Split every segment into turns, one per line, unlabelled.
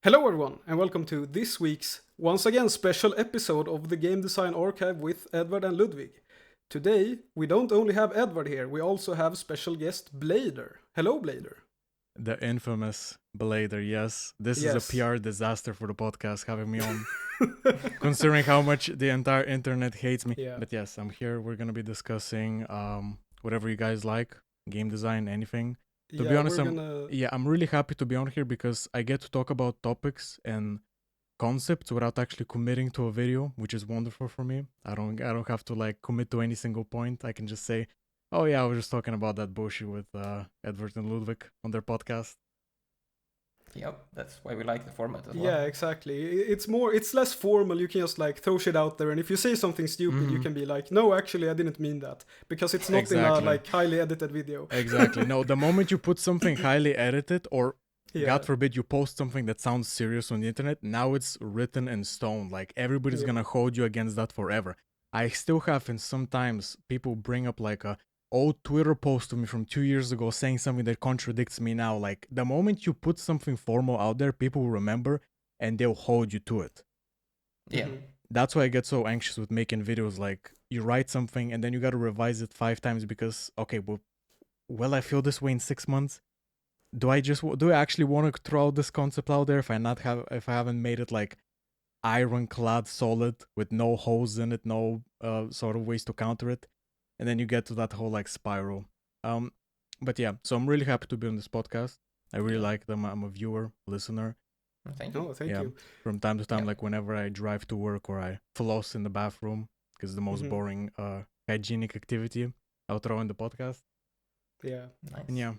Hello, everyone, and welcome to this week's once again special episode of the Game Design Archive with Edward and Ludwig. Today, we don't only have Edward here, we also have special guest Blader. Hello, Blader.
The infamous Blader, yes. This is a
Yes.
PR disaster for the podcast having me on, considering how much the entire internet hates me.
Yeah.
But yes, I'm here. We're going to be discussing whatever you guys like, game design, anything. To be honest, I'm really happy to be on here because I get to talk about topics and concepts without actually committing to a video, which is wonderful for me. I don't have to like commit to any single point. I can just say, "Oh yeah, I was just talking about that bullshit with Edward and Ludwig on their podcast."
Yep, that's why we like the format as well.
Yeah, exactly. It's less formal. You can just like throw shit out there, and if you say something stupid, you can be like, "No, actually, I didn't mean that," because it's not in a like highly edited video.
Exactly. No, the moment you put something highly edited, or
Yeah.
God forbid you post something that sounds serious on the internet, now it's written in stone. Like everybody's gonna hold you against that forever. I still have, and sometimes people bring up like a old Twitter post of me from 2 years ago saying something that contradicts me now. Like the moment you put something formal out there, people will remember and they'll hold you to it.
Yeah.
That's why I get so anxious with making videos. Like you write something and then you gotta revise it 5 times because okay, well, I feel this way in 6 months. Do I actually want to throw this concept out there if I haven't made it like ironclad solid with no holes in it, no sort of ways to counter it, and then you get to that whole like spiral. But yeah, so I'm really happy to be on this podcast. I really like them. I'm a viewer, listener.
Thank you.
Oh, thank you.
From time to time, like whenever I drive to work or I floss in the bathroom, because the most boring hygienic activity, I'll throw in the podcast.
Yeah.
Nice.
And yeah.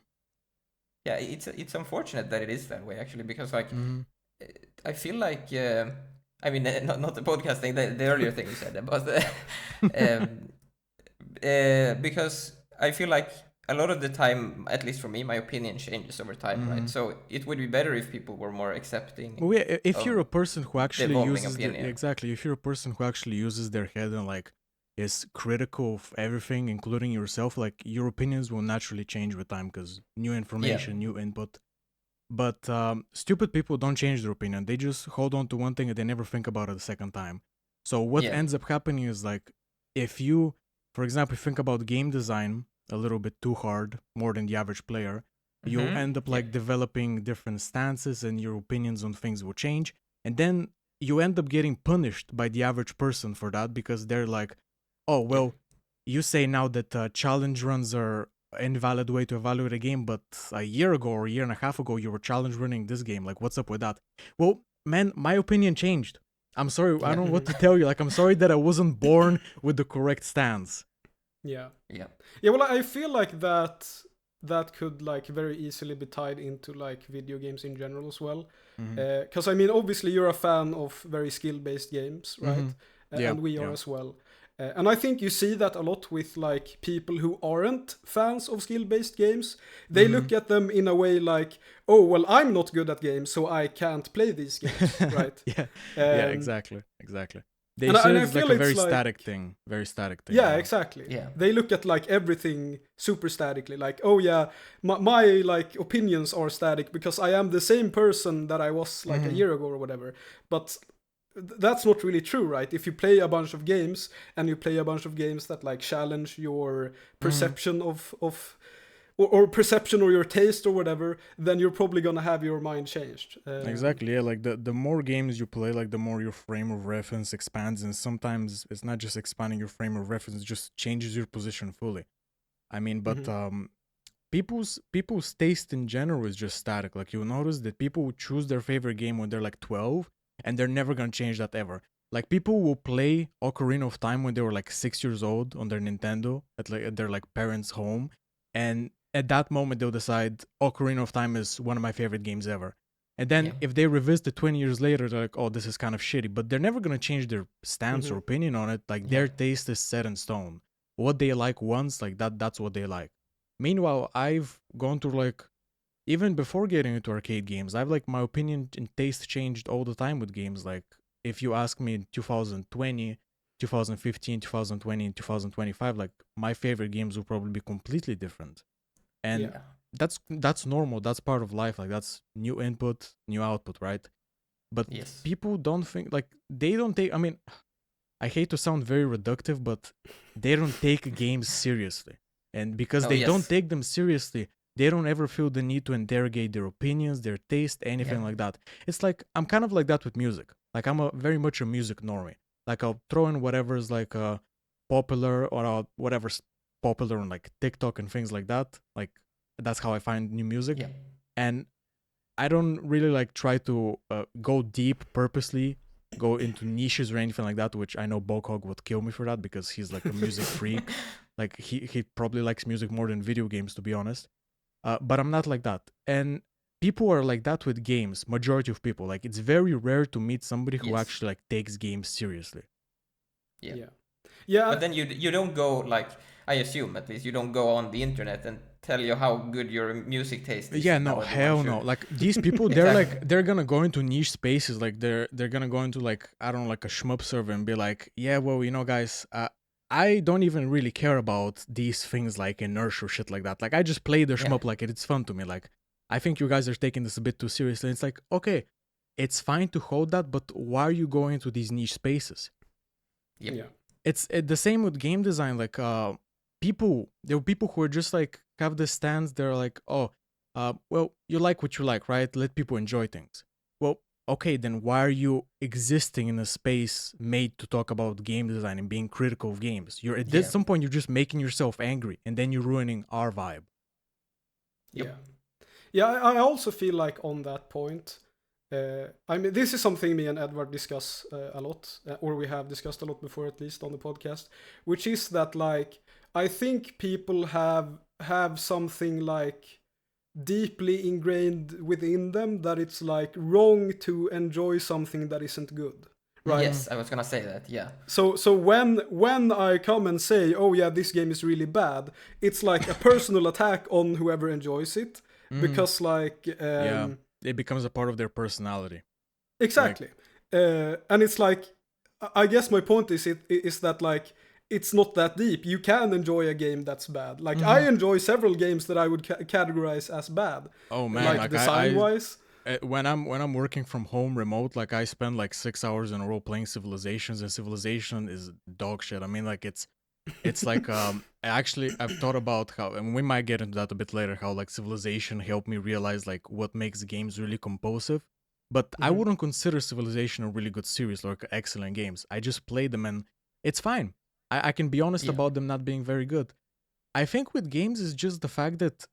Yeah, it's unfortunate that it is that way actually, because like I feel like I mean not the podcast thing, the earlier thing you said, but because I feel like a lot of the time, at least for me, my opinion changes over time, right? So it would be better if people were more accepting.
Well, yeah, if you're a person who actually uses
opinion.
if you're a person who actually uses their head and like is critical of everything, including yourself, like your opinions will naturally change with time because new information, new input. But stupid people don't change their opinion; they just hold on to one thing and they never think about it a second time. So what ends up happening is like if you, for example, think about game design a little bit too hard, more than the average player, you'll end up like developing different stances and your opinions on things will change. And then you end up getting punished by the average person for that because they're like, oh, well, you say now that challenge runs are invalid way to evaluate a game, but a year ago or a year and a half ago, you were challenge running this game. Like, what's up with that? Well, man, my opinion changed. I'm sorry, I don't know what to tell you. Like, I'm sorry that I wasn't born with the correct stance.
Yeah.
Yeah.
Well, I feel like that could like very easily be tied into like video games in general as well. Because I mean, obviously you're a fan of very skill-based games, right? And we are as well. And I think you see that a lot with like people who aren't fans of skill-based games. They look at them in a way like, oh, well, I'm not good at games, so I can't play these games, right?
Exactly. They see it's like a very static thing.
Yeah, exactly.
Yeah.
They look at like everything super statically. Like, oh yeah, my like opinions are static because I am the same person that I was like a year ago or whatever. But that's not really true, right? If you play a bunch of games and you play a bunch of games that like challenge your perception of or perception or your taste or whatever, then you're probably gonna have your mind changed.
Exactly, yeah. Like the more games you play, like the more your frame of reference expands, and sometimes it's not just expanding your frame of reference; it just changes your position fully. I mean, but people's taste in general is just static. Like you'll notice that people will choose their favorite game when they're like 12, and they're never gonna change that ever. Like people will play Ocarina of Time when they were like 6 years old on their Nintendo at their like parents' home, and at that moment they'll decide Ocarina of Time is one of my favorite games ever. And then if they revisit it 20 years later, they're like, oh, this is kind of shitty. But they're never gonna change their stance or opinion on it. Like their taste is set in stone. What they like once, like that's what they like. Meanwhile, I've gone through like even before getting into arcade games, I've like my opinion and taste changed all the time with games. Like if you ask me in 2020, 2015, 2020, and 2025, like my favorite games will probably be completely different. And that's normal. That's part of life. Like that's new input, new output, right? but
Yes.
people don't think, like, they don't take, I mean, I hate to sound very reductive, but they don't take games seriously. And because
Oh,
they don't
yes.
take them seriously, they don't ever feel the need to interrogate their opinions, their taste, anything
Yeah.
like that. It's like, I'm kind of like that with music. Like, I'm very much a music normie. Like, I'll throw in whatever's like popular, or whatever's popular on like TikTok and things like that. Like, that's how I find new music.
Yeah.
And I don't really like try to go deep purposely, go into niches or anything like that, which I know Bokhog would kill me for that because he's like a music freak. Like, he probably likes music more than video games, to be honest. But I'm not like that. And people are like that with games, majority of people. Like, it's very rare to meet somebody who
Yes.
actually like takes games seriously.
Yeah.
Yeah.
But then you don't go, like, I assume at least you don't go on the internet and tell you how good your music taste is.
Yeah,
and
no,
how everyone
hell no.
should-
Like, these people, they're like,
Exactly.
they're gonna go into niche spaces. Like, they're gonna go into like, I don't know, like a shmup server and be like, yeah, well, you know, guys, I don't even really care about these things like inertia or shit like that. Like, I just play the
Yeah.
shmup like it's fun to me. Like, I think you guys are taking this a bit too seriously. It's like, okay, it's fine to hold that, but why are you going into these niche spaces?
Yep.
Yeah.
It's the same with game design. Like, there were people who are just like have this stance. They're like, oh, well, you like what you like, right? Let people enjoy things. Well, okay, then why are you existing in a space made to talk about game design and being critical of games? You're at
Yeah.
some point you're just making yourself angry, and then you're ruining our vibe.
Yep.
Yeah. Yeah, I also feel like on that point, I mean, this is something me and Edward discuss a lot, or we have discussed a lot before, at least on the podcast, which is that, like, I think people have something like deeply ingrained within them that it's like wrong to enjoy something that isn't good. Right.
Yes, I was gonna say that. Yeah.
So when I come and say, oh yeah, this game is really bad, it's like a personal attack on whoever enjoys it, because like
Yeah, it becomes a part of their personality.
exactly. And it's like, I guess my point is that, like, it's not that deep. You can enjoy a game that's bad. Like, I enjoy several games that I would categorize as bad.
Oh man,
like design wise.
When I'm working from home remote, like, I spend like 6 hours in a row playing Civilizations, and Civilization is dog shit. I mean, like, it's like actually I've thought about how, and we might get into that a bit later, how like Civilization helped me realize like what makes games really compulsive. But I wouldn't consider Civilization a really good series, like excellent games. I just played them and it's fine. I can be honest
Yeah.
about them not being very good. I think with games is just the fact that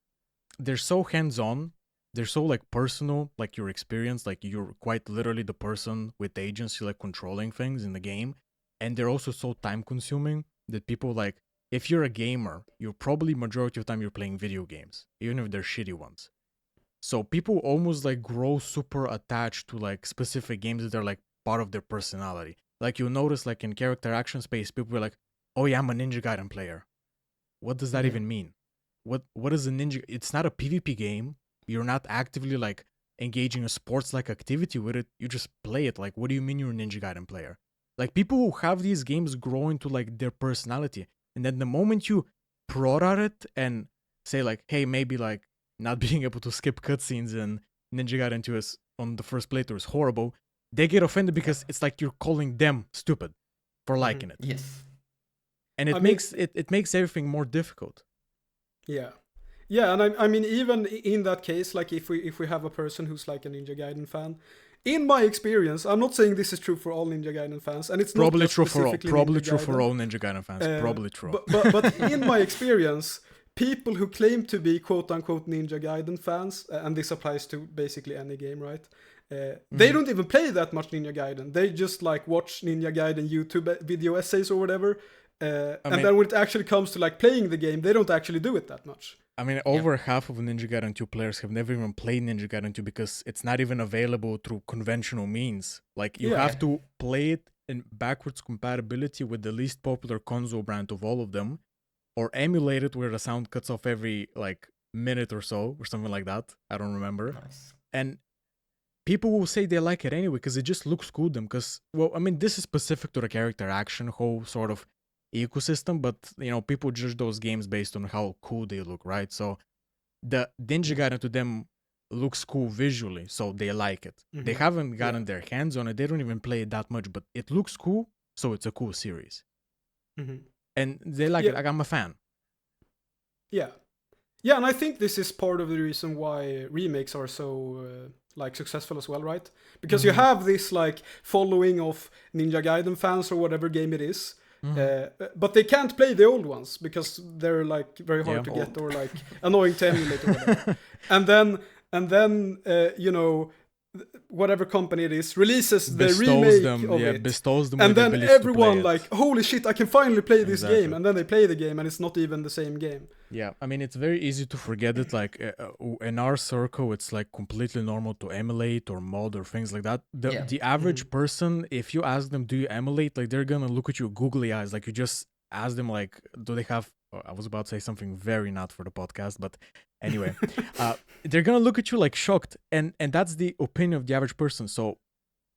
they're so hands-on, they're so like personal, like your experience, like you're quite literally the person with agency, like controlling things in the game, and they're also so time-consuming that people like, if you're a gamer, you're probably majority of the time you're playing video games, even if they're shitty ones. So people almost like grow super attached to like specific games that are like part of their personality. Like, you'll notice like in character action space, people are like, oh yeah, I'm a Ninja Gaiden player. What does that
Yeah.
even mean? What is a ninja? It's not a PvP game. You're not actively like engaging a sports like activity with it. You just play it. Like, what do you mean you're a Ninja Gaiden player? Like, people who have these games grow into like their personality, and then the moment you prod at it and say like, hey, maybe like not being able to skip cutscenes and Ninja Gaiden 2 is on the first playthrough is horrible, they get offended because it's like you're calling them stupid for liking it,
Yes.
and it makes everything more difficult.
Yeah. Yeah, and I mean, even in that case, like, if we have a person who's like a Ninja Gaiden fan, in my experience, I'm not saying this is true for all Ninja Gaiden fans, and it's
Probably
not just
true for all.
specifically
Probably
Ninja
true for
Gaiden.
all Ninja Gaiden fans. Probably true.
But in my experience, people who claim to be quote unquote Ninja Gaiden fans, and this applies to basically any game, right? They don't even play that much Ninja Gaiden. They just like watch Ninja Gaiden YouTube video essays or whatever. And then when it actually comes to like playing the game, they don't actually do it that much.
I mean, over half of Ninja Gaiden 2 players have never even played Ninja Gaiden 2 because it's not even available through conventional means. Like, you have to play it in backwards compatibility with the least popular console brand of all of them, or emulate it where the sound cuts off every like minute or so, or something like that. I don't remember.
Nice.
And people will say they like it anyway because it just looks cool to them. Because, well, I mean, this is specific to the character action whole sort of ecosystem, but you know, people judge those games based on how cool they look, right? So the Ninja Gaiden to them looks cool visually, so they like it. They
Mhm.
haven't gotten their hands on it. They don't even play it that much, but it looks cool, so it's a cool series.
Mhm.
And they like
Yeah.
it. Like, I'm a fan.
Yeah. Yeah, and I think this is part of the reason why remakes are so like successful as well, right? Because you have this like following of Ninja Gaiden fans or whatever game it is, but they can't play the old ones because they're like very hard to get or like annoying to emulate or whatever. and then you know, whatever company it is releases the remake of it,
bestows them
and
with the
then
ability to play
everyone
it.
like, holy shit, I can finally play this
Exactly.
game, and then they play the game and it's not even the same game.
Yeah, I mean, it's very easy to forget it. Like in our circle, it's like completely normal to emulate or mod or things like that. The average person, if you ask them, do you emulate? Like, they're gonna look at you googly eyes. Like, you just ask them, like, do they have? I was about to say something very not for the podcast, but anyway, they're gonna look at you like shocked, and that's the opinion of the average person. So,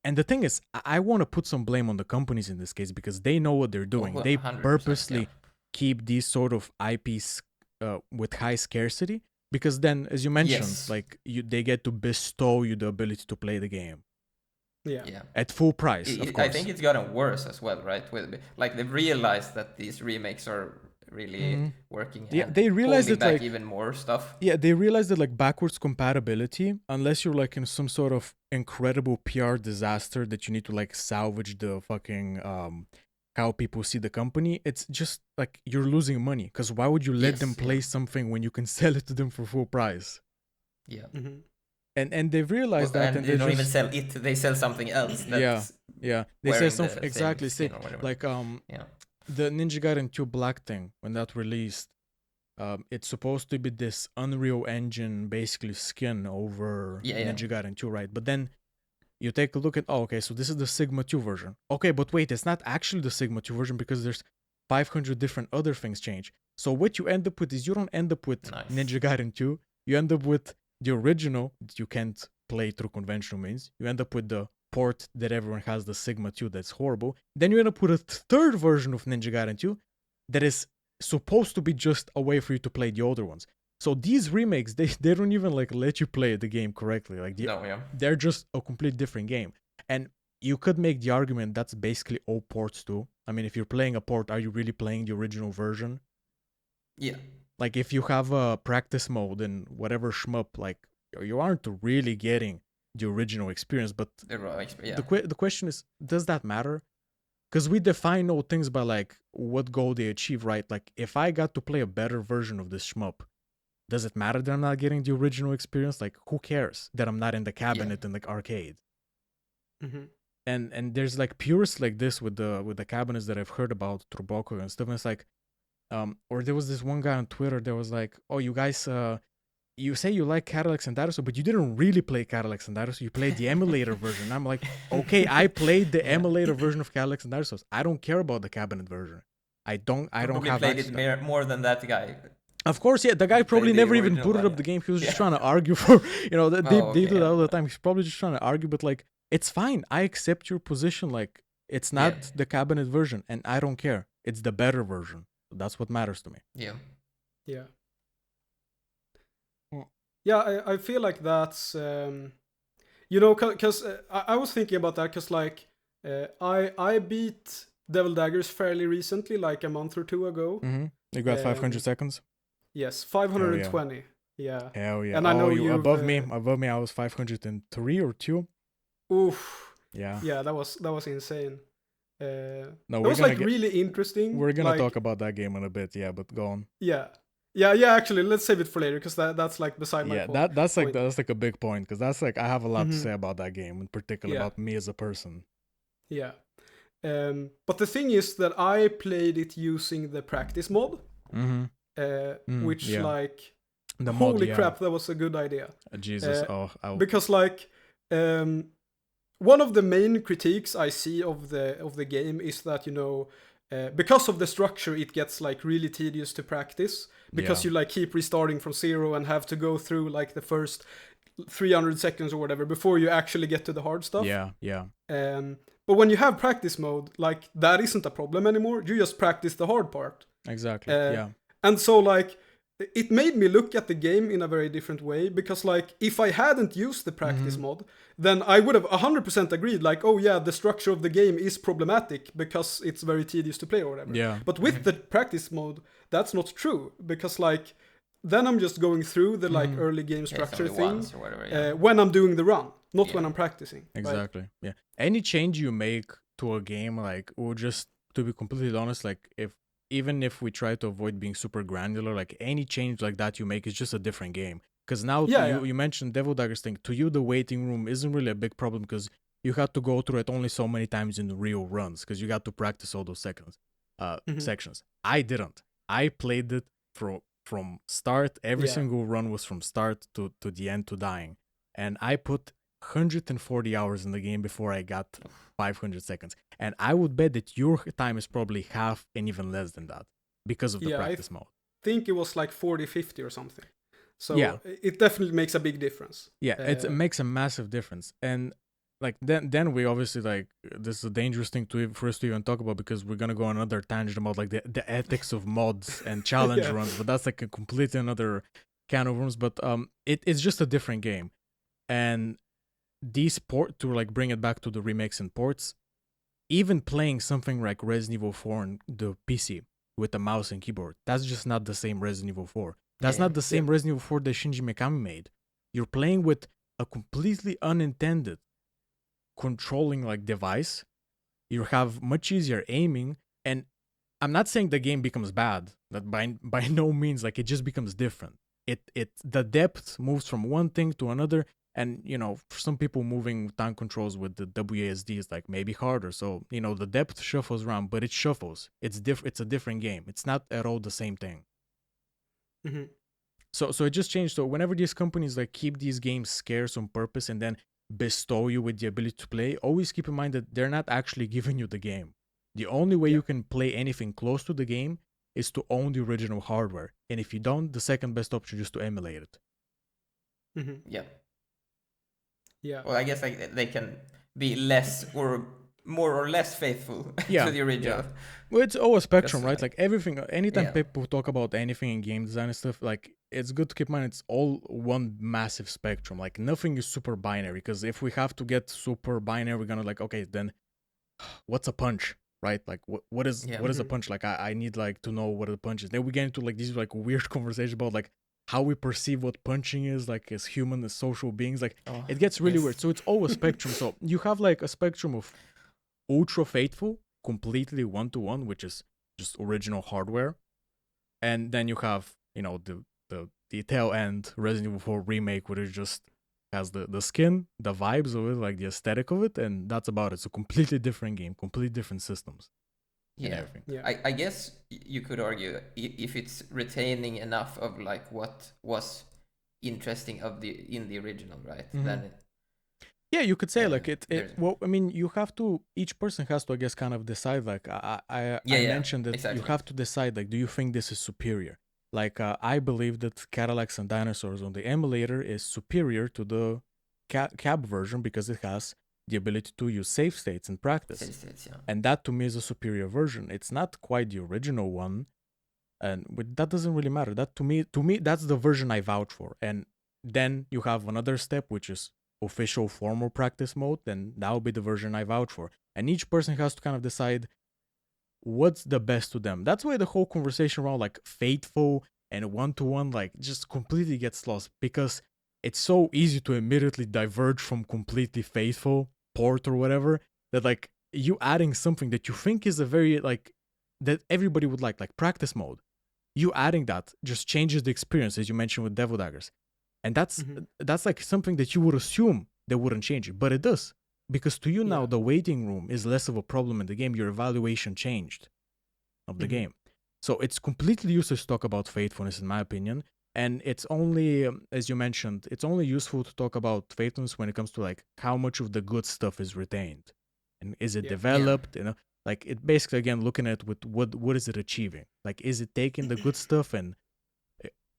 and the thing is, I want to put some blame on the companies in this case because they know what they're doing. They purposely keep these sort of IPs with high scarcity, because then, as you mentioned, like they get to bestow you the ability to play the game.
Yeah.
At full price, of course.
I think it's gotten worse as well, right? With like they've realized that these remakes are really working.
Yeah, they realized that
back
like
even more stuff.
Yeah, they realized that like backwards compatibility, unless you're like in some sort of incredible PR disaster that you need to like salvage the fucking how people see the company, it's just like you're losing money. Because why would you let them play something when you can sell it to them for full price?
Yeah.
And they've realized that, and
they don't even sell it; they sell something else. That's
they sell something exactly.
Say
like the Ninja Gaiden 2 Black thing when that released. It's supposed to be this Unreal Engine basically skin over Ninja Gaiden 2, right? But then you take a look at, so this is the Sigma 2 version. Okay, but wait, it's not actually the Sigma 2 version because there's 500 different other things change. So what you end up with is you don't end up with Ninja Gaiden 2. You end up with the original that you can't play through conventional means. You end up with the port that everyone has, the Sigma 2, that's horrible. Then you end up with a third version of Ninja Gaiden 2 that is supposed to be just a way for you to play the older ones. So these remakes, they don't even like let you play the game correctly. Like they're just a complete different game. And you could make the argument that's basically all ports too. I mean, if you're playing a port, are you really playing the original version?
Yeah.
Like if you have a practice mode and whatever shmup, like you aren't really getting the original experience. But the question is, does that matter? Because we define all things by like what goal they achieve, right? Like if I got to play a better version of this shmup, does it matter that I'm not getting the original experience? Like who cares that I'm not in the cabinet in the arcade? And there's like purists like this with the cabinets that I've heard about through Boku and stuff. And it's like, or there was this one guy on Twitter that was like, oh, you guys, you say you like Cadillacs and Dinosaurs, but you didn't really play Cadillacs and Dinosaurs. You played the emulator version. I'm like, okay, I played the emulator version of Cadillacs and Dinosaurs. I don't care about the cabinet version. I don't have
played it more than that guy.
Of course, the guy probably never even booted up the game. He was just trying to argue for, they do that all the time. He's probably just trying to argue, but like, it's fine. I accept your position. Like, it's not the cabinet version, and I don't care. It's the better version. That's what matters to me.
Yeah. Yeah, I feel like that's, because I was thinking about that because, like, I beat Devil Daggers fairly recently, like a month or two ago.
You got 500 seconds?
Yes, 520. Yeah.
Hell yeah.
And I know
you above me. Above me, I was 503 or 2.
Oof.
Yeah.
Yeah, that was insane.
No,
that was like really interesting.
We're gonna talk about that game in a bit, but go on.
Yeah. Actually, let's save it for later because that's like beside my point.
Yeah, that's like a big point because that's like I have a lot to say about that game, in particular about me as a person.
Yeah. But the thing is that I played it using the practice mod, which like
the
holy
mod,
crap, that was a good idea.
Jesus,
because like one of the main critiques I see of the game is that because of the structure, it gets like really tedious to practice because you like keep restarting from zero and have to go through like the first 300 seconds or whatever before you actually get to the hard stuff.
Yeah.
But when you have practice mode, like that isn't a problem anymore. You just practice the hard part.
Exactly.
And so like it made me look at the game in a very different way, because like if I hadn't used the practice mod, then I would have 100% agreed like, oh yeah, the structure of the game is problematic because it's very tedious to play or whatever.
Yeah.
But with the practice mode, that's not true, because like then I'm just going through the like early game structure thing
whatever,
when I'm doing the run, not when I'm practicing.
Exactly. Right? Yeah. Any change you make to a game, like, or just to be completely honest, like even if we try to avoid being super granular, like any change like that you make is just a different game. Because now you mentioned Devil Daggers thing. To you, the waiting room isn't really a big problem because you had to go through it only so many times in the real runs because you got to practice all those sections. I didn't. I played it from start. Every single run was from start to the end to dying. And I put 140 hours in the game before I got 500 seconds. And I would bet that your time is probably half and even less than that because of the practice mode.
I think it was like 40, 50 or something. So it definitely makes a big difference.
Yeah, it makes a massive difference. And like then we obviously like, this is a dangerous thing for us to even talk about because we're gonna go on another tangent about like the ethics of mods and challenge runs, but that's like a completely another can of worms. But it's just a different game. And these to like bring it back to the remakes and ports, even playing something like Resident Evil 4 on the PC with a mouse and keyboard, that's just not the same Resident Evil 4. That's not the same Resident Evil 4 that Shinji Mikami made. You're playing with a completely unintended controlling like device. You have much easier aiming, and I'm not saying the game becomes bad. That by no means, like it just becomes different. The depth moves from one thing to another. And, you know, for some people moving time controls with the WASD is like maybe harder. So, you know, the depth shuffles around, but it shuffles. It's a different game. It's not at all the same thing.
Mm-hmm.
So it just changed. So whenever these companies like keep these games scarce on purpose and then bestow you with the ability to play, always keep in mind that they're not actually giving you the game. The only way you can play anything close to the game is to own the original hardware. And if you don't, the second best option is to emulate it.
Mm-hmm.
Yeah. Well, I guess like they can be less or more or less faithful to the original.
Well, it's all a spectrum, right? Like everything, anytime people talk about anything in game design and stuff, like it's good to keep in mind it's all one massive spectrum. Like nothing is super binary, because if we have to get super binary, we're gonna like, okay, then what's a punch, right? Like what is a punch? Like I need like to know what a punch is. Then we get into like these like weird conversations about like how we perceive what punching is, like as human, as social beings. Like it gets really weird. So it's all a spectrum. So you have like a spectrum of ultra faithful, completely one-to-one, which is just original hardware. And then you have, you know, the tail end Resident Evil 4 remake, where it just has the skin, the vibes of it, like the aesthetic of it, and that's about it. It's a completely different game, completely different systems.
Yeah. I guess you could argue if it's retaining enough of like what was interesting in the original, right? Then
you could say like it. Well, I mean, you have to. Each person has to, I guess, kind of decide. Like I mentioned that you have to decide. Like, do you think this is superior? Like I believe that Cadillacs and Dinosaurs on the emulator is superior to the cab version because it has the ability to use save states in practice. And that to me is a superior version. It's not quite the original one, but that doesn't really matter. That to me that's the version I vouch for. And then you have another step, which is official formal practice mode, then that will be the version I vouch for. And each person has to kind of decide what's the best to them. That's why the whole conversation around like faithful and one-to-one like just completely gets lost, because it's so easy to immediately diverge from completely faithful port or whatever, that like you adding something that you think is a very like that everybody would like practice mode, you adding that just changes the experience, as you mentioned with Devil Daggers. And that's like something that you would assume they wouldn't change it, but it does, because to you now the waiting room is less of a problem in the game. Your evaluation changed of the game, so it's completely useless to talk about faithfulness, in my opinion. And it's only, as you mentioned, it's only useful to talk about faithfulness when it comes to like how much of the good stuff is retained and is it developed, you know, like it basically, again, looking at with what is it achieving, like is it taking the good stuff and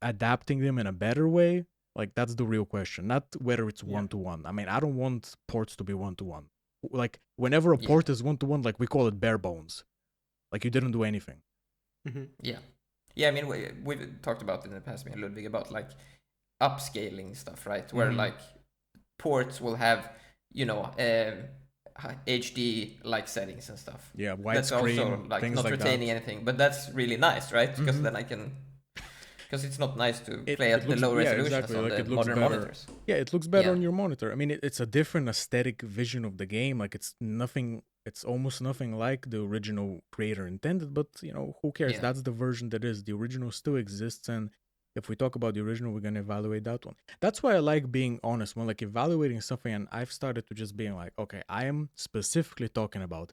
adapting them in a better way. Like that's the real question, not whether it's one-to-one. I mean, I don't want ports to be one-to-one. Like whenever a port is one-to-one, like we call it bare bones, like you didn't do anything.
Yeah. Yeah, I mean, we've talked about in the past, me and Ludwig, about like upscaling stuff, right? Where like ports will have, you know, HD like settings and stuff.
Yeah,
That's also
widescreen,
like
things
not
like
retaining
that.
anything, but that's really nice, right? Because then I can, because it's not nice to play
It
at the
looks,
low
yeah,
resolutions
exactly.
on
Like
the
it looks
modern
better.
monitors.
Yeah, it looks better
Yeah.
on your monitor. I mean, it's a different aesthetic vision of the game. Like it's nothing. It's almost nothing like the original creator intended. But you know, who cares?
Yeah.
That's the version that is. The original still exists, and if we talk about the original, we're gonna evaluate that one. That's why I like being honest when like evaluating something. And I've started to just being like, okay, I am specifically talking about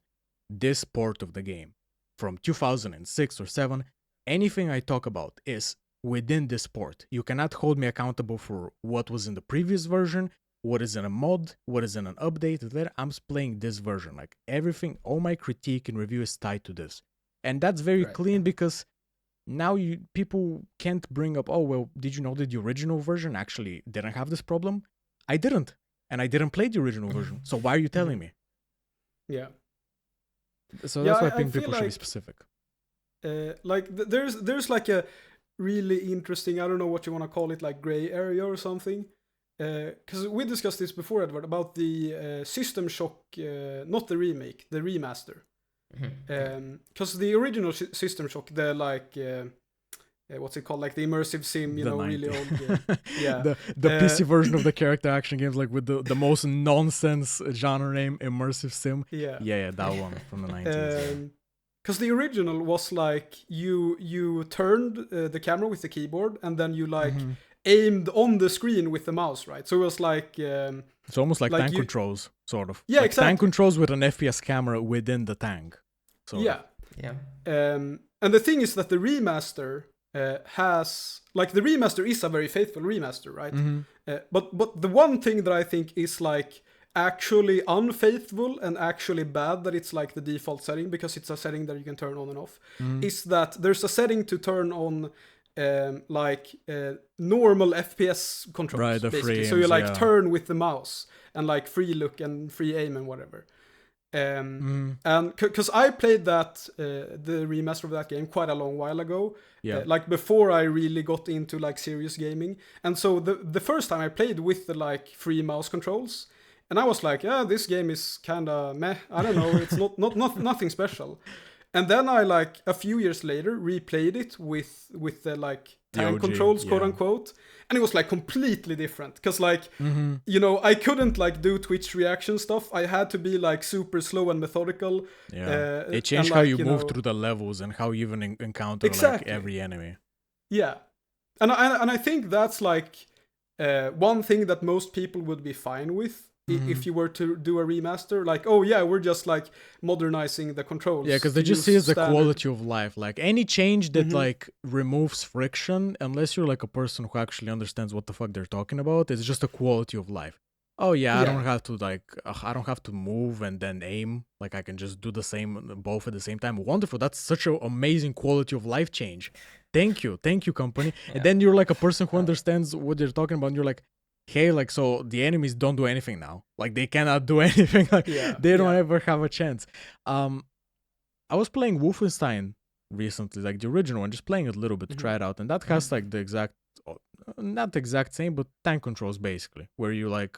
this part of the game from 2006 or 7. Anything I talk about is within this port. You cannot hold me accountable for what was in the previous version, what is in a mod, what is in an update. I'm playing this version. Like everything, all my critique and review is tied to this. And that's very
Right.
clean because now people can't bring up, oh, well, did you know that the original version actually didn't have this problem? I didn't. And I didn't play the original version. So why are you telling me?
Yeah.
So
Yeah,
that's why I
I
think
feel
people should be
like
specific.
There's like a really interesting, I don't know what you want to call it, like gray area or something. Because we discussed this before, Edward, about the System Shock, not the remake, the remaster. Because the original System Shock, the like, what's it called, like the immersive sim, you
The
know,
90.
really old game. Yeah.
the PC version of the character action games, like with the most nonsense genre name, immersive sim.
Yeah.
Yeah, that one from the 90s.
Because the original was like you turned the camera with the keyboard and then you like aimed on the screen with the mouse, right? So it was like
it's almost like tank controls, sort of.
Yeah,
like
exactly.
Tank controls with an FPS camera within the tank.
Yeah.
Yeah.
And the thing is that the remaster has, like, the remaster is a very faithful remaster, right? But the one thing that I think is like actually unfaithful and actually bad that it's like the default setting, because it's a setting that you can turn on and off, is that there's a setting to turn on normal FPS controls,
right, the
basically.
free
So you like
yeah.
turn with the mouse and like free look and free aim and whatever. And because I played that the remaster of that game quite a long while ago, like before I really got into like serious gaming, and so the first time I played with the like free mouse controls, and I was like, yeah, this game is kind of meh. I don't know, it's not nothing special. And then I like a few years later replayed it with the like tank
OG,
controls, quote unquote, and it was like completely different. Because like you know, I couldn't like do Twitch reaction stuff. I had to be like super slow and methodical.
Yeah, it changed how you move through the levels and how you even encounter like every enemy.
Yeah, and I think that's like one thing that most people would be fine with. If you were to do a remaster, like, oh yeah, we're just like modernizing the controls.
Yeah, because they just see it as a quality of life. Like any change that like removes friction, unless you're like a person who actually understands what the fuck they're talking about, it's just a quality of life. Oh yeah, I don't have to like, I don't have to move and then aim. Like I can just do the same, both at the same time. Wonderful. That's such an amazing quality of life change. Thank you, company. And then you're like a person who understands what they're talking about. And you're like, hey, like, so the enemies don't do anything now. Like they cannot do anything. Like they don't ever have a chance. I was playing Wolfenstein recently, like the original one, just playing it a little bit to try it out, and that has like the exact, not the exact same, but tank controls basically, where you like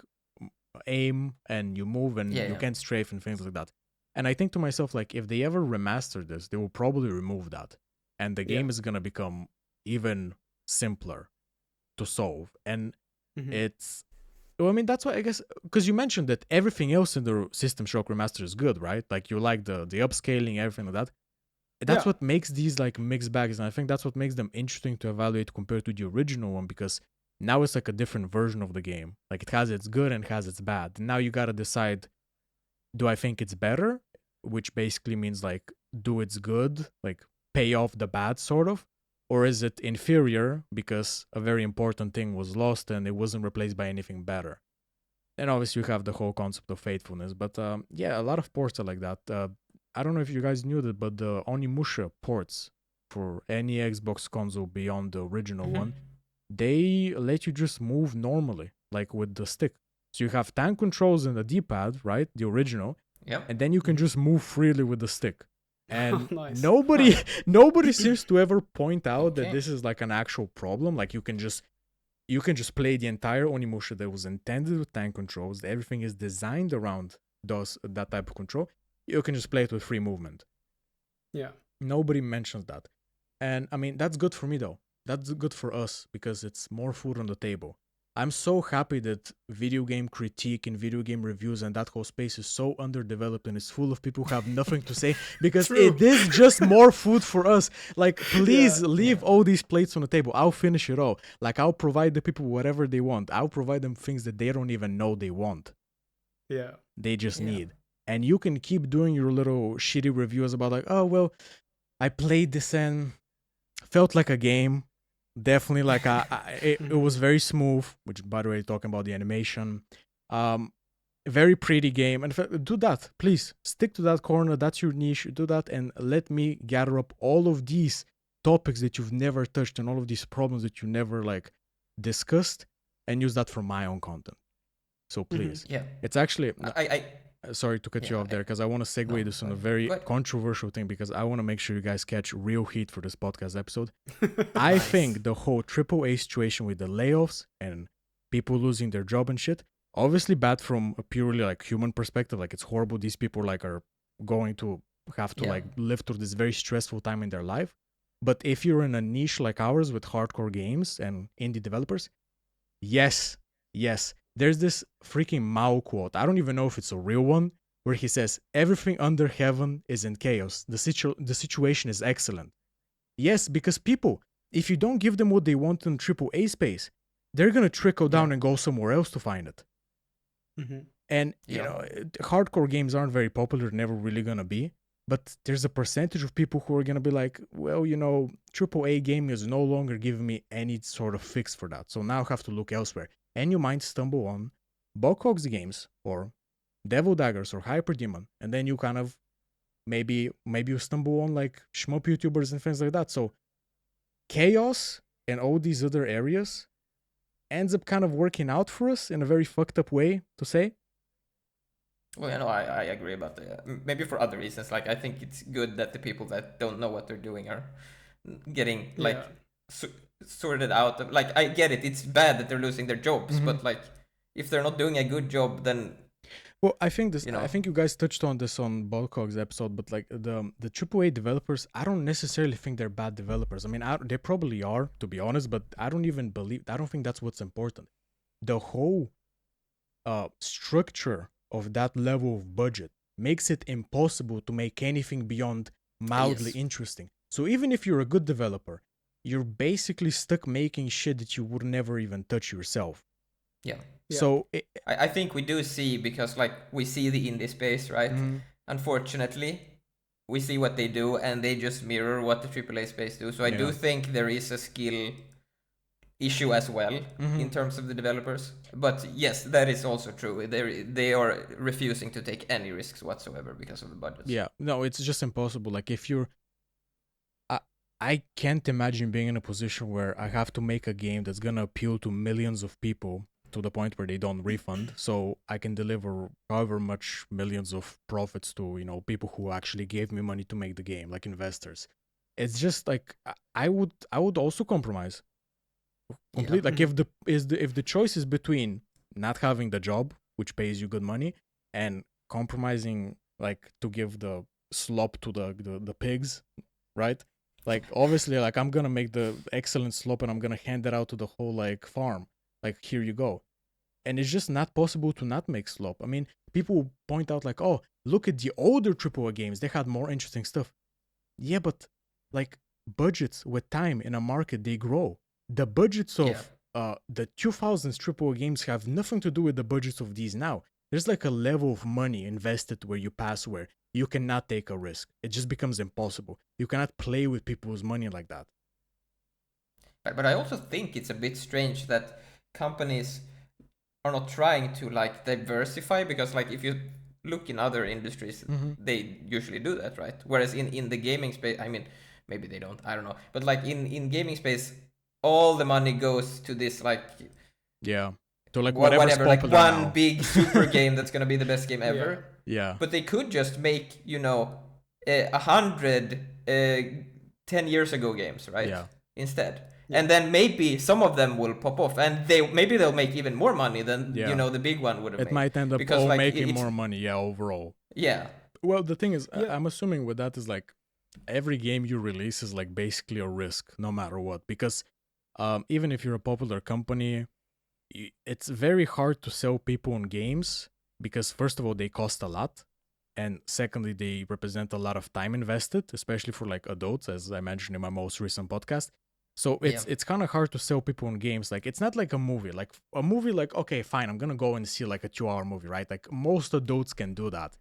aim and you move and you can't strafe and things like that. And I think to myself, like, if they ever remaster this, they will probably remove that, and the game is gonna become even simpler to solve. And it's, well, I mean, that's why I guess, because you mentioned that everything else in the System Shock remaster is good, right? Like you like the upscaling, everything like that. That's what makes these like mixed bags, and I think that's what makes them interesting to evaluate compared to the original one, because now it's like a different version of the game. Like it has its good and it has its bad. Now you gotta decide, do I think it's better? Which basically means like, do its good, like pay off the bad sort of, or is it inferior because a very important thing was lost and it wasn't replaced by anything better? And obviously you have the whole concept of faithfulness. But yeah, a lot of ports are like that. I don't know if you guys knew that, but the Onimusha ports for any Xbox console beyond the original one, they let you just move normally, like with the stick. So you have tank controls in the D-pad, right? The original.
Yep.
And then you can just move freely with the stick. And
Nice.
nobody seems to ever point out that
Okay.
this is like an actual problem. Like you can just play the entire Onimusha that was intended with tank controls. Everything is designed around that type of control. You can just play it with free movement.
Yeah.
Nobody mentions that. And I mean, that's good for me though. That's good for us because it's more food on the table. I'm so happy that video game critique and video game reviews and that whole space is so underdeveloped and it's full of people who have nothing to say because
True.
it is just more food for us. Like, please
Yeah.
leave all these plates on the table. I'll finish it all. Like, I'll provide the people whatever they want. I'll provide them things that they don't even know they want.
Yeah.
They just
Yeah.
need. And you can keep doing your little shitty reviews about like, oh, well, I played this and felt like a game. Definitely like it was very smooth, which by the way, talking about the animation, very pretty game. And do that, please stick to that corner. That's your niche. Do that and let me gather up all of these topics that you've never touched and all of these problems that you never like discussed and use that for my own content. So please,
Yeah.
it's actually
I
sorry to cut you
Yeah,
off there because I want to segue
no,
this on a
go
very
ahead.
controversial thing because I want to make sure you guys catch real heat for this podcast episode. I
Nice.
think the whole AAA situation with the layoffs and people losing their job and shit, obviously bad from a purely like human perspective. Like it's horrible. These people like are going to have to
Yeah.
like live through this very stressful time in their life. But if you're in a niche like ours with hardcore games and indie developers, yes. There's this freaking Mao quote. I don't even know if it's a real one, where he says, "Everything under heaven is in chaos. The situation is excellent." Yes, because people, if you don't give them what they want in AAA space, they're gonna trickle down
Yeah.
and go somewhere else to find it. And you
Yeah.
know, hardcore games aren't very popular, never really gonna be. But there's a percentage of people who are gonna be like, well, you know, AAA game is no longer giving me any sort of fix for that. So now I have to look elsewhere. And you might stumble on Boghogs games or Devil Daggers or Hyper Demon, and then you kind of maybe you stumble on like shmup YouTubers and things like that. So chaos and all these other areas ends up kind of working out for us in a very fucked up way to say.
Well, you know, I agree about that. Maybe for other reasons. Like, I think it's good that the people that don't know what they're doing are getting like
Yeah.
sorted out. Like, I get it. It's bad that they're losing their jobs,
Mhm.
but like, if they're not doing a good job, then
Well, I think this.
You know.
I think you guys touched on this on Balcog's episode, but like the AAA developers, I don't necessarily think they're bad developers. I mean, they probably are, to be honest, but I don't even believe. I don't think that's what's important. The whole structure of that level of budget makes it impossible to make anything beyond mildly
Yes.
interesting. So even if you're a good developer, you're basically stuck making shit that you would never even touch yourself.
yeah.
Yeah.
So
I think we do see, because like we see the indie space, right?
Mhm.
Unfortunately, we see what they do and they just mirror what the AAA space do. So I do
Yeah.
think there is a skill issue as well
Mhm.
in terms of the developers. But yes, that is also true. They are refusing to take any risks whatsoever because of the budgets.
Yeah, no, it's just impossible. Like if you're, I can't imagine being in a position where I have to make a game that's gonna appeal to millions of people to the point where they don't refund, so I can deliver however much millions of profits to people who actually gave me money to make the game, like investors. It's just like I would also compromise complete. Like if the choice is between not having the job, which pays you good money, and compromising like to give the slop to the pigs, right? Like obviously, like I'm gonna make the excellent slop and I'm gonna hand it out to the whole like farm. Like here you go. And it's just not possible to not make slop. I mean, people point out like, oh, look at the older AAA games. They had more interesting stuff. Yeah, but like budgets with time in a market, they grow. The budgets of the 2000s AAA games have nothing to do with the budgets of these now. There's like a level of money invested where you pass where you cannot take a risk. It just becomes impossible. You cannot play with people's money like that.
But I also think it's a bit strange that companies are not trying to like diversify, because like if you look in other industries, they usually do that, right? Whereas in the gaming space, I mean, maybe they don't, I don't know. But like in gaming space, all the money goes to this like
So like whatever's
whatever, like
popular
one
now.
big super game that's gonna be the best game ever.
Yeah.
But they could just make, 100 10 years ago games, right?
Yeah.
Instead.
Yeah.
And then maybe some of them will pop off, and maybe they'll make even more money than
Yeah.
the big one would have
It
made.
might end up
Because, like,
making more money, overall.
Yeah.
Well, the thing is,
Yeah.
I'm assuming with that is like every game you release is like basically a risk, no matter what. Because even if you're a popular company, it's very hard to sell people on games because first of all they cost a lot, and secondly they represent a lot of time invested, especially for like adults, as I mentioned in my most recent podcast. So it's kind of hard to sell people on games. Like it's not like a movie. Like a movie, like okay, fine, I'm gonna go and see like a 2-hour movie, right? Like most adults can do that,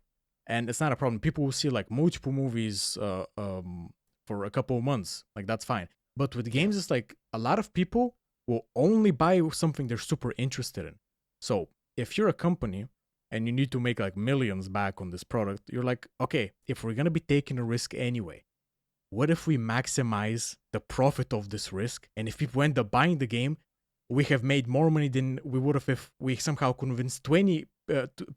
and it's not a problem. People will see like multiple movies for a couple of months, like that's fine. But with games, it's like a lot of people will only buy something they're super interested in. So if you're a company and you need to make like millions back on this product, you're like, okay, if we're gonna be taking a risk anyway, what if we maximize the profit of this risk? And if people end up buying the game, we have made more money than we would have if we somehow convinced 20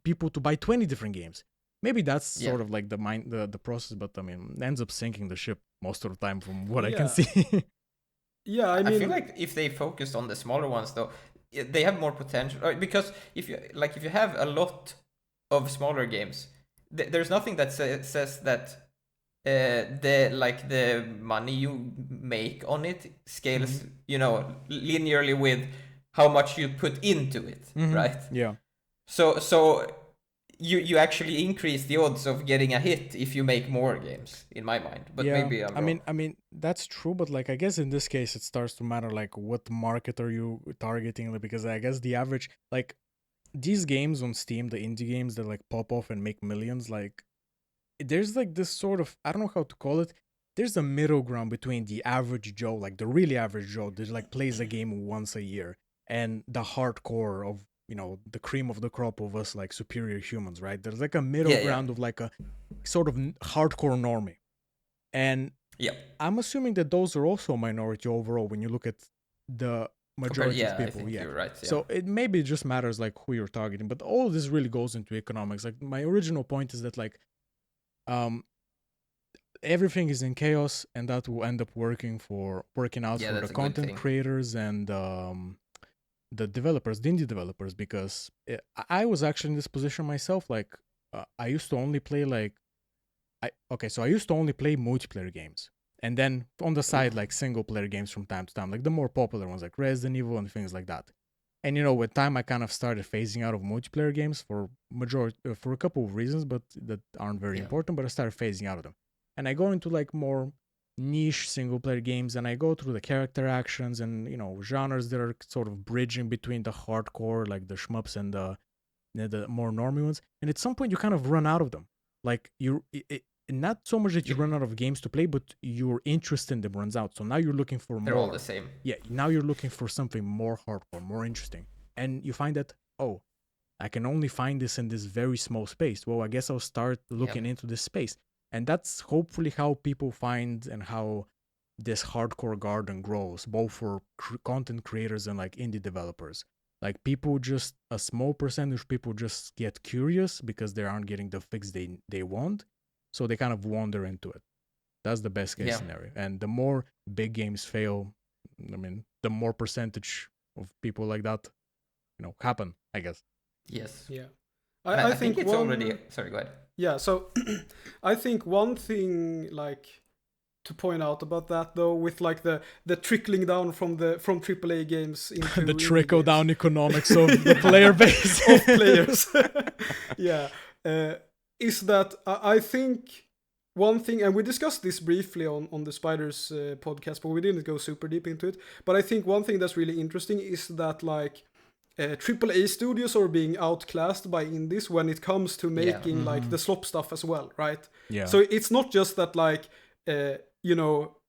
people to buy 20 different games. Maybe that's sort of like the process, but I mean, it ends up sinking the ship most of the time from what I can see.
Yeah, I mean,
I feel like if they focused on the smaller ones, though, they have more potential. Because if you have a lot of smaller games, there's nothing that says that the money you make on it scales, linearly with how much you put into it, right?
Yeah.
So you actually increase the odds of getting a hit if you make more games, in my mind. But maybe I'm wrong.
I mean that's true, but like I guess in this case it starts to matter like what market are you targeting, because I guess the average, like these games on Steam, the indie games that like pop off and make millions, like there's like this sort of, I don't know how to call it, there's a middle ground between the average Joe, like the really average Joe that like plays a game once a year, and the hardcore of the cream of the crop of us, like superior humans, right? There's like a middle ground of like a sort of hardcore normie, and I'm assuming that those are also a minority overall when you look at the majority of people.
I think you're right.
So it maybe just matters like who you're targeting, but all of this really goes into economics. Like my original point is that like everything is in chaos, and that will end up working out for the content creators and the developers, the indie developers, because I was actually in this position myself. Like I used to only play so I used to only play multiplayer games, and then on the side like single player games from time to time, like the more popular ones like Resident Evil and things like that. And with time I kind of started phasing out of multiplayer games for a couple of reasons, but that aren't very important. But I started phasing out of them, and I go into like more niche single player games, and I go through the character actions and genres that are sort of bridging between the hardcore, like the shmups, and the more normie ones. And at some point you kind of run out of them. Like not so much that you run out of games to play, but your interest in them runs out. So now you're looking for more.
They're all the same.
Yeah, now you're looking for something more hardcore, more interesting. And you find that, I can only find this in this very small space. Well, I guess I'll start looking into this space. And that's hopefully how people find and how this hardcore garden grows, both for content creators and like indie developers. Like a small percentage of people just get curious because they aren't getting the fix they want. So they kind of wander into it. That's the best case scenario. And the more big games fail, I mean, the more percentage of people like that, happen, I guess.
Yes.
Yeah.
I think it's already... Sorry, go ahead.
Yeah, so I think one thing like to point out about that though, with like the trickling down from AAA games into
the trickle down economics of the player base
of players. Yeah. Is that I think one thing, and we discussed this briefly on the Spiders podcast, but we didn't go super deep into it. But I think one thing that's really interesting is that like AAA studios are being outclassed by indies when it comes to making like the slop stuff as well, right?
Yeah.
So it's not just that like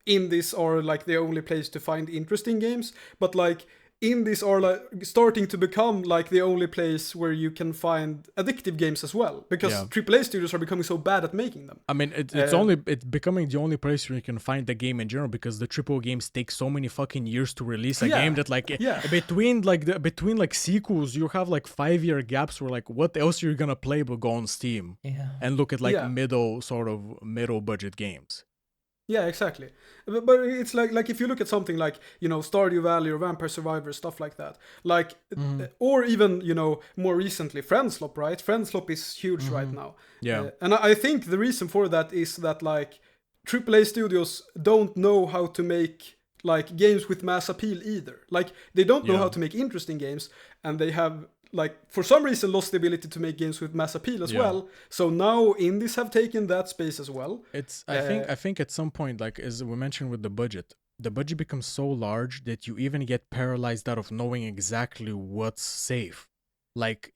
indies are like the only place to find interesting games, but like indies are like starting to become like the only place where you can find addictive games as well, because AAA studios are becoming so bad at making them.
I mean, it's becoming the only place where you can find the game in general, because the AAA games take so many fucking years to release a game that like between like sequels you have like 5-year gaps where like what else you're gonna play but go on Steam and look at like middle budget games.
Yeah, exactly. But it's like if you look at something like, you know, Stardew Valley or Vampire Survivors, stuff like that. Like, or even, you know, more recently, Friendslop, right? Friendslop is huge right now.
Yeah.
And I think the reason for that is that, like, AAA studios don't know how to make, like, games with mass appeal either. Like, they don't know how to make interesting games, and they have, like, for some reason lost the ability to make games with mass appeal as well. So now indies have taken that space as well.
It's I think at some point, like as we mentioned with the budget becomes so large that you even get paralyzed out of knowing exactly what's safe. Like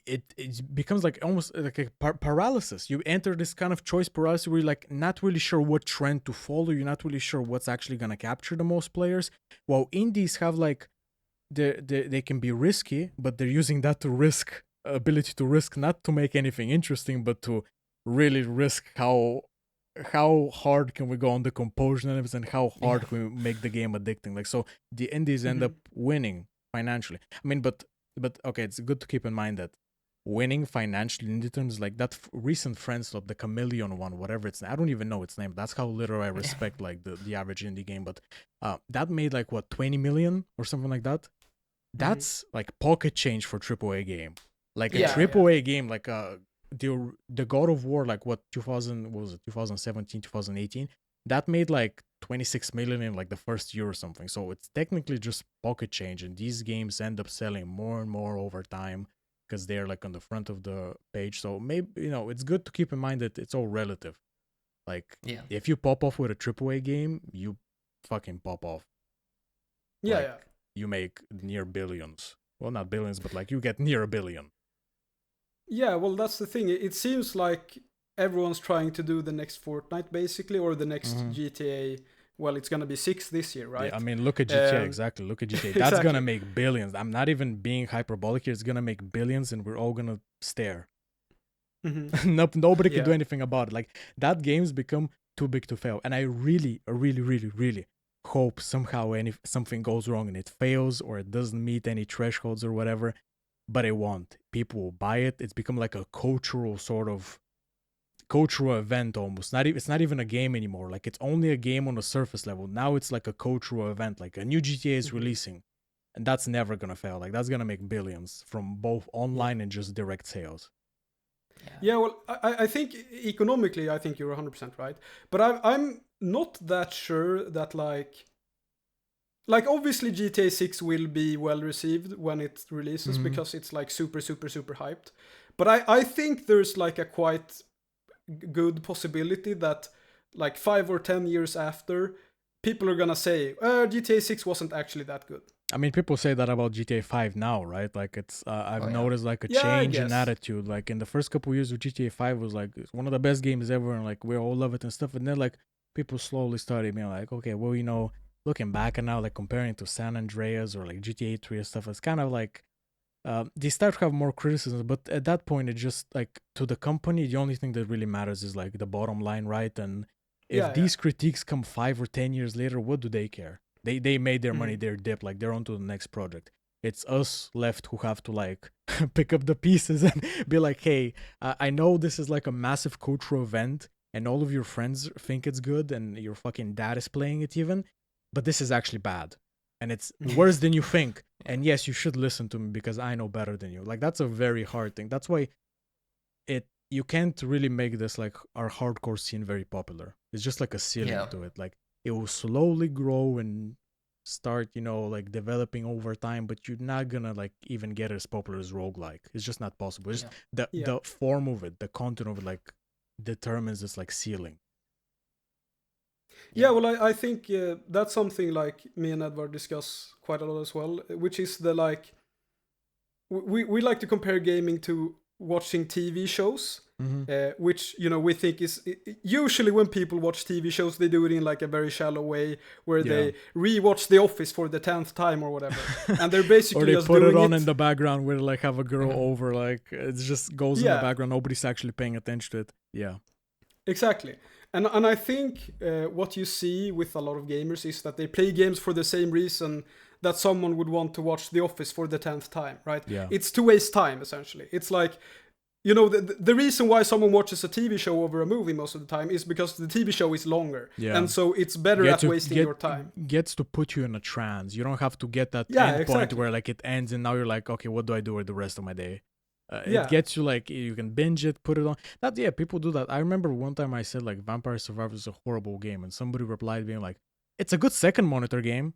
it becomes like almost like a paralysis. You enter this kind of choice paralysis where you're like not really sure what trend to follow. You're not really sure what's actually gonna capture the most players. While indies have like they can be risky, but they're using that ability to risk, not to make anything interesting, but to really risk how hard can we go on the composure levels and how hard can we make the game addicting. Like, so the indies end up winning financially. I mean, but okay, it's good to keep in mind that winning financially in terms like that recent Friendslop, the Chameleon one, whatever it's, I don't even know its name. That's how little I respect like the average indie game. But that made like what, 20 million or something like that. That's like pocket change for AAA game. Like a AAA game, like the God of War, like what 2017, 2018, that made like 26 million in like the first year or something. So it's technically just pocket change, and these games end up selling more and more over time because they're like on the front of the page. So maybe, you know, it's good to keep in mind that it's all relative. Like if you pop off with a AAA game, you fucking pop off. You make near billions. Well, not billions, but like you get near $1 billion.
Yeah, well, that's the thing. It seems like everyone's trying to do the next Fortnite, basically, or the next GTA. Well, it's gonna be 6 this year, right?
Yeah, I mean, look at GTA, exactly. Look at GTA. That's gonna make billions. I'm not even being hyperbolic here. It's gonna make billions, and we're all gonna stare. Nobody can do anything about it. Like, that game's become too big to fail. And I really, really, really, really hope somehow something goes wrong and it fails or it doesn't meet any thresholds or whatever. But it won't. People will buy it. It's become like a cultural event almost. It's not even a game anymore. Like, it's only a game on a surface level. Now it's like a cultural event. Like, a new GTA is releasing, and that's never gonna fail. Like, that's gonna make billions from both online and just direct sales.
Yeah, well, I think economically, I think you're 100% right. But I'm not that sure that like obviously GTA 6 will be well received when it releases because it's like super, super, super hyped. But I think there's like a quite good possibility that like 5 or 10 years after, people are gonna say, GTA 6 wasn't actually that good.
I mean, people say that about GTA 5 now, right? Like, it's I've noticed like a change in attitude. Like, in the first couple of years of GTA 5 was like it's one of the best games ever, and like we all love it and stuff. And then like people slowly started being like, okay, well, you know, looking back and now like comparing to San Andreas or like GTA 3 and stuff, it's kind of like they start to have more criticism. But at that point, it's just like, to the company, the only thing that really matters is like the bottom line, right? And if these critiques come 5 or 10 years later, what do they care? They made their money, they're dipped, like they're on to the next project. It's us left who have to like pick up the pieces and be like, hey, I know this is like a massive cultural event and all of your friends think it's good and your fucking dad is playing it even, but this is actually bad and it's worse than you think. And yes, you should listen to me because I know better than you. Like, that's a very hard thing. That's why you can't really make this like our hardcore scene very popular. It's just like a ceiling to it. Like, it will slowly grow and start, you know, like developing over time, but you're not gonna like even get as popular as roguelike. It's just not possible. It's just the form of it, the content of it, like determines this like ceiling.
Yeah, well, I think that's something like me and Edward discuss quite a lot as well, which is the like we like to compare gaming to watching TV shows. which, you know, we think is usually when people watch TV shows, they do it in like a very shallow way where they rewatch The Office for the 10th time or whatever, and they're basically
or they
just
put
doing
it on in the background where like have a girl over, like it just goes in the
Yeah.
background. Nobody's actually paying attention to it. Yeah.
Exactly. And I think what you see with a lot of gamers is that they play games for the same reason that someone would want to watch The Office for the 10th time, right?
Yeah.
It's to waste time, essentially. It's like, you know, the reason why someone watches a TV show over a movie most of the time is because the TV show is longer.
Yeah.
And so it's better at wasting your time.
Gets to put you in a trance. You don't have to get that
Yeah,
end point
exactly.
where like it ends and now you're like, okay, what do I do with the rest of my day?
Yeah.
It gets you like, you can binge it, put it on. That, yeah, people do that. I remember one time I said like Vampire Survivors is a horrible game, and somebody replied being like, it's a good second monitor game.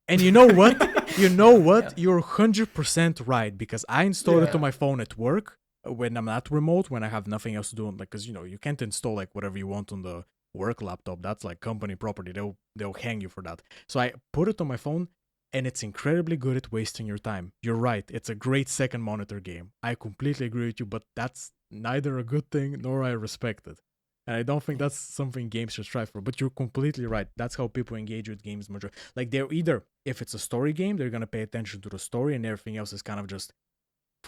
And you know what? You're 100% right, because I installed it to my phone at work when I'm at remote, when I have nothing else to do. Like, because, you know, you can't install like whatever you want on the work laptop. That's like company property. They'll hang you for that. So I put it on my phone, and it's incredibly good at wasting your time. You're right. It's a great second monitor game. I completely agree with you, but that's neither a good thing nor I respect it. And I don't think that's something games should strive for. But you're completely right. That's how people engage with games. Like, they're either, if it's a story game, they're going to pay attention to the story, and everything else is kind of just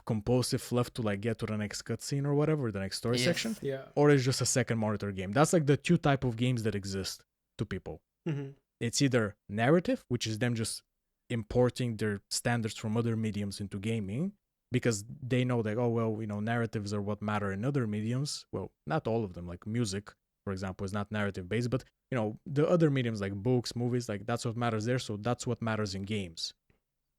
compulsive fluff to like get to the next cutscene or whatever, the next story section.
Yeah.
Or it's just a second monitor game. That's like the two type of games that exist to people.
Mm-hmm.
It's either narrative, which is them just importing their standards from other mediums into gaming, because they know that, oh, well, you know, narratives are what matter in other mediums. Well, not all of them. Like music, for example, is not narrative based, but, you know, the other mediums like books, movies, like that's what matters there. So that's what matters in games.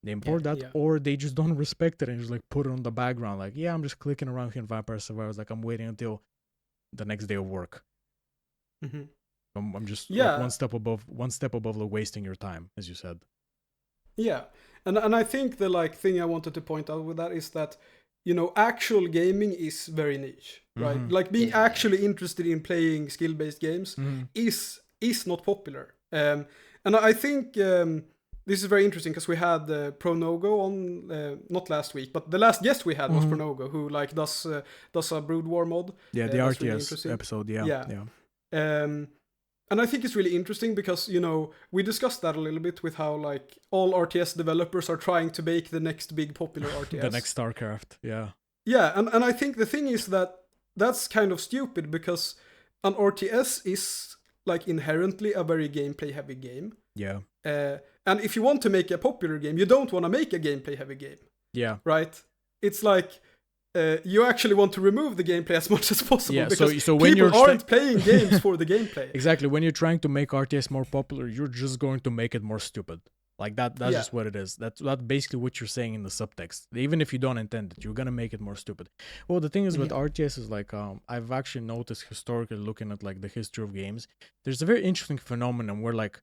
They import or they just don't respect it and just like put it on the background. Like, yeah, I'm just clicking around here in Vampire Survivors. Like, I'm waiting until the next day of work.
Mm-hmm.
I'm just like one step above like wasting your time, as you said.
Yeah, and I think the like thing I wanted to point out with that is that, you know, actual gaming is very niche, right?
Mm-hmm.
Like being actually interested in playing skill-based games is not popular. And I think this is very interesting because we had Pronogo on not last week, but the last guest we had was Pronogo, who like does a Brood War mod.
Yeah, the RTS
really
episode. Yeah.
And I think it's really interesting because, you know, we discussed that a little bit with how, like, all RTS developers are trying to make the next big popular RTS.
The next StarCraft, yeah.
Yeah, and I think the thing is that that's kind of stupid because an RTS is, like, inherently a very gameplay-heavy game.
Yeah.
And if you want to make a popular game, you don't want to make a gameplay-heavy game.
Yeah.
Right? It's like... you actually want to remove the gameplay as much as possible because
so when
people aren't playing games for the gameplay.
Exactly. When you're trying to make RTS more popular, you're just going to make it more stupid. Like that's just what it is. That's basically what you're saying in the subtext. Even if you don't intend it, you're going to make it more stupid. Well, the thing is with RTS is like, I've actually noticed historically looking at like the history of games, there's a very interesting phenomenon where like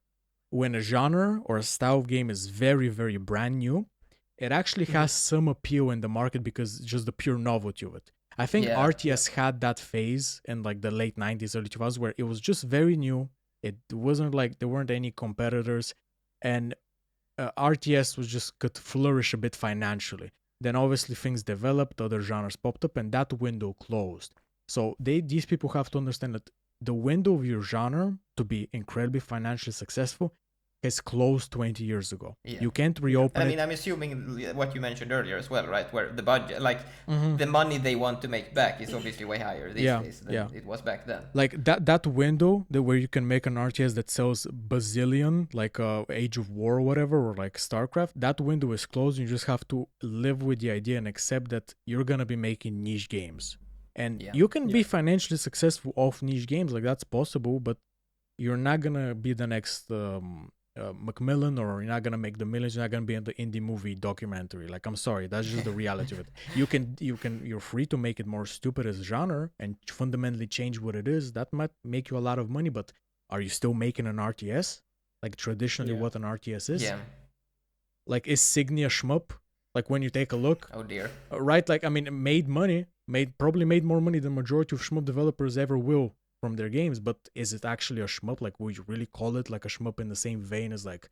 when a genre or a style of game is very, very brand new, it actually has some appeal in the market because just the pure novelty of it. I think RTS had that phase in like the late 90s, early 2000s where it was just very new. It wasn't like there weren't any competitors, and RTS could flourish a bit financially. Then obviously things developed, other genres popped up, and that window closed. So these people have to understand that the window of your genre to be incredibly financially successful has closed 20 years ago. Yeah. You can't reopen
it. I mean, I'm assuming what you mentioned earlier as well, right? Where the budget, like the money they want to make back is obviously way higher these days than it was back then.
Like that window where you can make an RTS that sells bazillion, like Age of War or whatever, or like StarCraft, that window is closed. You just have to live with the idea and accept that you're going to be making niche games. And you can be financially successful off niche games, like that's possible, but you're not going to be the next... Macmillan, or you're not gonna make the millions. You're not gonna be in the indie movie documentary. Like, I'm sorry, that's just the reality of it. You're free to make it more stupid as a genre and fundamentally change what it is. That might make you a lot of money, but are you still making an RTS? Like traditionally, what an RTS is?
Yeah.
Like, is Signy a shmup? Like when you take a look.
Oh dear.
Right? Like, I mean, it probably made more money than majority of shmup developers ever will from their games, but is it actually a shmup? Like, would you really call it like a shmup in the same vein as like,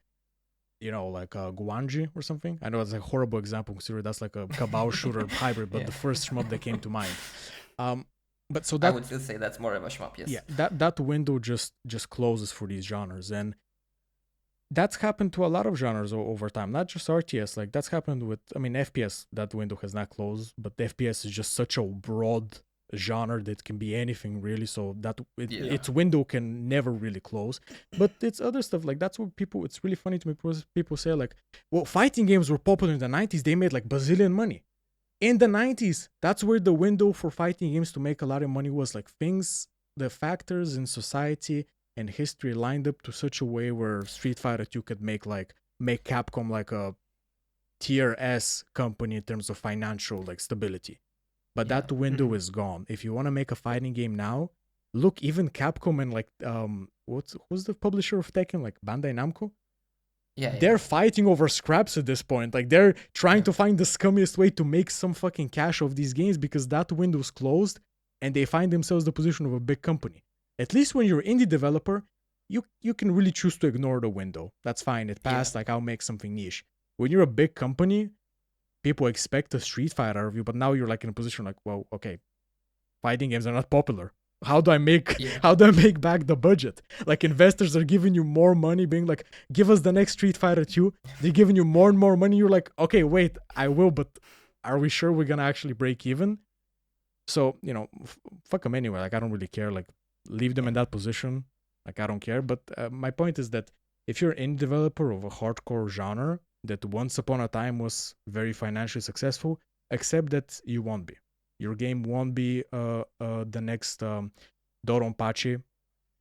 you know, like Guanji or something? I know it's a horrible example considering that's like a cabal shooter hybrid, but the first shmup that came to mind. But so
I
that
would still say that's more of a shmup. Yes.
yeah, that window just closes for these genres, and that's happened to a lot of genres over time, not just RTS. Like that's happened with, I mean, FPS. That window has not closed, but FPS is just such a broad genre that can be anything really. So that its window can never really close. But it's other stuff like that's what people. It's really funny to me because people say like, well, fighting games were popular in the 90s. They made like bazillion money. In the 90s, that's where the window for fighting games to make a lot of money was. Like things, the factors in society and history lined up to such a way where Street Fighter 2 could make Capcom like a tier S company in terms of financial like stability. But that window is gone. If you want to make a fighting game now, look, even Capcom and like who's the publisher of Tekken, like Bandai Namco? They're fighting over scraps at this point. Like they're trying to find the scummiest way to make some fucking cash off these games because that window's closed and they find themselves in the position of a big company. At least when you're an indie developer, you can really choose to ignore the window. That's fine. It passed. Like I'll make something niche. When you're a big company, people expect a Street Fighter out of you, but now you're like in a position like, well, okay, fighting games are not popular. How do I make back the budget? Like investors are giving you more money, being like, give us the next Street Fighter 2. They're giving you more and more money. You're like, okay, wait, I will, but are we sure we're gonna actually break even? So, you know, fuck them anyway. Like I don't really care. Like leave them in that position. Like I don't care. But my point is that if you're an indie developer of a hardcore genre that once upon a time was very financially successful, accept that you won't be. Your game won't be the next Doronpachi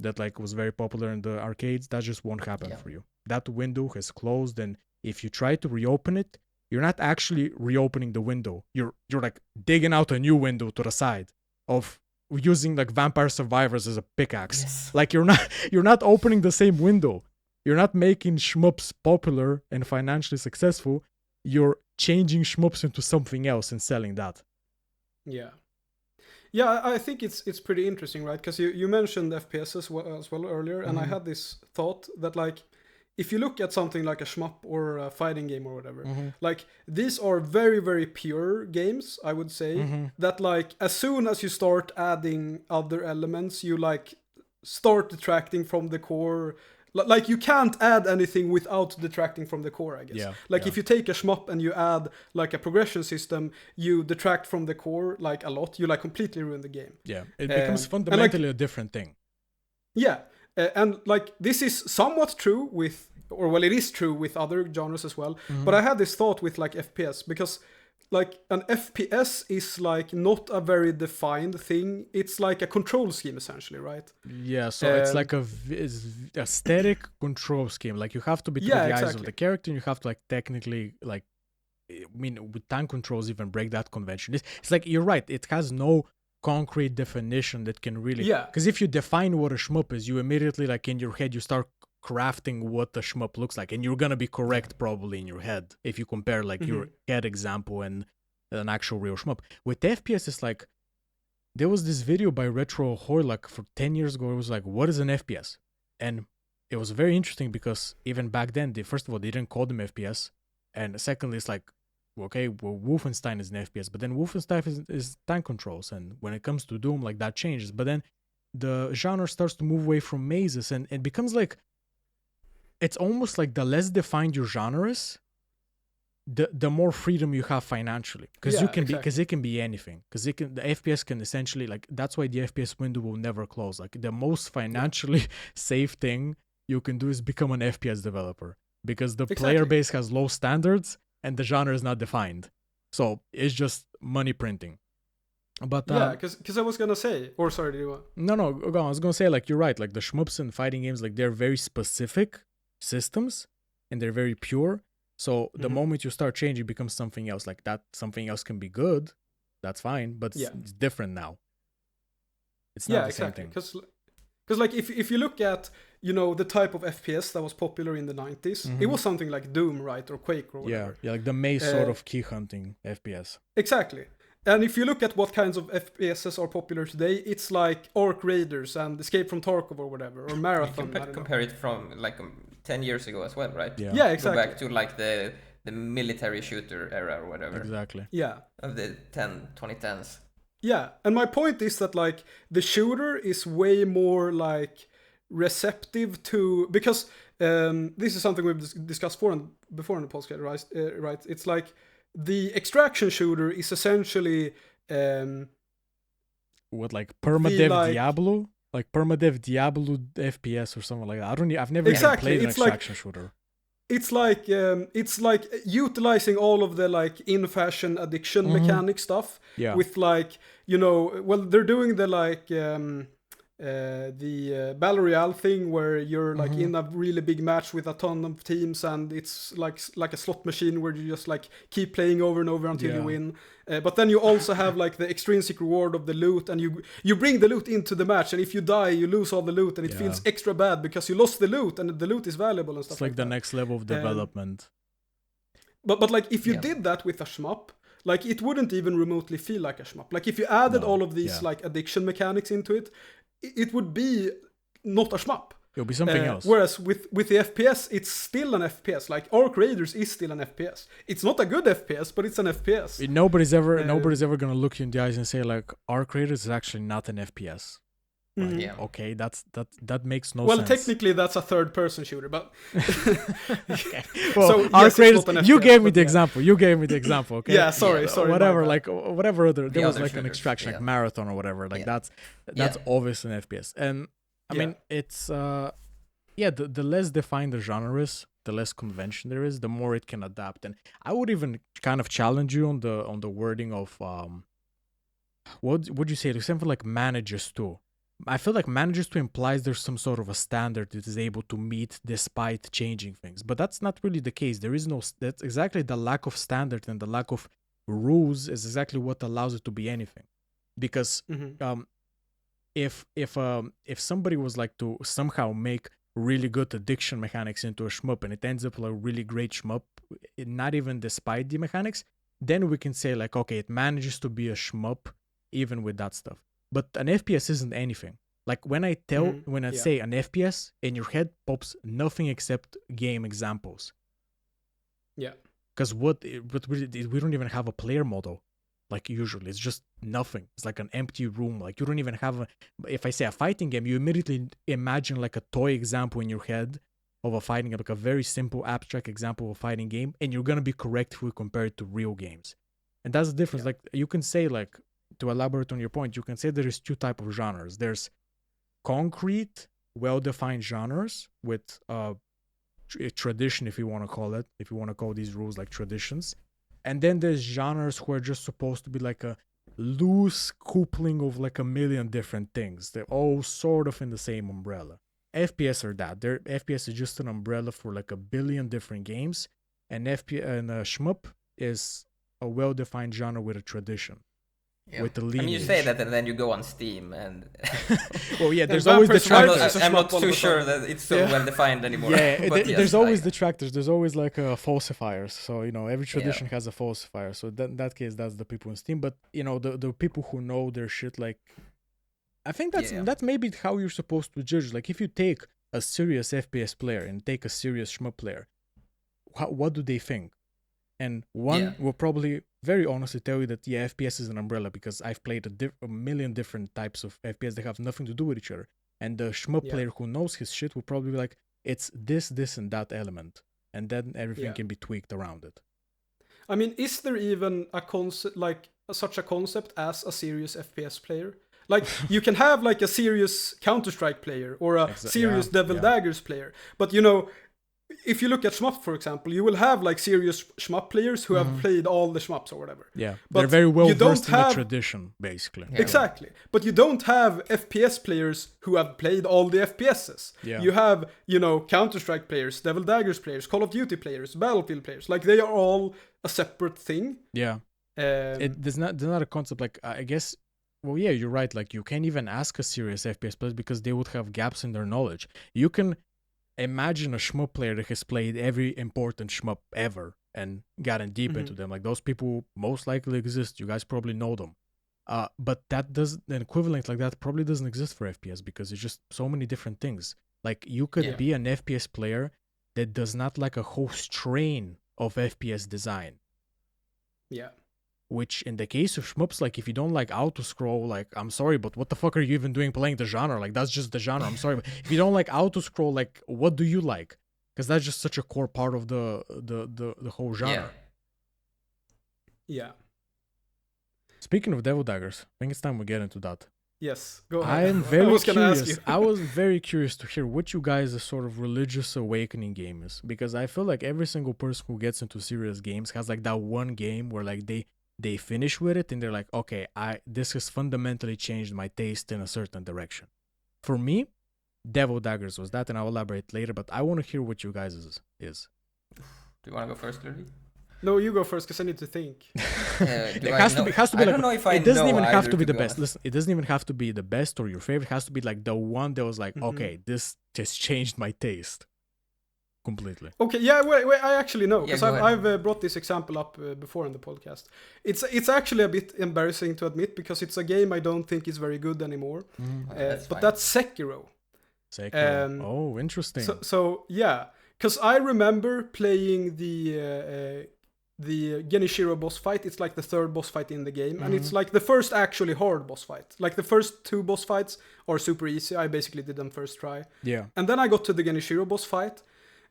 that like was very popular in the arcades. That just won't happen for you. That window has closed, and if you try to reopen it, you're not actually reopening the window. You're like digging out a new window to the side of using like Vampire Survivors as a pickaxe.
Yes.
Like you're not opening the same window. You're not making shmups popular and financially successful. You're changing shmups into something else and selling that.
Yeah, I think it's pretty interesting, right? Because you mentioned FPS as well earlier, and I had this thought that like if you look at something like a shmup or a fighting game or whatever, like these are very, very pure games, I would say, that like as soon as you start adding other elements, you like start detracting from the core. Like you can't add anything without detracting from the core, I guess. If you take a shmup and you add like a progression system, you detract from the core like a lot. You like completely ruin the game.
Yeah, it becomes fundamentally a different thing.
Yeah, and like this is somewhat true with, or well, it is true with other genres as well. But I had this thought with like FPS because like an FPS is like not a very defined thing. It's like a control scheme essentially, right?
Yeah, so it's like a static control scheme. Like you have to be through the eyes of the character, and you have to like technically like, I mean, with time controls even break that convention. It's like you're right. It has no concrete definition that can really.
Yeah.
Because if you define what a shmup is, you immediately like in your head you start crafting what the shmup looks like, and you're gonna be correct probably in your head if you compare like your head example and an actual real shmup. With FPS, it's like there was this video by Retro Hoy like for 10 years ago. It was like, what is an FPS? And it was very interesting because even back then, first of all, they didn't call them FPS, and secondly, it's like, okay, well, Wolfenstein is an FPS, but then Wolfenstein is time controls, and when it comes to Doom, like that changes. But then the genre starts to move away from mazes, and it becomes like, it's almost like the less defined your genre is, the more freedom you have financially, because it can be anything, because the FPS can essentially like, that's why the FPS window will never close. Like the most financially safe thing you can do is become an FPS developer, because the player base has low standards and the genre is not defined, so it's just money printing. But
because I was gonna say, or sorry, do you want?
No, go on. I was gonna say like you're right, like the shmups and fighting games, like they're very specific systems and they're very pure. So the moment you start changing, it becomes something else. Like that something else can be good, that's fine, but it's different now. It's not the same thing.
Because like if you look at, you know, the type of FPS that was popular in the 90s, it was something like Doom, right, or Quake or whatever.
Yeah, like the maze sort of key hunting FPS.
Exactly. And if you look at what kinds of FPSs are popular today, it's like Ark Raiders and Escape from Tarkov or whatever, or Marathon.
Compare it from like 10 years ago as well, right?
Yeah, exactly.
Go back to like the military shooter era or whatever.
Exactly.
Yeah.
Of the 2010s.
Yeah, and my point is that like the shooter is way more like receptive to, because this is something we've discussed before in the podcast, right? Right? It's like the extraction shooter is essentially
What, like permadev
like,
Diablo, like permadev Diablo FPS or something like that. I've never even
exactly.
played an
It's like
extraction shooter.
it's like utilizing all of the like in fashion addiction mechanic stuff
Yeah.
with like, you know, well, they're doing the like the Battle Royale thing where you're like in a really big match with a ton of teams, and it's like a slot machine where you just like keep playing over and over until you win. But then you also have like the extrinsic reward of the loot, and you bring the loot into the match, and if you die, you lose all the loot, and it feels extra bad because you lost the loot, and the loot is valuable and stuff.
It's like the
that.
next level of development.
But like if you did that with a shmup, like it wouldn't even remotely feel like a shmup. Like if you added all of these like addiction mechanics into it, it would be not a shmup.
It'll be something else.
Whereas with the FPS, it's still an FPS. Like Arc Raiders is still an FPS. It's not a good FPS, but it's an FPS.
Nobody's ever gonna look you in the eyes and say like Arc Raiders is actually not an FPS. Like, okay, that makes no sense.
Well, technically that's a third-person shooter, but
okay. Well,
so
Arc Raiders.
FPS,
You gave me the example. You gave me the example. Okay.
Yeah, sorry.
Whatever, like whatever other. There was
other
like an
shooters,
extraction, like Marathon or whatever. Like that's obvious an FPS. And I mean, it's the less defined the genre is, the less convention there is, the more it can adapt. And I would even kind of challenge you on the wording of what would you say? Something like managers too. I feel like managers to implies there's some sort of a standard that is able to meet despite changing things, but that's not really the case. There is no. That's exactly the lack of standard and the lack of rules is exactly what allows it to be anything. Because if somebody was like to somehow make really good addiction mechanics into a shmup and it ends up like a really great shmup, not even despite the mechanics, then we can say like, okay, it manages to be a shmup even with that stuff. But an FPS isn't anything. Like when I say an FPS, in your head pops nothing except game examples.
Yeah.
Because we don't even have a player model. Like usually, it's just nothing. It's like an empty room. Like you don't even have if I say a fighting game, you immediately imagine like a toy example in your head of a fighting game, like a very simple abstract example of a fighting game, and you're gonna be correct if we compare it to real games. And that's the difference. Like you can say like, to elaborate on your point, you can say there is two types of genres. There's concrete, well-defined genres with a tradition, if you want to call it, if you want to call these rules like traditions. And then there's genres who are just supposed to be like a loose coupling of like a million different things. They're all sort of in the same umbrella. FPS are that. FPS is just an umbrella for like a billion different games. And shmup is a well-defined genre with a tradition.
Yeah.
With the lineage.
I mean, you say that and then you go on Steam and...
well, yeah, there's always detractors.
I'm not too sure that it's so well defined anymore.
Yeah, there's always detractors. There's always like falsifiers. So, you know, every tradition has a falsifier. So in that case, that's the people on Steam. But, you know, the people who know their shit, like... I think that's maybe how you're supposed to judge. Like, if you take a serious FPS player and take a serious shmup player, what do they think? And one will probably very honestly tell you that FPS is an umbrella because I've played a million different types of FPS that have nothing to do with each other. And the shmup player who knows his shit will probably be like, it's this, and that element. And then everything can be tweaked around it.
I mean, is there even a concept like such a concept as a serious FPS player? Like you can have like a serious Counter-Strike player or a serious Devil Daggers player, but you know, if you look at shmup, for example, you will have like serious shmup players who have played all the shmups or whatever.
Yeah,
but
they're very well versed in the tradition, basically.
Yeah. Exactly, but you don't have FPS players who have played all the FPSs. Yeah. You have, you know, Counter-Strike players, Devil Daggers players, Call of Duty players, Battlefield players. Like they are all a separate thing.
Yeah. There's not a concept like, I guess. Well, yeah, you're right. Like you can't even ask a serious FPS player because they would have gaps in their knowledge. You can imagine a shmup player that has played every important shmup ever and gotten deep into them. Like those people most likely exist. You guys probably know them. But an equivalent like that probably doesn't exist for FPS because it's just so many different things. Like you could be an FPS player that does not like a whole strain of FPS design.
Yeah.
which in the case of shmups, like if you don't like auto scroll, like I'm sorry, but what the fuck are you even doing playing the genre? Like that's just the genre. I'm sorry, but if you don't like auto scroll, like what do you like? Because that's just such a core part of the whole genre.
Yeah.
Speaking of Devil Daggers, I think it's time we get into that.
Yes, go ahead.
I am very
was gonna
curious.
ask you.
I was very curious to hear what you guys' sort of religious awakening game is, because I feel like every single person who gets into serious games has like that one game where like they finish with it and they're like, okay, this has fundamentally changed my taste in a certain direction. For me, Devil Daggers was that, and I'll elaborate later. But I want to hear what you guys is.
Do you want to go first, Ludwig?
No, you go first because I need to think.
It has to be
I
like,
don't know if I
it doesn't
know
even have
either,
to be the
be
best.
honest.
Listen, it doesn't even have to be the best or your favorite. It has to be like the one that was like, okay, this just changed my taste completely.
Okay, yeah, wait, I actually know because
Yeah,
I've brought this example up before in the podcast. It's actually a bit embarrassing to admit because it's a game I don't think is very good anymore. But that's Sekiro.
Sekiro. Oh, interesting.
So yeah, because I remember playing the Genichiro boss fight. It's like the third boss fight in the game, and it's like the first actually hard boss fight. Like the first two boss fights are super easy. I basically did them first try.
Yeah.
And then I got to the Genichiro boss fight,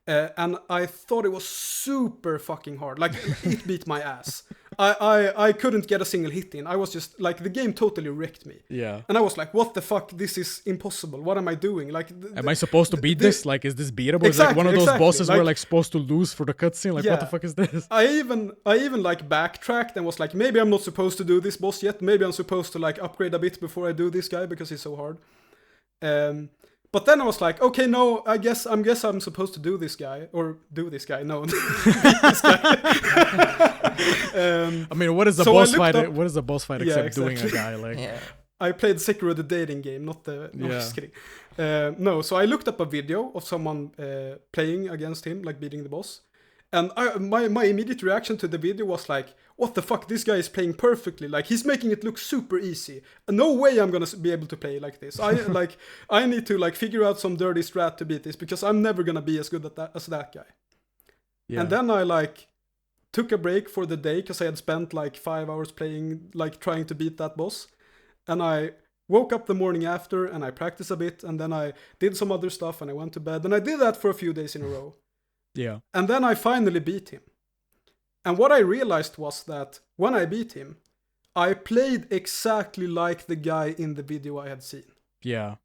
and I thought it was super fucking hard. Like it beat my ass. I couldn't get a single hit in. I was just like, the game totally wrecked me.
Yeah.
And I was like, what the fuck? This is impossible. What am I doing? Like,
am I supposed to beat this? Like, is this beatable?
Exactly,
is like one of those bosses
like,
we're like supposed to lose for the cutscene? Like, what the fuck is this?
I even like backtracked and was like, maybe I'm not supposed to do this boss yet.Maybe I'm supposed to like upgrade a bit before I do this guy because he's so hard. But then I was like, okay, no, I guess I'm supposed to do this guy. No, this guy.
I mean, what is a boss fight? What is a boss fight except doing a guy? Like,
I played Sekiro the dating game, not the. No, just kidding. No, so I looked up a video of someone playing against him, like beating the boss, and my immediate reaction to the video was like, what the fuck? This guy is playing perfectly. Like he's making it look super easy. No way I'm gonna be able to play like this. I need to like figure out some dirty strat to beat this because I'm never gonna be as good at that as that guy. Yeah. And then I like took a break for the day because I had spent like 5 hours playing, like trying to beat that boss. And I woke up the morning after and I practiced a bit and then I did some other stuff and I went to bed. And I did that for a few days in a row.
Yeah.
And then I finally beat him. And what I realized was that when I beat him, I played exactly like the guy in the video I had seen.
Yeah.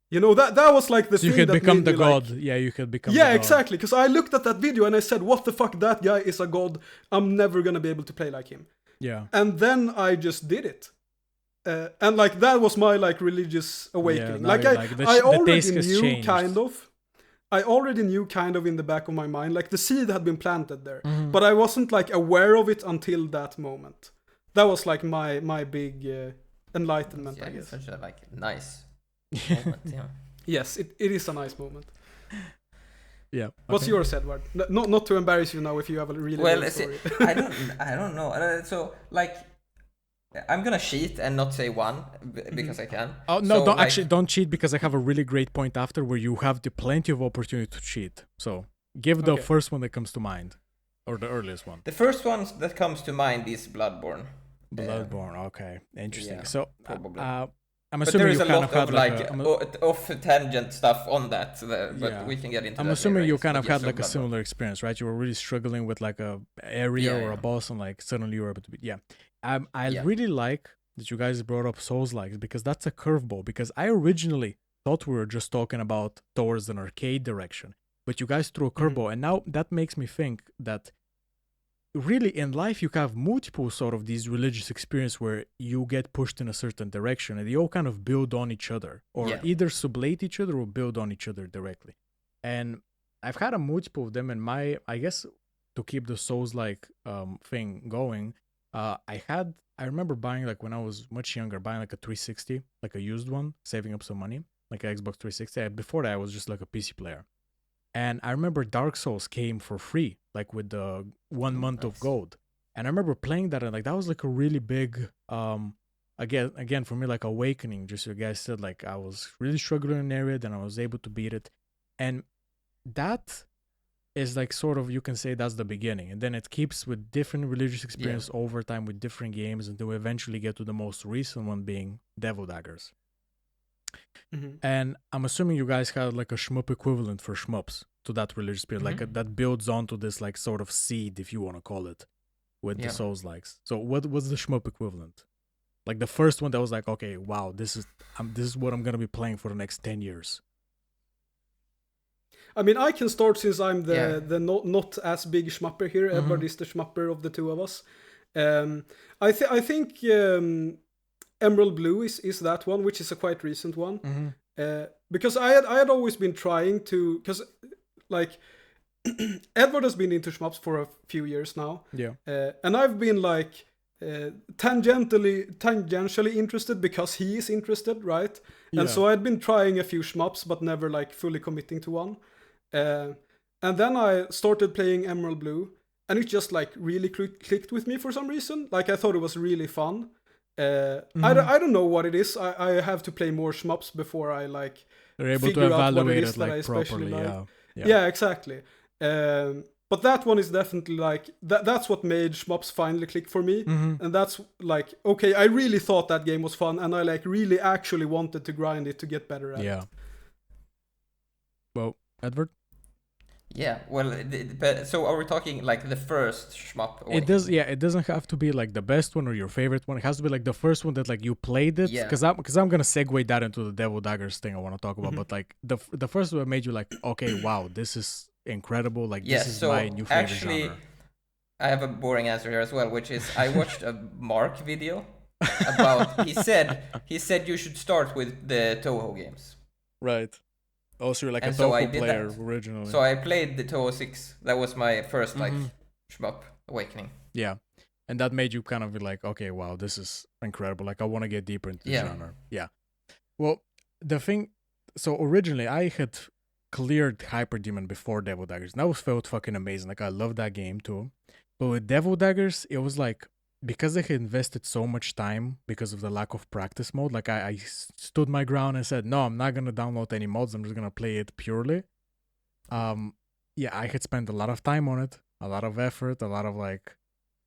You know, that was like the thing that
you could become the god.
Like,
yeah, you could become the god.
Yeah, exactly. Because I looked at that video and I said, what the fuck, that guy is a god. I'm never going to be able to play like him.
Yeah.
And then I just did it. And like that was my like religious awakening.
Yeah,
I already knew I already knew kind of in the back of my mind, like the seed had been planted there, but I wasn't like aware of it until that moment. That was like my big enlightenment, I guess.
Such a like nice moment, yeah.
Yes, it is a nice moment.
Yeah. Okay.
What's yours, Edward? Not to embarrass you now if you have a really good story.
I don't know. So like, I'm gonna cheat and not say one because I can.
Oh no!
So,
don't actually don't cheat because I have a really great point after where you have plenty of opportunity to cheat. So give the first one that comes to mind, or the earliest one.
The first one that comes to mind is Bloodborne.
Bloodborne. Okay, interesting.
Yeah,
so
probably.
I'm assuming
but there is a lot of off-tangent stuff on that, but we can get into that.
I'm assuming
later,
you kind of had like a
Bloodborne.
similar experience, right? You were really struggling with like a area or a boss, and like suddenly you were able to beat. I really like that you guys brought up Souls-likes because that's a curveball. Because I originally thought we were just talking about towards an arcade direction, but you guys threw a curveball, and now that makes me think that really in life you have multiple sort of these religious experiences where you get pushed in a certain direction, and they all kind of build on each other, or either sublate each other or build on each other directly. And I've had a multiple of them, and I guess to keep the Souls-like thing going. I remember buying, like when I was much younger, buying like a 360, like a used one, saving up some money, like an Xbox 360. Before that, I was just like a PC player. And I remember Dark Souls came for free, like with the 1 month of gold. And I remember playing that, and like that was like a really big, again for me, like awakening. Just you guys said, like I was really struggling in an area, then I was able to beat it. And that is like sort of, you can say that's the beginning, and then it keeps with different religious experience over time with different games until we eventually get to the most recent one being Devil Daggers. And I'm assuming you guys had like a shmup equivalent for shmups to that religious period, like that builds onto this like sort of seed, if you want to call it, with the Souls likes. So what was the shmup equivalent? Like the first one that was like, okay, wow, this is what I'm gonna be playing for the next 10 years.
I mean, I can start since I'm the not as big schmupper here. Edward is the schmupper of the two of us. I think Emerald Blue is that one, which is a quite recent one. Because I had always been trying to, because like Edward has been into shmups for a few years now.
Yeah.
And I've been like tangentially interested because he is interested, right? And so I'd been trying a few shmups, but never like fully committing to one. And then I started playing Emerald Blue, and it just like really clicked with me for some reason. Like I thought it was really fun. I don't know what it is. I have to play more shmups before I like
they're able to evaluate it like properly.
Like. Yeah, exactly. But that one is definitely like that's what made shmups finally click for me. And that's like, okay, I really thought that game was fun, and I like really actually wanted to grind it to get better at it.
Well, Edward?
Yeah, well, so are we talking like the first shmup?
It does, it doesn't have to be like the best one or your favorite one. It has to be like the first one that like you played it. Because I'm gonna segue that into the Devil Daggers thing I want to talk about. But like the first one made you like, okay, wow, this is incredible. Like this is my new favorite genre.
I have a boring answer here as well, which is I watched a Mark video about he said you should start with the Toho games.
Right. Oh, so you're like a Toho player originally.
So I played the Toho 6. That was my first like shmup awakening.
Yeah. And that made you kind of be like, okay, wow, this is incredible. Like I want to get deeper into the genre. Yeah. Well, the thing, so originally I had cleared Hyperdemon before Devil Daggers. And that felt fucking amazing. Like I love that game too. But with Devil Daggers, it was like, because I had invested so much time because of the lack of practice mode, like I stood my ground and said, no, I'm not going to download any mods. I'm just going to play it purely. I had spent a lot of time on it, a lot of effort, a lot of like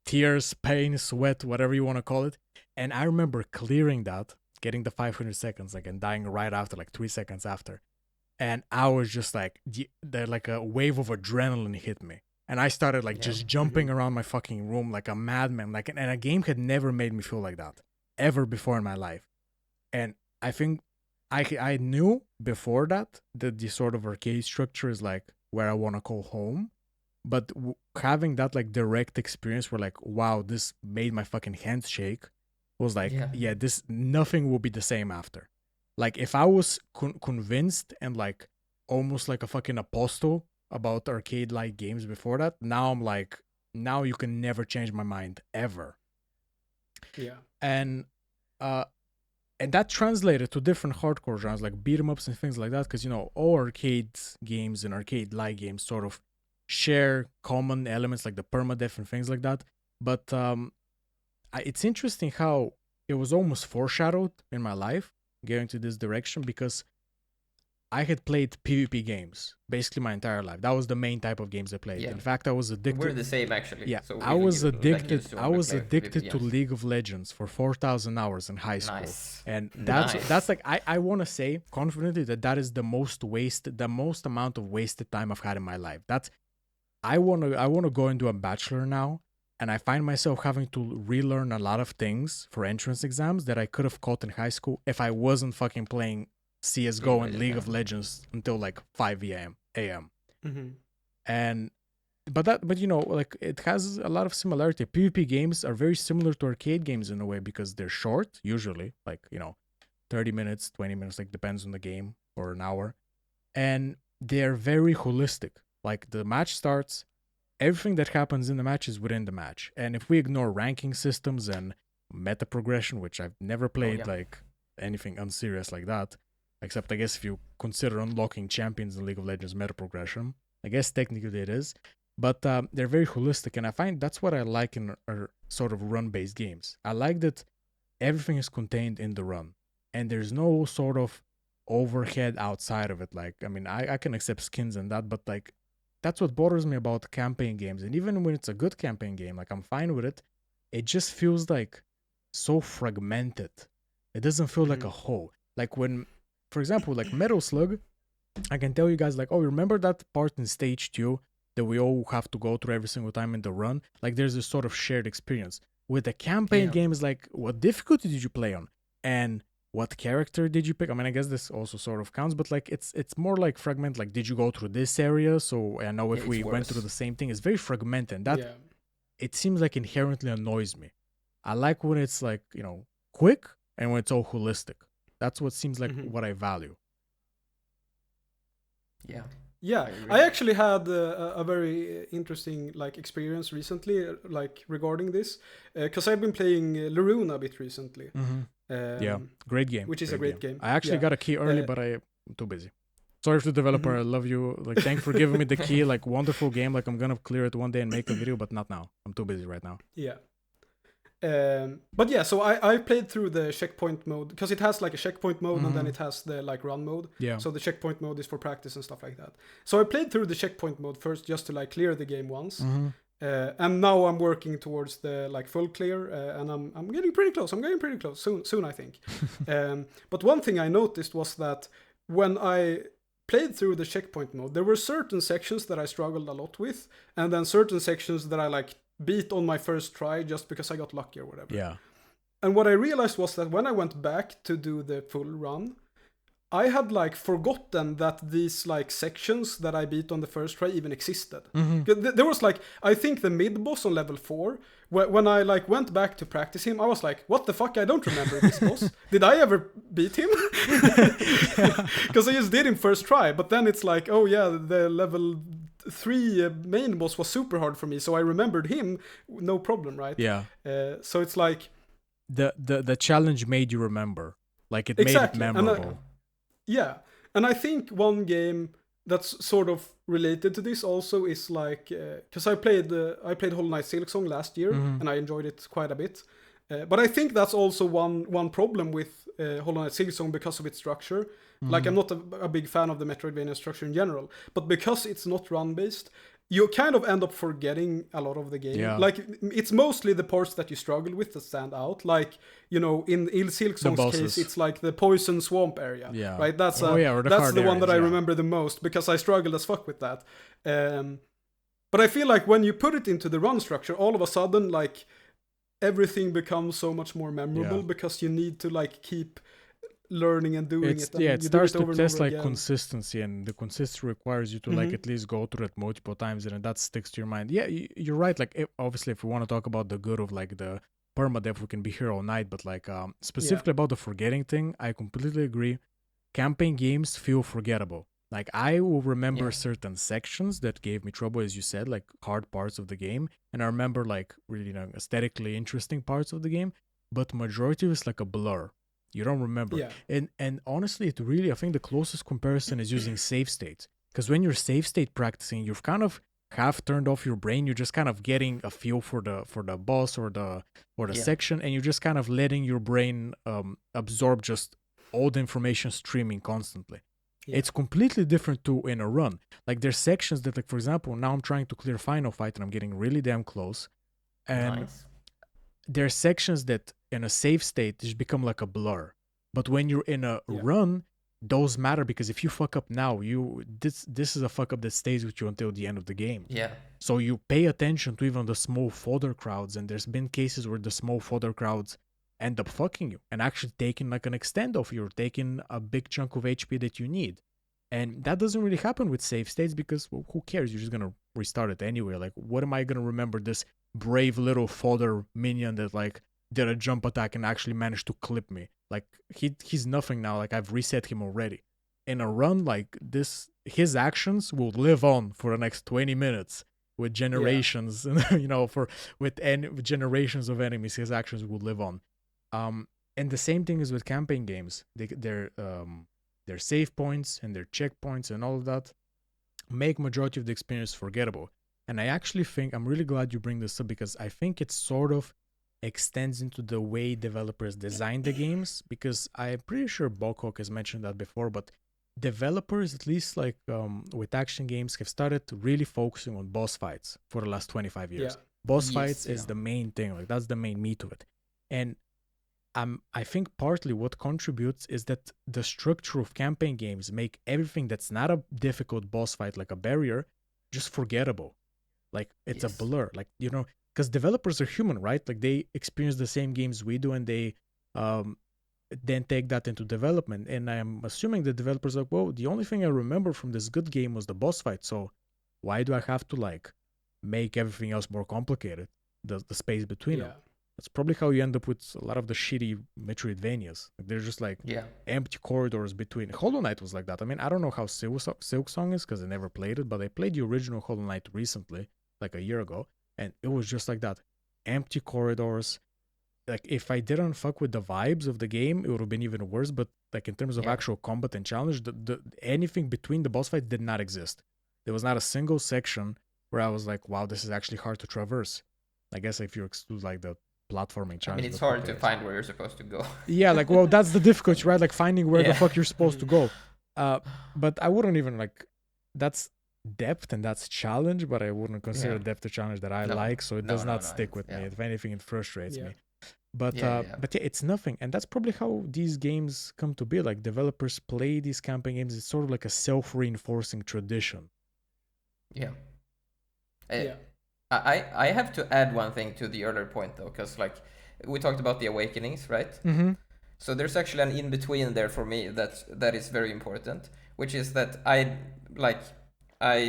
tears, pain, sweat, whatever you want to call it. And I remember clearing that, getting the 500 seconds, like, and dying right after, like 3 seconds after. And I was just like, like a wave of adrenaline hit me. And I started like just jumping around my fucking room like a madman. Like, and a game had never made me feel like that ever before in my life. And I think I knew before that the sort of arcade structure is like where I want to call home. But having that like direct experience where like, wow, this made my fucking hands shake was like, this nothing will be the same after. Like if I was convinced and like almost like a fucking apostle about arcade-like games before that, now I'm like, now you can never change my mind ever.
Yeah.
And that translated to different hardcore genres like beat 'em ups and things like that, because all arcade games and arcade-like games sort of share common elements like the permadeath and things like that. But it's interesting how it was almost foreshadowed in my life going to this direction, because I had played PvP games basically my entire life. That was the main type of games I played. In fact, I was addicted.
We're the same actually.
Yeah,
so
I was addicted. I was addicted to League of Legends for 4,000 hours in high school.
Nice.
And that's like I want to say confidently that is the most amount of wasted time I've had in my life. I want to go into a bachelor now, and I find myself having to relearn a lot of things for entrance exams that I could have caught in high school if I wasn't fucking playing CSGO and League of Legends until like 5 a.m. And but like it has a lot of similarity. PvP games are very similar to arcade games in a way because they're short, usually like 30 minutes, 20 minutes, like depends on the game, or an hour, and they're very holistic. Like the match starts, everything that happens in the match is within the match, and if we ignore ranking systems and meta progression, which I've never played like anything unserious like that, except I guess if you consider unlocking champions in League of Legends meta progression, I guess technically it is. But they're very holistic, and I find that's what I like in sort of run-based games. I like that everything is contained in the run, and there's no sort of overhead outside of it. Like, I mean, I can accept skins and that, but like that's what bothers me about campaign games. And even when it's a good campaign game, like I'm fine with it, it just feels like so fragmented. It doesn't feel like a whole. Like when, for example, like Metal Slug, I can tell you guys like, oh, remember that part in stage 2 that we all have to go through every single time in the run? Like there's this sort of shared experience. With the campaign games, like what difficulty did you play on? And what character did you pick? I mean, I guess this also sort of counts, but like it's more like fragment. Like, did you go through this area? So I know if we went through the same thing, it's very fragmented. And that it seems like inherently annoys me. I like when it's like, you know, quick and when it's all holistic. That's what seems like what I value.
Yeah, I actually had a very interesting like experience recently, like regarding this, because I've been playing Laroon a bit recently.
Yeah, great game.
Which is a great game.
I actually got a key early, but I'm too busy. Sorry to the developer, I love you. Like, thanks for giving me the key. Like, wonderful game. Like, I'm gonna clear it one day and make a video, but not now. I'm too busy right now.
Yeah. But yeah, so I played through the checkpoint mode because it has like a checkpoint mode and then it has the like run mode.
Yeah.
So the checkpoint mode is for practice and stuff like that. So I played through the checkpoint mode first just to like clear the game once. And now I'm working towards the like full clear, and I'm getting pretty close. I'm getting pretty close soon I think. But one thing I noticed was that when I played through the checkpoint mode, there were certain sections that I struggled a lot with, and then certain sections that I like beat on my first try just because I got lucky or whatever.
Yeah.
And what I realized was that when I went back to do the full run, I had like forgotten that these like sections that I beat on the first try even existed. There was like, I think the mid boss on level 4, when I like went back to practice him, I was like, what the fuck, I don't remember this boss. Did I ever beat him? Because I just did him first try, but then it's like, oh yeah, the level 3 main boss was super hard for me, so I remembered him, no problem, right?
Yeah.
So it's like
the challenge made you remember, like it made it memorable.
Yeah, and I think one game that's sort of related to this also is like, because I played Hollow Knight Silksong last year and I enjoyed it quite a bit. But I think that's also one problem with Hollow Knight Silksong because of its structure. Like, I'm not a big fan of the Metroidvania structure in general, but because it's not run-based, you kind of end up forgetting a lot of the game.
Yeah.
Like, it's mostly the parts that you struggle with that stand out. Like, you know, in Silksong's case, it's like the poison swamp area.
Yeah.
Right? That's
the
one that I remember the most because I struggled as fuck with that. But I feel like when you put it into the run structure, all of a sudden, like, everything becomes so much more memorable because you need to, like, keep learning and doing it.
Yeah, it starts to test like consistency, and the consistency requires you to like at least go through it multiple times, and that sticks to your mind. Yeah, you're right. Like, obviously, if we want to talk about the good of like the permadeath, we can be here all night. But like specifically about the forgetting thing, I completely agree. Campaign games feel forgettable. Like, I will remember certain sections that gave me trouble, as you said, like hard parts of the game, and I remember like really, you know, aesthetically interesting parts of the game. But majority is like a blur. You don't remember.
Yeah.
And honestly, it really, I think the closest comparison is using save states. Because when you're save state practicing, you've kind of half turned off your brain. You're just kind of getting a feel for the boss or the section, and you're just kind of letting your brain absorb just all the information streaming constantly. Yeah. It's completely different to in a run. Like, there's sections that, like, for example, now I'm trying to clear Final Fight and I'm getting really damn close. And there are sections that in a save state just become like a blur, but when you're in a run, those matter, because if you fuck up now, this is a fuck up that stays with you until the end of the game.
Yeah.
So you pay attention to even the small fodder crowds, and there's been cases where the small fodder crowds end up fucking you and actually taking like an extend of you, or taking a big chunk of HP that you need. And that doesn't really happen with save states because, well, who cares? You're just gonna restart it anyway. Like, what am I gonna remember this brave little fodder minion that like did a jump attack and actually managed to clip me? Like, he's nothing now. Like, I've reset him already. In a run like this, his actions will live on for the next 20 minutes with generations, you know, with generations of enemies. His actions will live on. And the same thing is with campaign games. Their save points and their checkpoints and all of that make majority of the experience forgettable. And I actually think, I'm really glad you bring this up, because I think it sort of extends into the way developers design the games, because I'm pretty sure Bokhok has mentioned that before, but developers, at least like with action games, have started really focusing on boss fights for the last 25 years. Boss fights is the main thing, like that's the main meat of it. And I think partly what contributes is that the structure of campaign games make everything that's not a difficult boss fight, like a barrier, just forgettable. Like it's a blur, like, you know, because developers are human, right? Like they experience the same games we do, and they then take that into development. And I'm assuming the developers are like, well, the only thing I remember from this good game was the boss fight, so why do I have to like make everything else more complicated, the space between them? That's probably how you end up with a lot of the shitty Metroidvanias. Like they're just like empty corridors between. Hollow Knight was like that. I mean, I don't know how Silk Song is because I never played it, but I played the original Hollow Knight recently, like a year ago, and it was just like that. Empty corridors. Like if I didn't fuck with the vibes of the game, it would have been even worse. But like in terms of actual combat and challenge, the anything between the boss fights did not exist. There was not a single section where I was like, wow, this is actually hard to traverse. I guess if you exclude like the platforming challenge.
I mean, it's hard to find where you're supposed to go.
Yeah, like, well, that's the difficulty, right? Like finding where the fuck you're supposed to go. But I wouldn't even like, that's depth and that's challenge, but I wouldn't consider depth a challenge that I like, so it does not stick with me. If anything, it frustrates me. But it's nothing, and that's probably how these games come to be. Like developers play these campaign games. It's sort of like a self-reinforcing tradition.
I have to add one thing to the earlier point though, because like we talked about the awakenings, right? So there's actually an in between there for me that is very important, which is that I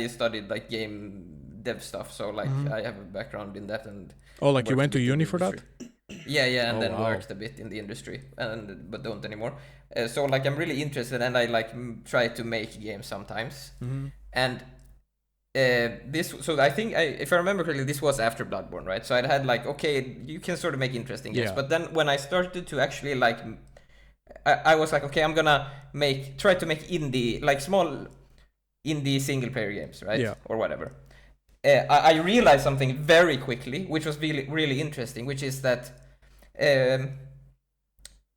studied like game dev stuff, so like I have a background in that. And
like you went to uni for that?
And then worked a bit in the industry, but don't anymore. So like I'm really interested, and I like try to make games sometimes. And so I think if I remember correctly, this was after Bloodborne, right? So I'd had like, okay, you can sort of make interesting games, but then when I started to actually like, I was like, okay, I'm gonna try to make indie, like small indie single player games, right? Or whatever. I realized something very quickly, which was really, really interesting, which is that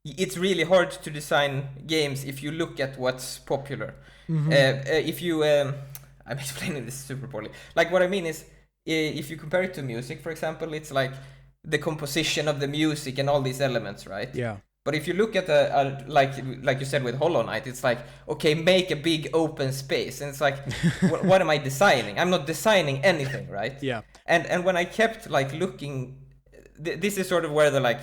it's really hard to design games if you look at what's popular. If you, I'm explaining this super poorly. Like what I mean is, if you compare it to music, for example, it's like the composition of the music and all these elements, right? But if you look at like you said with Hollow Knight, it's like, okay, make a big open space, and it's like, what am I designing? I'm not designing anything, right? And when I kept like looking, this is sort of where the like,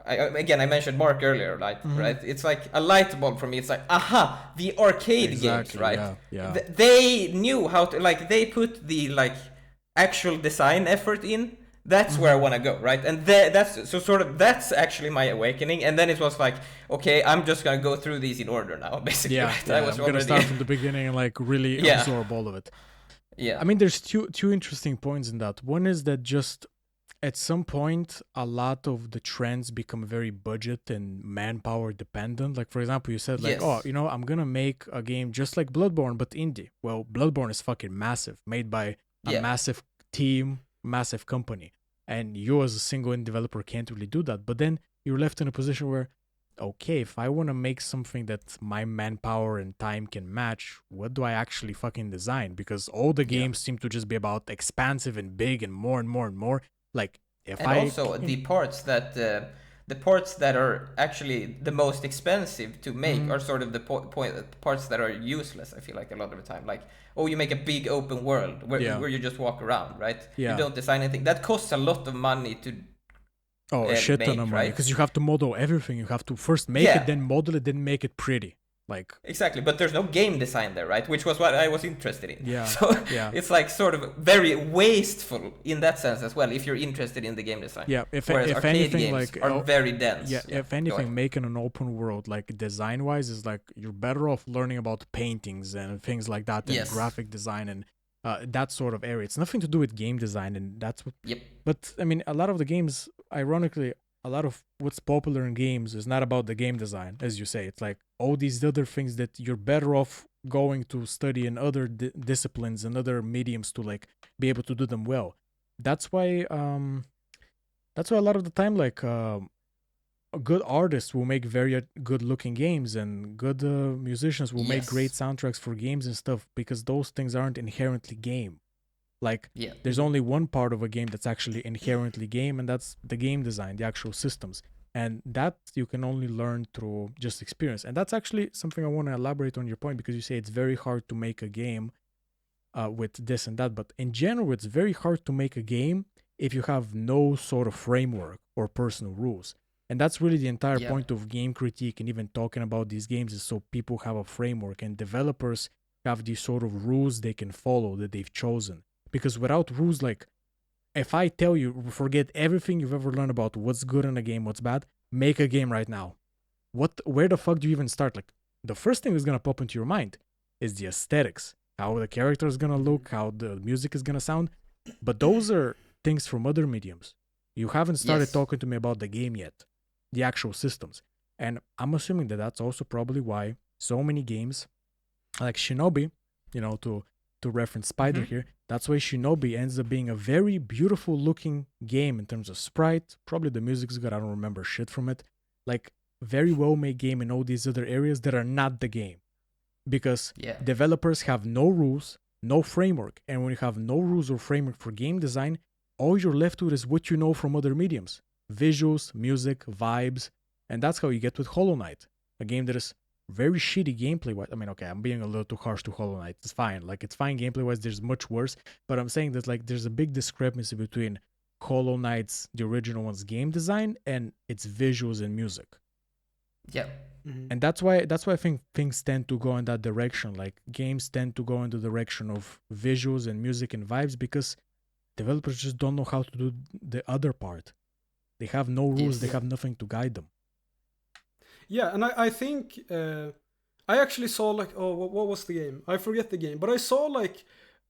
I mentioned Mark earlier, right? It's like a light bulb for me. It's like, aha, the arcade games, right? They knew how to, like, they put the like actual design effort in. That's where I want to go, right? And that's actually my awakening. And then it was like, okay, I'm just gonna go through these in order now, basically. Right?
I'm gonna start from the beginning and like really absorb all of it. I mean, there's two interesting points in that. One is that just at some point, a lot of the trends become very budget and manpower dependent. Like, for example, you said like, oh, you know, I'm gonna make a game just like Bloodborne, but indie. Well, Bloodborne is fucking massive, made by a massive team, massive company, and you as a single indie developer can't really do that. But then you're left in a position where, okay, if I want to make something that my manpower and time can match, what do I actually fucking design? Because all the games seem to just be about expansive and big and more and more and more. Like
the parts that are actually the most expensive to make are sort of the parts that are useless. I feel like a lot of the time, like, oh, you make a big open world where you just walk around, right? You don't design anything. That costs a lot of money to
a shit ton of money, because you have to model everything. You have to first make it, then model it, then make it pretty. Like,
exactly, but there's no game design there, right? Which was what I was interested in. So it's like sort of very wasteful in that sense as well, if you're interested in the game design.
If
arcade
anything,
games
like
are very dense.
If anything, making an open world, like design wise, is like you're better off learning about paintings and things like that, and graphic design and that sort of area. It's nothing to do with game design, and that's what. But I mean, a lot of the games, ironically, a lot of what's popular in games is not about the game design, as you say. It's like all these other things that you're better off going to study in other disciplines and other mediums to like be able to do them well. That's why a lot of the time, like good artists will make very good looking games, and good musicians will make great soundtracks for games and stuff, because those things aren't inherently game. Like, there's only one part of a game that's actually inherently game, and that's the game design, the actual systems. And that you can only learn through just experience. And that's actually something I want to elaborate on your point, because you say it's very hard to make a game with this and that. But in general, it's very hard to make a game if you have no sort of framework or personal rules. And that's really the entire point of game critique and even talking about these games, is so people have a framework and developers have these sort of rules they can follow that they've chosen. Because without rules, like, if I tell you, forget everything you've ever learned about what's good in a game, what's bad, make a game right now. Where the fuck do you even start? Like, the first thing that's going to pop into your mind is the aesthetics, how the character is going to look, how the music is going to sound. But those are things from other mediums. You haven't started talking to me about the game yet, the actual systems. And I'm assuming that that's also probably why so many games, like Shinobi, to reference Spider here, that's why Shinobi ends up being a very beautiful looking game in terms of sprite. Probably the music's good, I don't remember shit from it. Like, very well made game in all these other areas that are not the game. Because developers have no rules, no framework. And when you have no rules or framework for game design, all you're left with is what you know from other mediums. Visuals, music, vibes. And that's how you get with Hollow Knight. A game that is very shitty gameplay-wise. I mean, okay, I'm being a little too harsh to Hollow Knight. It's fine. Like, it's fine gameplay-wise. There's much worse. But I'm saying that, like, there's a big discrepancy between Hollow Knight's, the original one's, game design and its visuals and music.
Yeah.
And that's why I think things tend to go in that direction. Like, games tend to go in the direction of visuals and music and vibes, because developers just don't know how to do the other part. They have no rules. They have nothing to guide them.
Yeah, and I think I actually saw, like, what was the game? I forget the game, but I saw, like,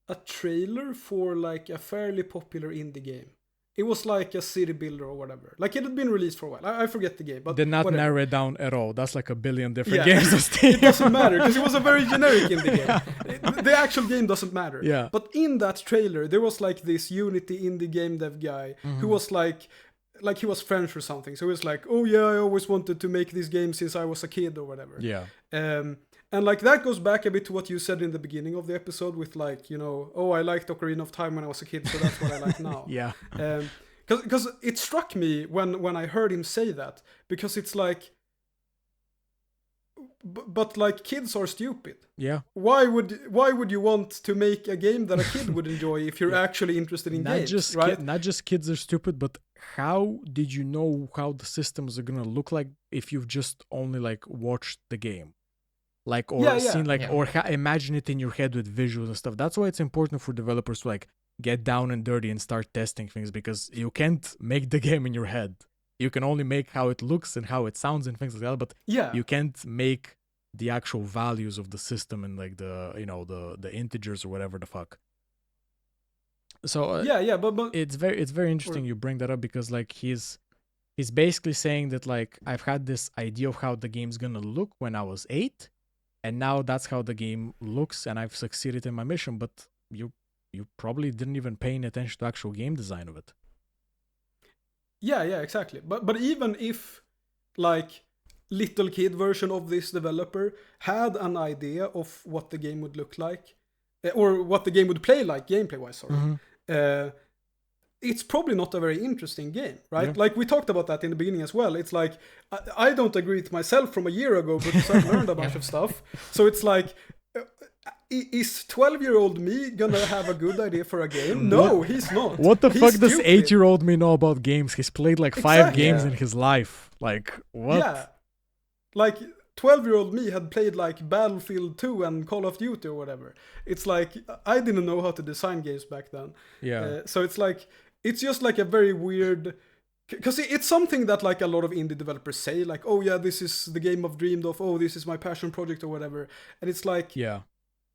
a trailer for, like, a fairly popular indie game. It was like a city builder or whatever. Like, it had been released for a while. I forget the game, but
did not
whatever.
narrow it down at all. That's like a billion different games of Steam.
It doesn't matter, because it was a very generic indie game. The actual game doesn't matter.
Yeah.
But in that trailer, there was, like, this Unity indie game dev guy who was like he was French or something. So he was like, oh yeah, I always wanted to make this game since I was a kid or whatever.
Yeah.
And, like, that goes back a bit to what you said in the beginning of the episode with, like, I liked Ocarina of Time when I was a kid, so that's what I like now.
Yeah.
Because it struck me when I heard him say that, because it's like, but like, kids are stupid.
Yeah.
Why would you want to make a game that a kid would enjoy if you're actually interested in games, right?
Not just kids are stupid, but how did you know how the systems are gonna look like if you've just only, like, watched the game, like, or seen, like, or imagine it in your head with visuals and stuff? That's why it's important for developers to, like, get down and dirty and start testing things, because you can't make the game in your head. You can only make how it looks and how it sounds and things like that, but you can't make the actual values of the system and, like, the integers or whatever the fuck. So
but
it's very interesting you bring that up, because, like, he's basically saying that, like, I've had this idea of how the game's gonna look when I was 8, and now that's how the game looks, and I've succeeded in my mission. But you probably didn't even pay any attention to actual game design of it.
Yeah, exactly. But even if, like, little kid version of this developer had an idea of what the game would look like, or what the game would play like gameplay wise, sorry, it's probably not a very interesting game, right?
Yeah.
Like, we talked about that in the beginning as well. It's like, I don't agree with myself from a year ago, because I've learned a bunch of stuff. So it's like, is 12-year-old me gonna have a good idea for a game? No, he's not.
What the fuck does
stupid.
8-year-old me know about games? He's played like 5 games in his life. Like, what?
Yeah. Like, 12-year-old me had played, like, Battlefield 2 and Call of Duty or whatever. It's like, I didn't know how to design games back then.
Yeah.
So it's like, it's just like a very weird, because it's something that, like, a lot of indie developers say, like, oh yeah, this is the game I've dreamed of, oh, this is my passion project or whatever. And it's like,
yeah.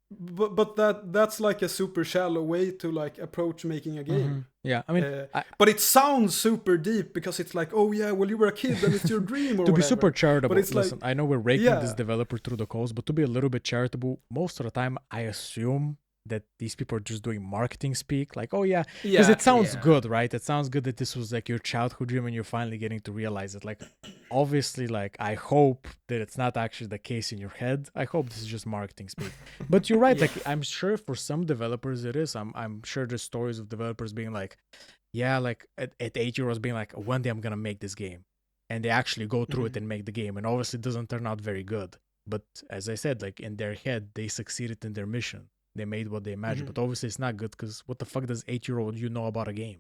But that's like a super shallow way to, like, approach making a game.
Yeah, I mean,
but it sounds super deep, because it's like, oh yeah, well, you were a kid and it's your dream or
to
whatever.
be super charitable.
But it's
listen,
like,
I know we're raking this developer through the calls, but to be a little bit charitable, most of the time I assume that these people are just doing marketing speak, like, oh yeah, because it sounds good, right? It sounds good that this was like your childhood dream and you're finally getting to realize it. Like, obviously, like, I hope that it's not actually the case in your head. I hope this is just marketing speak. But you're right. Like, I'm sure for some developers it is. I'm sure there's stories of developers being like, yeah, like at 8-year-olds being like, one day I'm gonna make this game, and they actually go through it and make the game, and obviously it doesn't turn out very good. But as I said, like, in their head, they succeeded in their mission. They made what they imagined, but obviously it's not good, because what the fuck does 8-year-old you know about a game?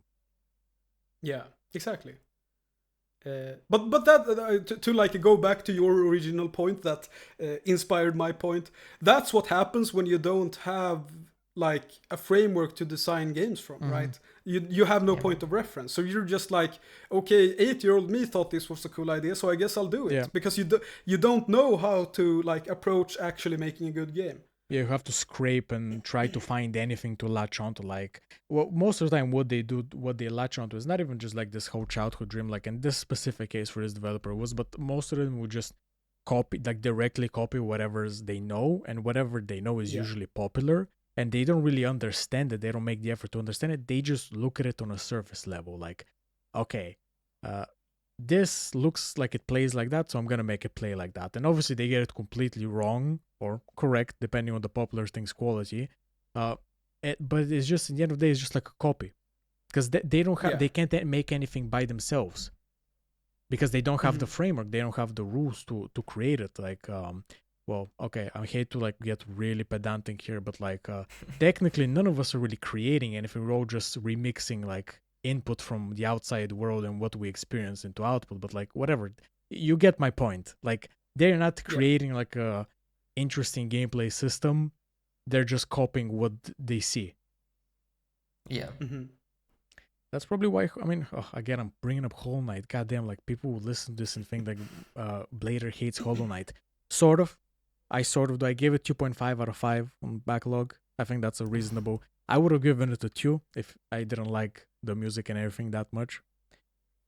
Yeah, exactly. But that to like go back to your original point that inspired my point. That's what happens when you don't have like a framework to design games from, right? You have no point of reference, so you're just like, okay, 8-year-old me thought this was a cool idea, so I guess I'll do it, because you don't know how to like approach actually making a good game.
Yeah, you have to scrape and try to find anything to latch onto. Like, well, most of the time, what they latch onto is not even just like this whole childhood dream. Like in this specific case for this developer was, but most of them would just copy, like directly copy whatever they know, and whatever they know is usually popular, and they don't really understand it. They don't make the effort to understand it. They just look at it on a surface level. Like, okay, this looks like it plays like that, so I'm gonna make it play like that. And obviously they get it completely wrong or correct depending on the popular thing's quality. But it's just, at the end of the day, it's just like a copy, because they don't have, they can't make anything by themselves, because they don't have the framework, they don't have the rules to create it. Like, well, okay, I hate to like get really pedantic here, but like technically none of us are really creating anything. We're all just remixing like input from the outside world and what we experience into output. But like, whatever, you get my point. Like, they're not creating like a interesting gameplay system, they're just copying what they see. That's probably why, I mean, again, I'm bringing up Hollow Knight. Goddamn, like, people would listen to this and think like Blader hates Hollow Knight. Sort of. I gave it 2.5 out of 5 on backlog. I think that's a reasonable. I would have given it a 2 if I didn't like the music and everything that much.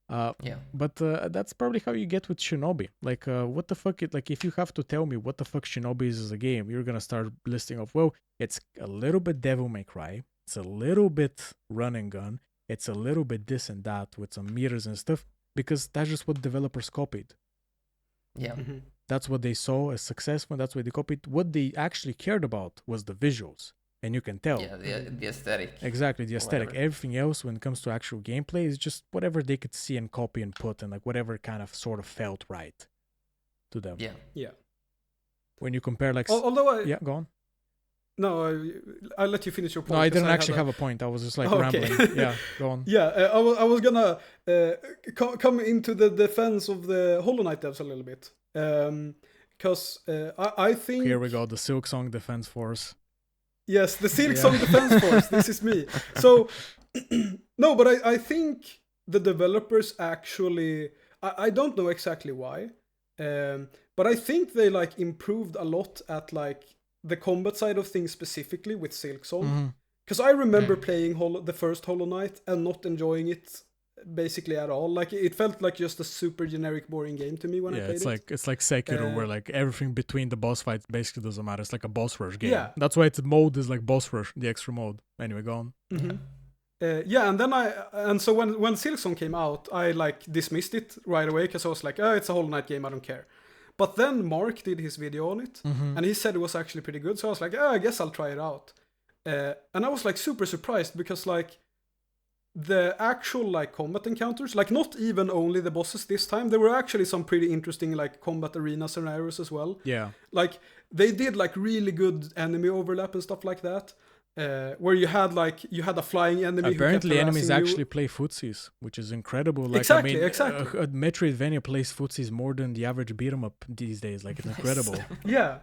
But that's probably how you get with Shinobi. Like, what the fuck? Like, if you have to tell me what the fuck Shinobi is as a game, you're gonna start listing off, well, it's a little bit Devil May Cry, it's a little bit Run and Gun, it's a little bit this and that with some meters and stuff, because that's just what developers copied. That's what they saw as successful. That's what they copied. What they actually cared about was the visuals. And you can tell.
The aesthetic.
Exactly, the aesthetic. Whatever. Everything else, when it comes to actual gameplay, is just whatever they could see and copy and put, and like whatever kind of sort of felt right to them.
Yeah.
When you compare, like,
although
yeah, go on.
No, I'll let you finish your point.
No, I didn't actually have a point. I was just like rambling. Yeah, go on.
Yeah, I was gonna come into the defense of the Hollow Knight devs a little bit, because I think
here we go, the Silksong Defense Force.
Yes, the Silksong Defense Force. This is me. So, no, but I think the developers actually, I don't know exactly why, but I think they like improved a lot at like the combat side of things, specifically with Silksong. Because I remember playing the first Hollow Knight and not enjoying it basically at all. Like, it felt like just a super generic, boring game to me when I played it.
It's like Sekiro, where like everything between the boss fights basically doesn't matter. It's like a boss rush game. Yeah, that's why its mode is like boss rush, the extra mode. Anyway, go on.
And then so when Silksong came out, I like dismissed it right away, because I was like, oh, it's a Hollow Knight game, I don't care. But then Mark did his video on it, and he said it was actually pretty good. So I was like, oh, I guess I'll try it out. And I was like super surprised, because like the actual like combat encounters, like not even only the bosses this time, there were actually some pretty interesting like combat arena scenarios as well.
Yeah.
Like they did like really good enemy overlap and stuff like that. Where you had a flying enemy.
Apparently, enemies actually play footsies, which is incredible. Like,
exactly.
A Metroidvania plays footsies more than the average beat 'em up these days. Like, it's incredible.
Yeah.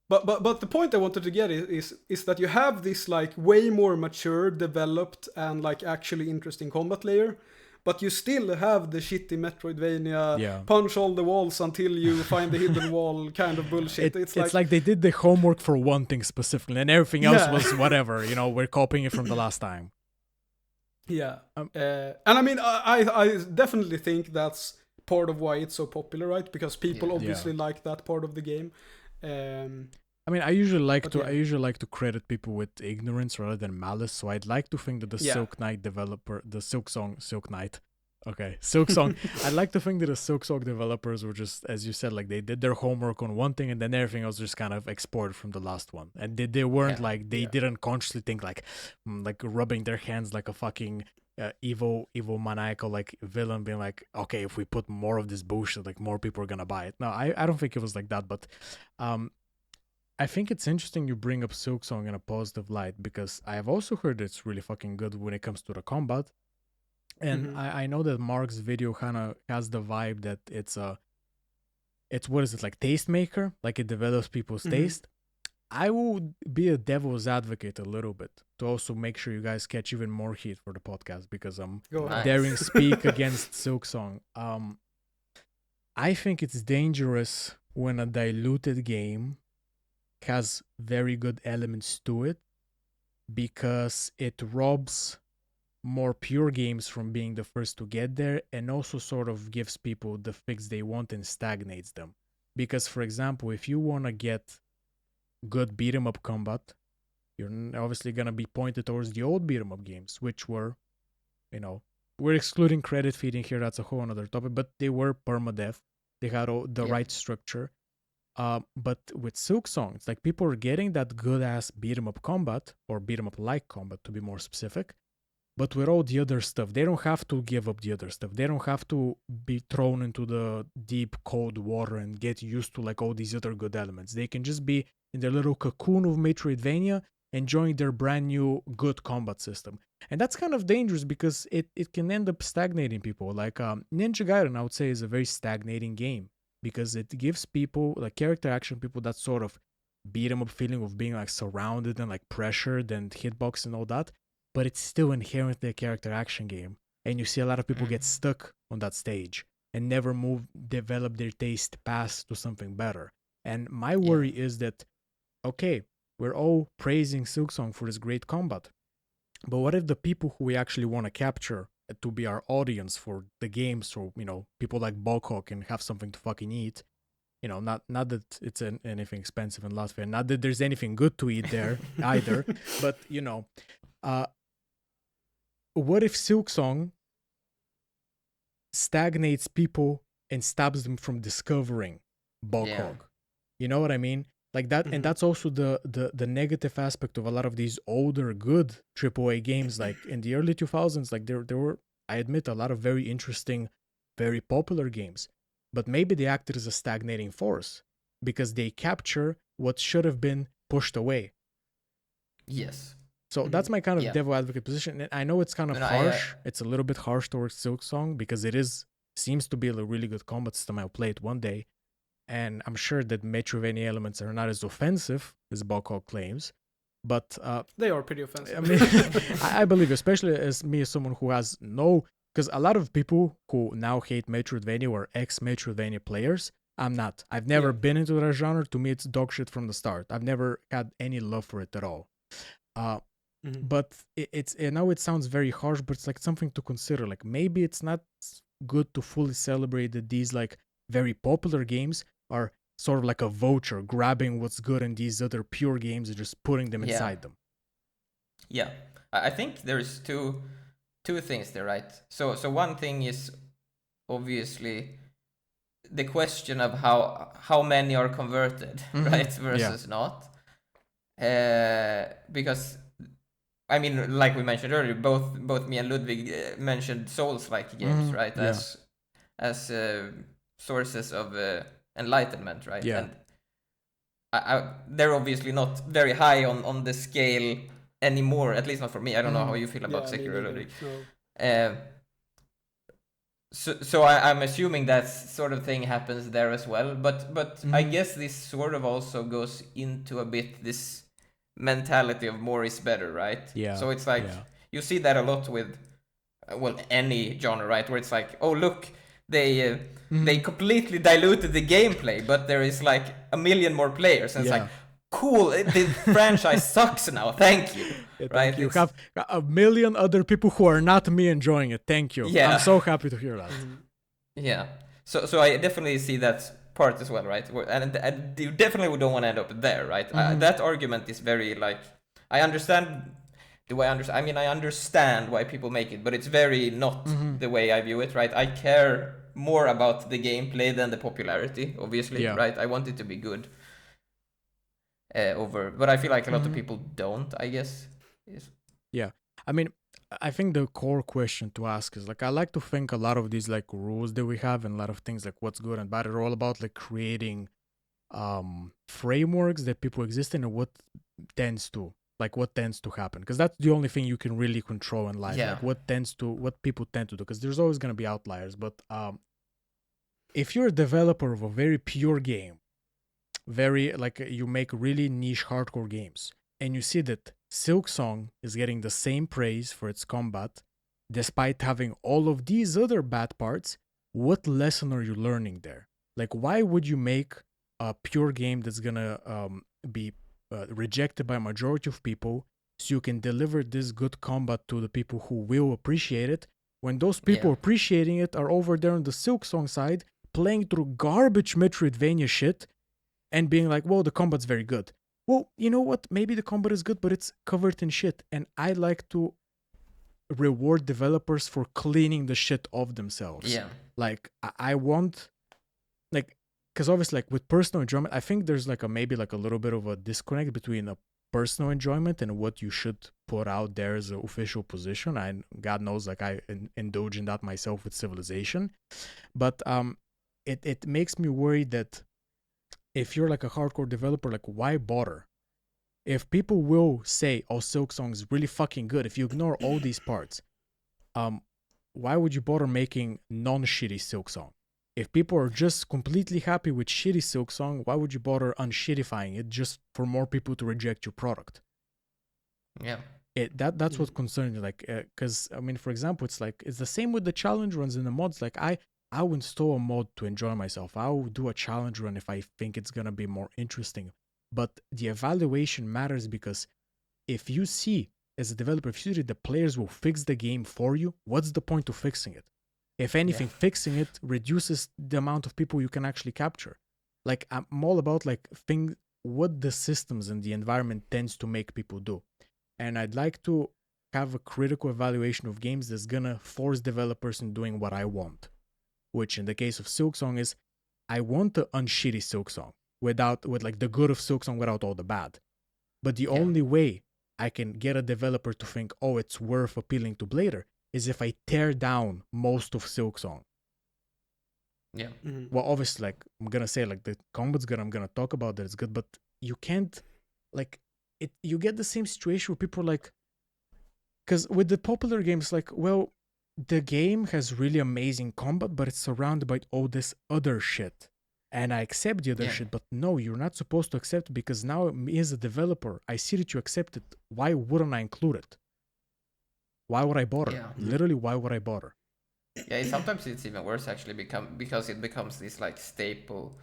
But the point I wanted to get is that you have this like way more mature, developed, and like actually interesting combat layer, but you still have the shitty Metroidvania punch all the walls until you find the hidden wall kind of bullshit.
It's like they did the homework for one thing specifically, and everything else was whatever. You know, we're copying it from the last time.
Yeah, and I mean, I definitely think that's part of why it's so popular, right? Because people obviously like that part of the game.
I mean, I usually like to credit people with ignorance rather than malice. So I'd like to think that the Silk Knight developer, the Silk Knight, Silk Song. I'd like to think that the Silk Song developers were just, as you said, like they did their homework on one thing and then everything else just kind of exported from the last one. And they weren't like they didn't consciously think like rubbing their hands like a fucking evil maniacal like villain, being like, okay, if we put more of this bullshit, like more people are gonna buy it. No, I don't think it was like that, but I think it's interesting you bring up Silk Song in a positive light, because I have also heard it's really fucking good when it comes to the combat. And I know that Mark's video kind of has the vibe that it's what is it, like tastemaker, like it develops people's taste. I will be a devil's advocate a little bit to also make sure you guys catch even more heat for the podcast, because I'm daring speak against Silk Song. I think it's dangerous when a diluted game has very good elements to it, because it robs more pure games from being the first to get there, and also sort of gives people the fix they want and stagnates them. Because, for example, if you want to get good beat 'em up combat, you're obviously gonna be pointed towards the old beat 'em up games, which were, we're excluding credit feeding here, that's a whole another topic, but they were permadeath. They had the right structure. But with Silk Song, it's like people are getting that good ass beat 'em up combat, or beat 'em up like combat to be more specific. But with all the other stuff, they don't have to give up the other stuff. They don't have to be thrown into the deep, cold water and get used to like all these other good elements. They can just be in their little cocoon of Metroidvania, enjoying their brand new good combat system. And that's kind of dangerous, because it can end up stagnating people. Like Ninja Gaiden, I would say, is a very stagnating game, because it gives people, like character action people, that sort of beat 'em up feeling of being like surrounded and like pressured and hitbox and all that. But it's still inherently a character action game. And you see a lot of people get stuck on that stage and never develop their taste past to something better. And my worry is that, okay, we're all praising Silk Song for this great combat, but what if the people who we actually want to capture to be our audience for the game, so, people like Bokhok can have something to fucking eat, not that it's anything expensive in Latvia, not that there's anything good to eat there either, but, what if Silk Song stagnates people and stops them from discovering Bokhog? You know what I mean? Like that, and that's also the negative aspect of a lot of these older good AAA games. Like in the early 2000s, like there were, I admit, a lot of very interesting, very popular games, but maybe they acted as a stagnating force because they capture what should have been pushed away.
Yes.
So that's my kind of devil advocate position. And I know it's kind of harsh. It's a little bit harsh towards Silk Song, because it seems to be a really good combat system. I'll play it one day. And I'm sure that Metroidvania elements are not as offensive as Bokhog claims. But
they are pretty offensive.
I mean, I believe, especially as someone who has because a lot of people who now hate Metroidvania were ex-Metroidvania players. I'm not. I've never been into that genre. To me, it's dog shit from the start. I've never had any love for it at all. But I know it sounds very harsh, but it's like something to consider. Like maybe it's not good to fully celebrate that these like very popular games are sort of like a vulture grabbing what's good in these other pure games and just putting them inside them.
Yeah, I think there's two things there, right? So one thing is obviously the question of how many are converted, right, versus not. Because I mean, like we mentioned earlier, both me and Ludwig mentioned Souls-like games, right? As sources of enlightenment, right?
Yeah.
And they're obviously not very high on the scale anymore, at least not for me. I don't know how you feel about Sekiro, Ludwig. No. So I'm assuming that sort of thing happens there as well. But I guess this sort of also goes into a bit this mentality of more is better, right?
Yeah.
So it's like you see that a lot with any genre, right? Where it's like, oh look, they completely diluted the gameplay, but there is like a million more players, and it's like, cool, the franchise sucks now. Thank you. Right?
You have a million other people who are not me enjoying it. Thank you. I'm so happy to hear that.
Yeah. So I definitely see that part as well, right? And you definitely don't want to end up there, right? That argument is very like, I understand. I mean, I understand why people make it, but it's very not the way I view it, right? I care more about the gameplay than the popularity, obviously, right? I want it to be good. But I feel like a lot of people don't, I guess.
Yeah. I mean, I think the core question to ask is like, I like to think a lot of these like rules that we have and a lot of things like what's good and bad are all about like creating frameworks that people exist in and what tends to happen, because that's the only thing you can really control in life. Like what people tend to do, because there's always going to be outliers. But if you're a developer of a very pure game, very like you make really niche hardcore games, and you see that Silksong is getting the same praise for its combat despite having all of these other bad parts, what lesson are you learning there? Like, why would you make a pure game that's gonna be rejected by a majority of people so you can deliver this good combat to the people who will appreciate it, when those people appreciating it are over there on the Silksong side playing through garbage Metroidvania shit and being like, well, the combat's very good. Well, you know what? Maybe the combat is good, but it's covered in shit. And I like to reward developers for cleaning the shit off themselves.
Yeah.
Like, I want, like, because obviously, like, with personal enjoyment, I think there's like maybe like a little bit of a disconnect between a personal enjoyment and what you should put out there as an official position. And God knows, like, I indulge in that myself with Civilization. But it makes me worried that if you're like a hardcore developer, like, why bother? If people will say, oh, Silksong is really fucking good, if you ignore all these parts, why would you bother making non-shitty Silksong? If people are just completely happy with shitty Silksong, why would you bother unshittifying it just for more people to reject your product?
Yeah.
That's what concerns me. Like, because, I mean, for example, it's like, it's the same with the challenge runs in the mods. Like, I'll install a mod to enjoy myself. I'll do a challenge run if I think it's going to be more interesting. But the evaluation matters, because if you see, as a developer, if you see the players will fix the game for you, what's the point of fixing it? If anything, fixing it reduces the amount of people you can actually capture. Like, I'm all about like what the systems and the environment tends to make people do. And I'd like to have a critical evaluation of games that's going to force developers in doing what I want. Which in the case of Silksong is, I want the unshitty Silksong with like the good of Silksong without all the bad. But the only way I can get a developer to think, oh, it's worth appealing to Blader, is if I tear down most of Silksong.
Yeah.
Mm-hmm.
Well, obviously, like, I'm gonna say, like, the combat's good, I'm gonna talk about that it's good, but you can't, like, you get the same situation where people are like, because with the popular games, like, well, the game has really amazing combat, but it's surrounded by all this other shit. And I accept the other shit, but no, you're not supposed to accept it, because now, me as a developer, I see that you accept it. Why wouldn't I include it? Why would I bother?
Yeah.
Literally, why would I bother?
Yeah, sometimes it's even worse actually, because it becomes this like staple.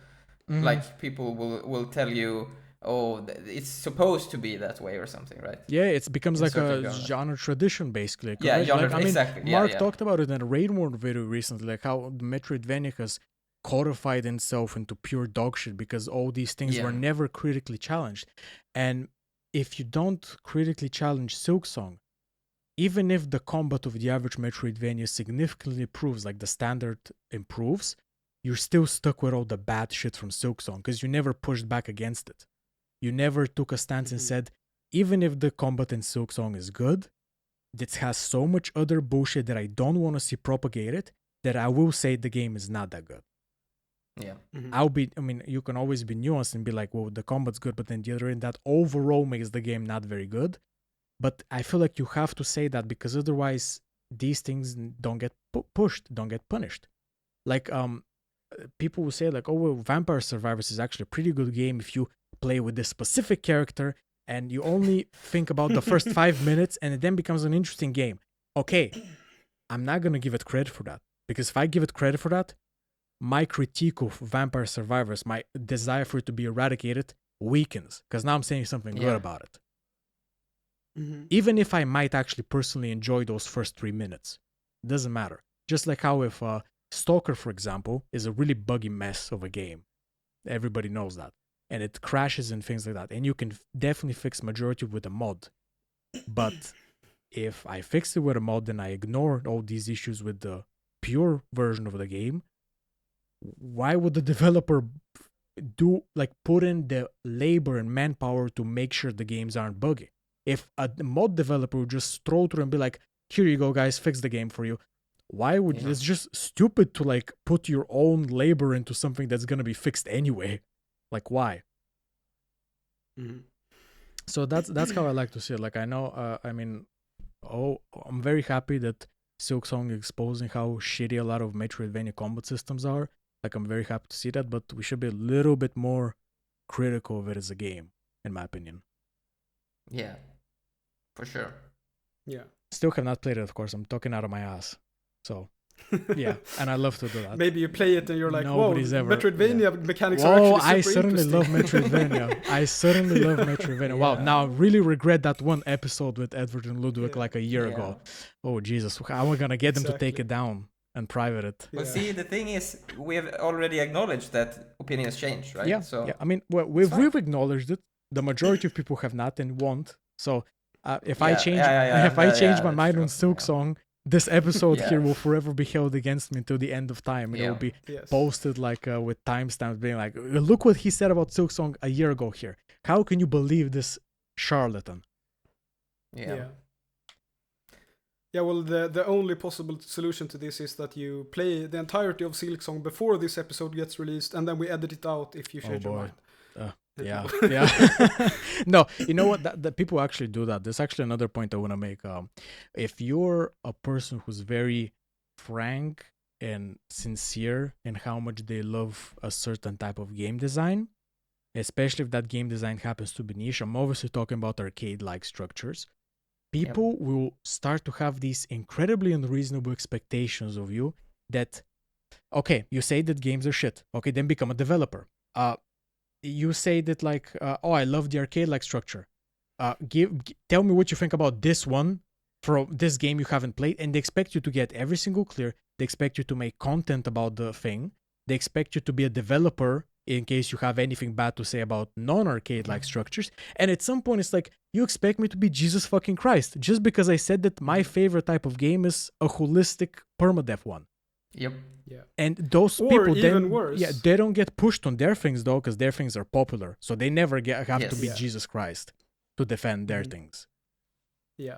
Mm-hmm.
Like, people will tell you, oh, it's supposed to be that way or something, right?
Yeah, it becomes like a genre tradition, basically. Correct? Like, I mean, exactly. Mark talked about it in a Raidmore video recently, like how Metroidvania has codified itself into pure dog shit because all these things were never critically challenged. And if you don't critically challenge Silksong, even if the combat of the average Metroidvania significantly improves, like the standard improves, you're still stuck with all the bad shit from Silksong because you never pushed back against it. You never took a stance and said, even if the combat in Silksong is good, it has so much other bullshit that I don't want to see propagated that I will say the game is not that good.
Yeah.
Mm-hmm. You can always be nuanced and be like, well, the combat's good, but then the other end, that overall makes the game not very good. But I feel like you have to say that because otherwise these things don't get pushed, don't get punished. Like, people will say like, oh, well, Vampire Survivors is actually a pretty good game if you play with this specific character and you only think about the first 5 minutes and it then becomes an interesting game. Okay, I'm not going to give it credit for that, because if I give it credit for that, my critique of Vampire Survivors, my desire for it to be eradicated, weakens, because now I'm saying something good about it. Mm-hmm. Even if I might actually personally enjoy those first 3 minutes, it doesn't matter. Just like how if Stalker, for example, is a really buggy mess of a game, Everybody knows that. And it crashes and things like that. And you can definitely fix majority with a mod. But if I fix it with a mod and I ignore all these issues with the pure version of the game, why would the developer put in the labor and manpower to make sure the games aren't buggy? If a mod developer would just stroll through and be like, here you go, guys, fix the game for you. Why would you? It's just stupid to like put your own labor into something that's gonna be fixed anyway. Like, why?
Mm-hmm.
So that's how I like to see it. Like, I know, I'm very happy that Silksong is exposing how shitty a lot of Metroidvania combat systems are. Like, I'm very happy to see that, but we should be a little bit more critical of it as a game, in my opinion.
Yeah, for sure.
Yeah.
Still have not played it, of course. I'm talking out of my ass. So, yeah, and I love to do that.
Maybe you play it and you're like,
Nobody's
whoa,
ever,
Metroidvania mechanics are actually super
I certainly love
interesting.
Metroidvania. I certainly love Metroidvania. Wow, now I really regret that one episode with Edward and Ludwig like a year ago. Oh, Jesus. How am I going to get them to take it down and private it?
Well, see, the thing is, we have already acknowledged that opinions change, right?
Yeah,
so
I mean, we've acknowledged it. The majority of people have not and won't. So if I change my mind on Silksong, this episode here will forever be held against me until the end of time. It will be posted like with timestamps being like, look what he said about Silksong a year ago here. How can you believe this charlatan?
Yeah, well, the only possible solution to this is that you play the entirety of Silksong before this episode gets released, and then we edit it out if you change your mind.
Yeah. No, you know what? That people actually do that. There's actually another point I want to make. If you're a person who's very frank and sincere in how much they love a certain type of game design, especially if that game design happens to be niche, I'm obviously talking about arcade-like structures. People will start to have these incredibly unreasonable expectations of you that, okay, you say that games are shit. Okay, then become a developer. You say that like, I love the arcade-like structure. Tell me what you think about this one from this game you haven't played, and they expect you to get every single clear. They expect you to make content about the thing. They expect you to be a developer in case you have anything bad to say about non-arcade-like structures. And at some point, it's like, you expect me to be Jesus fucking Christ just because I said that my favorite type of game is a holistic permadeath one.
Yep.
Yeah.
And those
or
people
even
then,
worse.
they don't get pushed on their things though, because their things are popular. So they never have to be Jesus Christ to defend their things.
Yeah.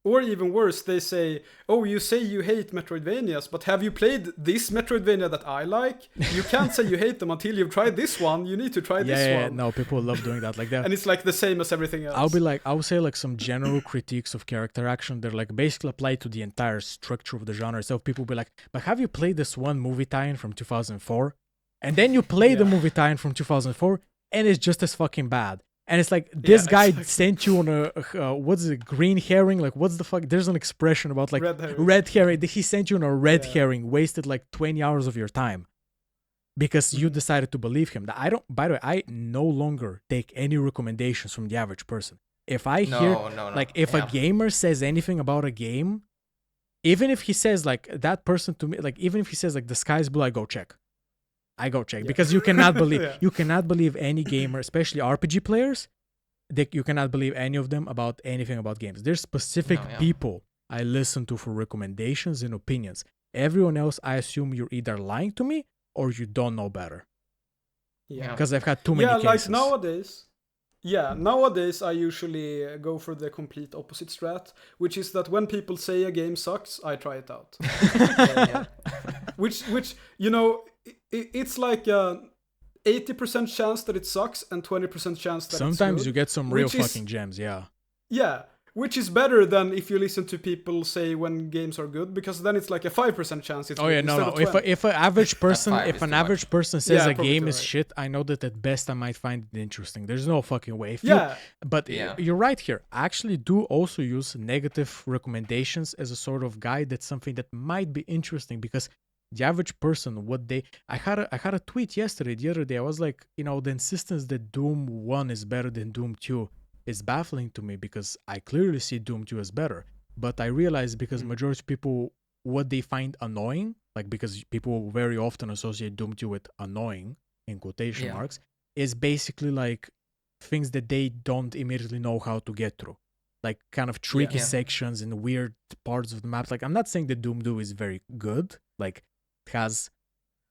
Or even worse, they say, oh, you say you hate Metroidvanias, but have you played this Metroidvania that I like? You can't say you hate them until you've tried this one. You need to try this one.
Yeah, no, people love doing that. Like that.
And it's like the same as everything else.
I'll say like some general critiques of character action. They're like basically applied to the entire structure of the genre. So people be like, but have you played this one movie tie-in from 2004? And then you play the movie tie-in from 2004 and it's just as fucking bad. And it's like, this guy sent you on a, what's it, green herring? Like, what's the fuck? There's an expression about like red herring. He sent you on a red herring, wasted like 20 hours of your time because you decided to believe him. By the way, I no longer take any recommendations from the average person. If I hear, if a gamer says anything about a game, even if he says like that person to me, like, even if he says like the sky's blue, I go check because you cannot believe any gamer, especially RPG players, that you cannot believe any of them about anything about games. There's specific people I listen to for recommendations and opinions. Everyone else, I assume you're either lying to me or you don't know better.
Yeah,
because I've had too many cases.
Like nowadays I usually go for the complete opposite strat, which is that when people say a game sucks, I try it out. Which you know, it's like a 80% chance that it sucks and 20% chance that
sometimes
it's good,
you get some real fucking gems. Yeah,
which is better than if you listen to people say when games are good, because then it's like a 5% chance it's good.
No. If an average person says a game is shit, I know that at best I might find it interesting. There's no fucking way. You're right here. I actually do also use negative recommendations as a sort of guide. That's something that might be interesting because the average person, I had a tweet the other day. I was like, the insistence that Doom 1 is better than Doom 2 is baffling to me because I clearly see Doom 2 as better. But I realize because majority of people, what they find annoying, like because people very often associate Doom 2 with annoying in quotation marks, is basically like things that they don't immediately know how to get through. Like kind of tricky sections and weird parts of the maps. Like I'm not saying that Doom 2 is very good. Like it has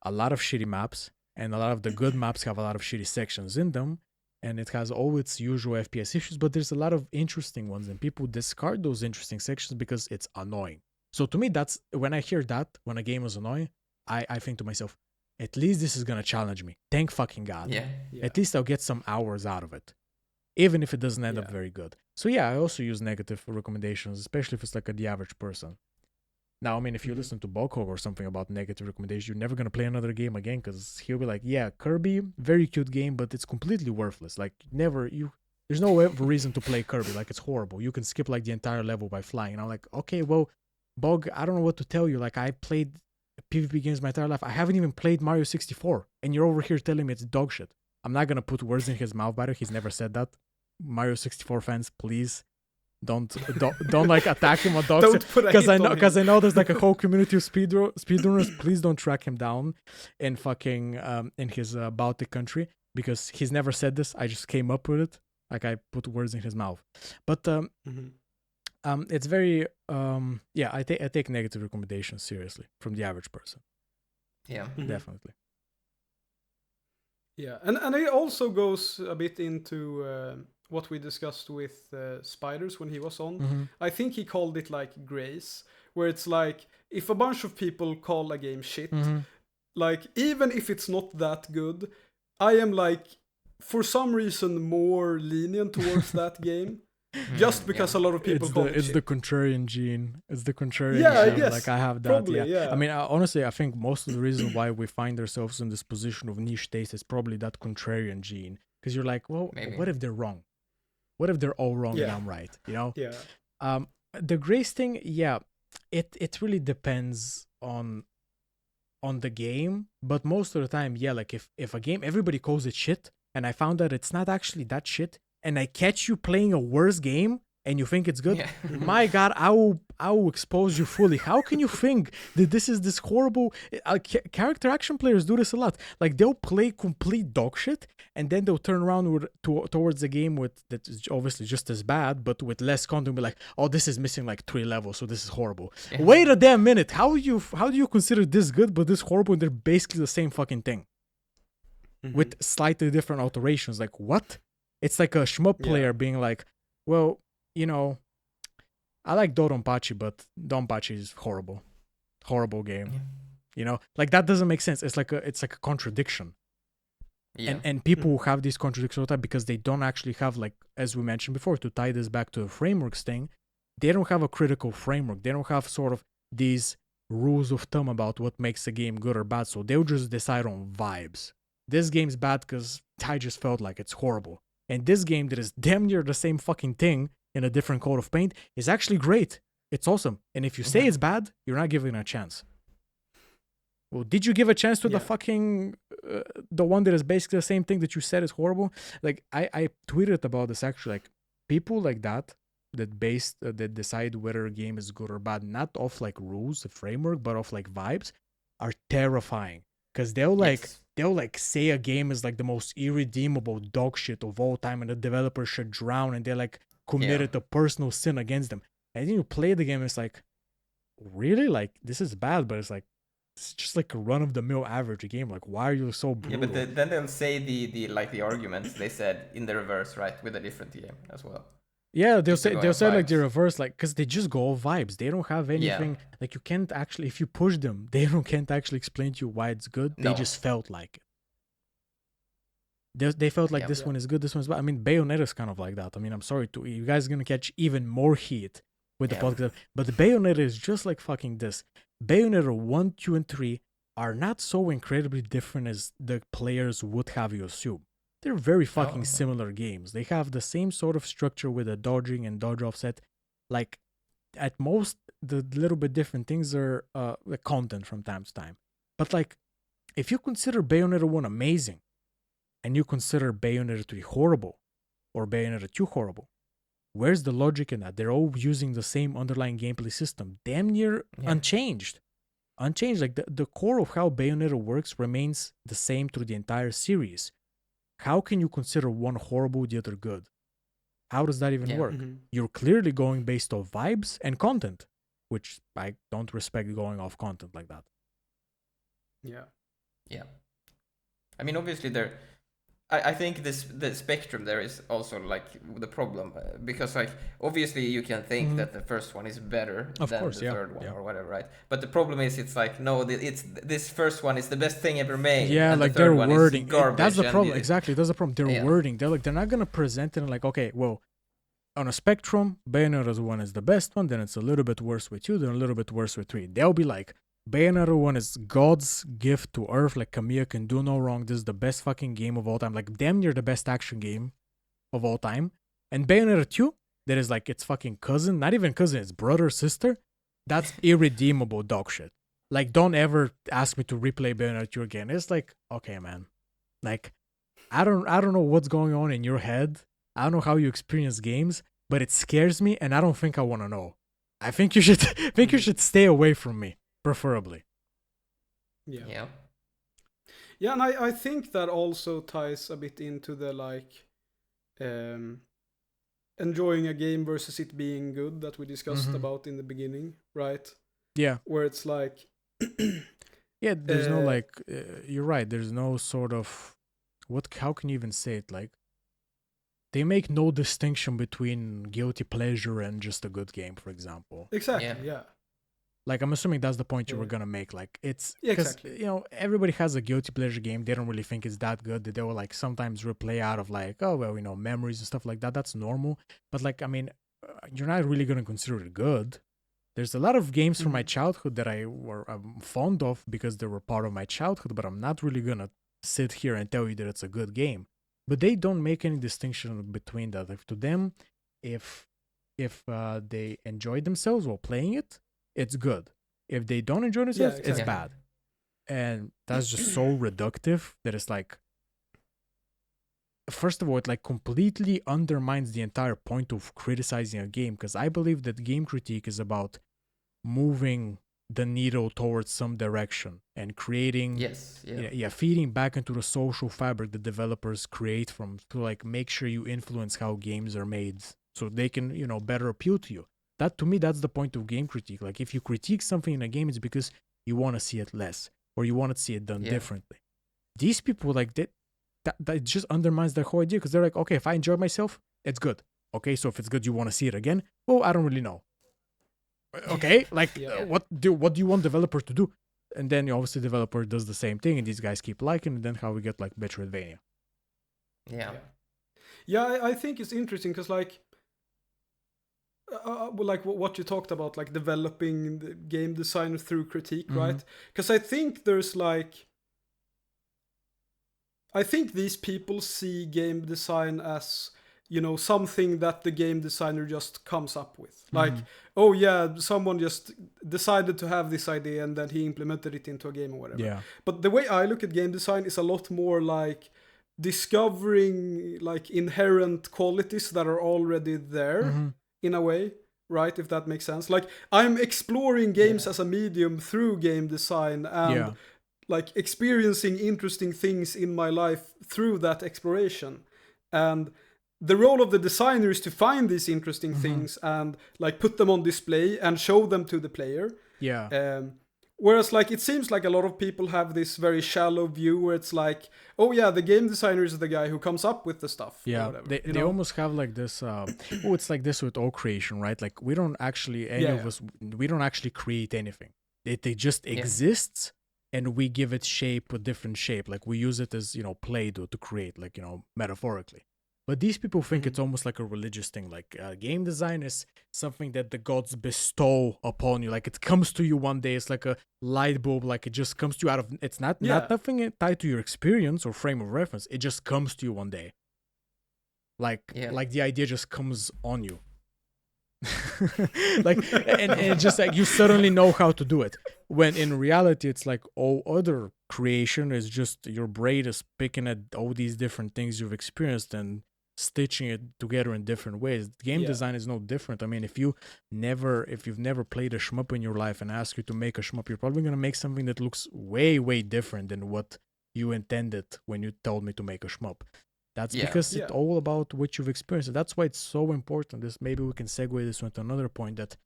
a lot of shitty maps, and a lot of the good maps have a lot of shitty sections in them, and it has all its usual FPS issues, but there's a lot of interesting ones, and people discard those interesting sections because it's annoying. So to me, that's when I hear that, when a game is annoying, I think to myself, at least this is gonna challenge me. Thank fucking God.
Yeah.
At least I'll get some hours out of it, even if it doesn't end up very good. So yeah, I also use negative recommendations, especially if it's like the average person. Now, I mean, if you listen to Bokhog or something about negative recommendations, you're never going to play another game again, because he'll be like, yeah, Kirby, very cute game, but it's completely worthless. Like, there's no reason to play Kirby. Like, it's horrible. You can skip like the entire level by flying. And I'm like, okay, well, Bog, I don't know what to tell you. Like, I played PvP games my entire life. I haven't even played Mario 64. And you're over here telling me it's dog shit. I'm not going to put words in his mouth, by the way. He's never said that. Mario 64 fans, please. Don't like attack him or dogs, because I know there's like a whole community of speedrunners. Please don't track him down in fucking in his Baltic country, because he's never said this. I just came up with it. Like I put words in his mouth. But it's very I take negative recommendations seriously from the average person.
Yeah,
definitely.
Yeah, and it also goes a bit into what we discussed with Spiders when he was on. I think he called it like grace, where it's like, if a bunch of people call a game shit, like even if it's not that good, I am like, for some reason, more lenient towards that game. Just because a lot of people call it
it's
shit.
the contrarian gene. It's the contrarian gene.
I guess.
Like I have that.
Probably,
I mean, honestly, I think most of the reason why we find ourselves in this position of niche taste is probably that contrarian gene. Because you're like, well, what if they're wrong? What if they're all wrong and I'm right? You know?
Yeah.
The grace thing, it really depends on the game. But most of the time, like if a game everybody calls it shit, and I found that it's not actually that shit, and I catch you playing a worse game and you think it's good, my God, I will expose you fully. How can you think that this is this horrible... character action players do this a lot. Like, they'll play complete dog shit, and then they'll turn around towards a game that is obviously just as bad, but with less content, be like, oh, this is missing like 3 levels, so this is horrible. Yeah. Wait a damn minute. How do you consider this good, but this horrible, and they're basically the same fucking thing? With slightly different alterations. Like, what? It's like a shmup player being like, well, you know, I like Dodonpachi, but Donpachi is horrible. Horrible game. Yeah. You know, like that doesn't make sense. It's like a contradiction. Yeah. And people who have these contradictions all the time because they don't actually have, like, as we mentioned before, to tie this back to the frameworks thing, they don't have a critical framework. They don't have sort of these rules of thumb about what makes a game good or bad. So they'll just decide on vibes. This game's bad because I just felt like it's horrible. And this game that is damn near the same fucking thing in a different coat of paint is actually great. It's awesome. And if you say it's bad, you're not giving it a chance. Well, did you give a chance to the fucking... the one that is basically the same thing that you said is horrible? Like, I tweeted about this actually. Like, people like that decide whether a game is good or bad, not off like rules, the framework, but off like vibes, are terrifying. Because they'll say a game is like the most irredeemable dog shit of all time and the developer should drown, and they're like committed a personal sin against them. And then you play the game and it's like, really? Like, this is bad, but it's like, it's just like a run-of-the-mill average game. Like, why are you so brutal?
Yeah, but then they'll say the arguments they said in the reverse, right, with a different game as well.
Yeah, they'll say like the reverse, like, because they just go all vibes. They don't have anything. Like, you can't actually, if you push them, can't actually explain to you why it's good. They just felt like it. They felt like this one is good, this one's bad. I mean, Bayonetta is kind of like that. I mean, I'm sorry you guys are gonna catch even more heat with the podcast, but the Bayonetta is just like fucking this. Bayonetta 1, 2, and 3 are not so incredibly different as the players would have you assume. They're very fucking similar games. They have the same sort of structure with a dodging and dodge offset. Like, at most, the little bit different things are the content from time to time. But, like, if you consider Bayonetta 1 amazing, and you consider Bayonetta 3 horrible, or Bayonetta 2 horrible, where's the logic in that? They're all using the same underlying gameplay system, damn near unchanged. unchanged. Like the core of how Bayonetta works remains the same through the entire series. How can you consider one horrible, the other good? How does that even work? You're clearly going based off vibes and content, which I don't respect going off content like that.
Yeah. I mean, obviously I think the spectrum there is also like the problem, because like obviously you can think that the first one is better than the third one or whatever, right? But the problem is it's like no, it's this first one is the best thing ever made.
Yeah,
and
like
the third
their
one
wording.
Is garbage,
that's the problem. Exactly, that's the problem. Their wording. They're not gonna present it like, okay, well, on a spectrum, Bayonetta's one is the best one. Then it's a little bit worse with 2, then a little bit worse with 3. They'll be like, Bayonetta 1 is God's gift to Earth. Like, Kamiya can do no wrong. This is the best fucking game of all time. Like, damn near the best action game of all time. And Bayonetta 2, that is like its fucking cousin. Not even cousin, it's brother, sister. That's irredeemable dog shit. Like, don't ever ask me to replay Bayonetta 2 again. It's like, okay, man. Like, I don't know what's going on in your head. I don't know how you experience games, but it scares me, and I don't think I want to know. I think you should stay away from me. Preferably.
Yeah, and I think that also ties a bit into the like enjoying a game versus it being good that we discussed about in the beginning, right?
Yeah.
Where it's like
yeah, there's no like you're right, there's no sort of how can you even say it, like they make no distinction between guilty pleasure and just a good game, for example.
Exactly, yeah.
Like, I'm assuming that's the point you were going to make. Like, it's...
exactly.
You know, everybody has a guilty pleasure game. They don't really think it's that good. They will, like, sometimes replay out of, like, oh, well, you know, memories and stuff like that. That's normal. But, like, I mean, you're not really going to consider it good. There's a lot of games from my childhood that I'm fond of because they were part of my childhood, but I'm not really going to sit here and tell you that it's a good game. But they don't make any distinction between that. Like, to them, if they enjoy themselves while playing it, it's good. If they don't enjoy themselves, it's bad. And that's just so reductive that it's like, first of all, it like completely undermines the entire point of criticizing a game, because I believe that game critique is about moving the needle towards some direction and creating feeding back into the social fabric that developers create from to like make sure you influence how games are made so they can, you know, better appeal to you. That, to me, that's the point of game critique. Like, if you critique something in a game, it's because you want to see it less or you want to see it done differently. These people, like, that just undermines their whole idea, because they're like, okay, if I enjoy myself, it's good. Okay, so if it's good, you want to see it again? Well, I don't really know. Okay, like, what do you want developer to do? And then, obviously, developer does the same thing, and these guys keep liking, and then how we get, like, Metroidvania.
Yeah, I think it's interesting, because, like, like what you talked about, like developing the game design through critique, right? Because I think there's like, I think these people see game design as, you know, something that the game designer just comes up with. Like, oh yeah, someone just decided to have this idea and then he implemented it into a game or whatever.
Yeah.
But the way I look at game design is a lot more like discovering like inherent qualities that are already there. In a way, right? If that makes sense. Like, I'm exploring games as a medium through game design and like experiencing interesting things in my life through that exploration. And the role of the designer is to find these interesting things and like put them on display and show them to the player.
Yeah.
Whereas, like, it seems like a lot of people have this very shallow view where it's like, oh yeah, the game designer is the guy who comes up with the stuff.
Yeah,
or whatever,
they almost have like this. It's like this with all creation, right? Like, we don't actually us, we don't actually create anything. It just exists, and we give it shape, a different shape. Like, we use it as, you know, Play-Doh to create, like, you know, metaphorically. But these people think it's almost like a religious thing. Like, game design is something that the gods bestow upon you. Like, it comes to you one day. It's like a light bulb. Like, it just comes to you out of... It's not nothing tied to your experience or frame of reference. It just comes to you one day. Like the idea just comes on you. Like, and it's just like you suddenly know how to do it. When in reality, it's like all other creation is just your brain is picking at all these different things you've experienced and stitching it together in different ways. Game design is no different. I mean, if you've never played a shmup in your life and ask you to make a shmup, you're probably gonna make something that looks way different than what you intended when you told me to make a shmup. That's because it's all about what you've experienced. That's why it's so important. This, maybe we can segue this into another point, that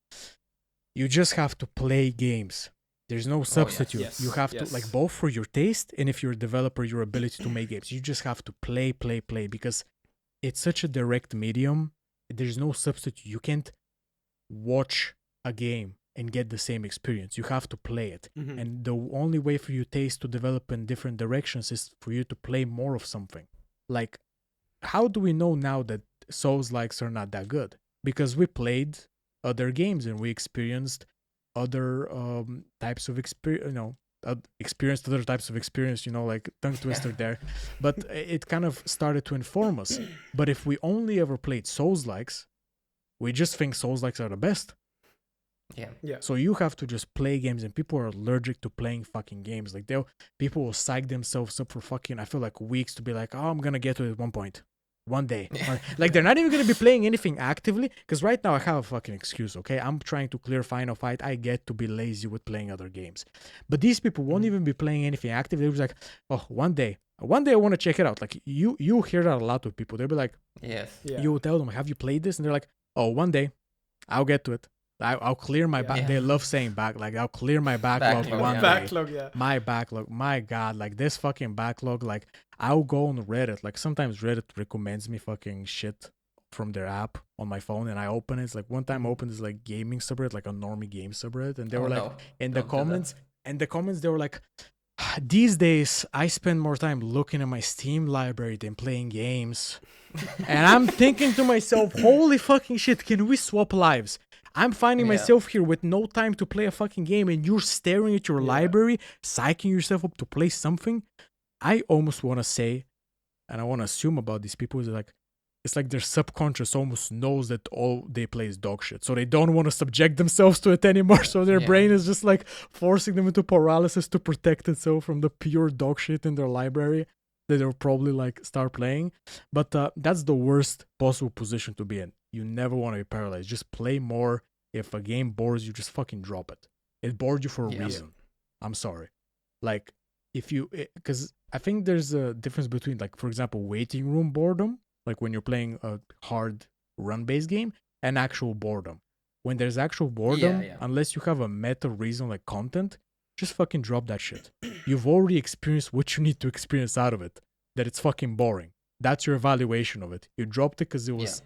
you just have to play games. There's no substitute.
Yes.
You have to, like, both for your taste and if you're a developer, your ability to make games. You just have to play because it's such a direct medium. There's no substitute. You can't watch a game and get the same experience. You have to play it.
Mm-hmm.
And the only way for your taste to develop in different directions is for you to play more of something. Like, how do we know now that Souls-likes are not that good? Because we played other games and we experienced other types of experience, experienced other types of experience, like tongue twister there. But it kind of started to inform us. But if we only ever played Souls-likes, we just think Souls-likes are the best.
Yeah.
So you have to just play games, and people are allergic to playing fucking games. Like, people will psych themselves up for fucking, I feel like, weeks to be like, oh, I'm gonna get to it at one point. One day. Or, like, they're not even gonna be playing anything actively, because right now I have a fucking excuse, okay? I'm trying to clear Final Fight. I get to be lazy with playing other games. But these people won't even be playing anything actively. They're just like, oh, one day I want to check it out. Like, you hear that a lot with people. They'll be like, you tell them, have you played this? And they're like, oh, one day I'll get to it. I'll clear my back. They love saying back. Like, I'll clear my backlog one day.
Backlog, yeah.
My backlog. My God, like, this fucking backlog. Like, I'll go on Reddit. Like, sometimes Reddit recommends me fucking shit from their app on my phone, and I open it. It's like, one time I opened this like gaming subreddit, like a normie game subreddit, and they were like, in the comments, they were like, these days I spend more time looking at my Steam library than playing games. And I'm thinking to myself, holy fucking shit, can we swap lives? I'm finding myself here with no time to play a fucking game, and you're staring at your library, psyching yourself up to play something. I almost want to say, and I want to assume about these people, is like, it's like their subconscious almost knows that all they play is dog shit. So they don't want to subject themselves to it anymore. So their brain is just like forcing them into paralysis to protect itself from the pure dog shit in their library that they'll probably like start playing. But that's the worst possible position to be in. You never want to be paralyzed. Just play more. If a game bores you, just fucking drop it. It bored you for a reason. I'm sorry. Like, because I think there's a difference between, like, for example, waiting room boredom, like when you're playing a hard run-based game, and actual boredom. When there's actual boredom, unless you have a meta reason like content, just fucking drop that shit. You've already experienced what you need to experience out of it. That it's fucking boring. That's your evaluation of it. You dropped it because it was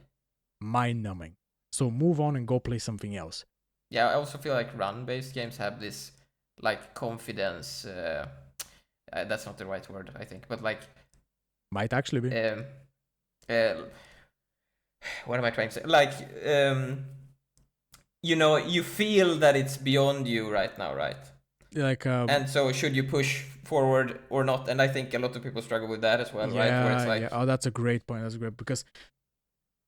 mind-numbing. So move on and go play something else.
Yeah, I also feel like run-based games have this, like, confidence. That's not the right word, I think, but like,
might actually be.
What am I trying to say? Like, you feel that it's beyond you right now, right?
Like,
and so should you push forward or not? And I think a lot of people struggle with that as well, right? Where it's like,
Oh, that's a great point. That's great, because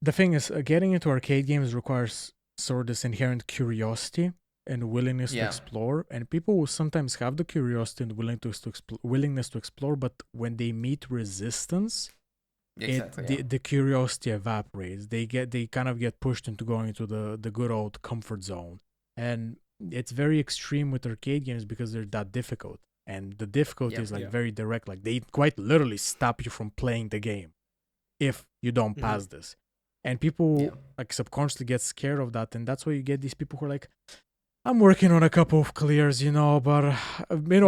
the thing is, getting into arcade games requires sort of this inherent curiosity and willingness to explore. And people will sometimes have the curiosity and willingness to explore, but when they meet resistance, the curiosity evaporates. They kind of get pushed into going into the good old comfort zone. And it's very extreme with arcade games because they're that difficult. And the difficulty is like very direct. Like, they quite literally stop you from playing the game if you don't pass this. And people like subconsciously get scared of that, and that's why you get these people who are like, I'm working on a couple of clears, but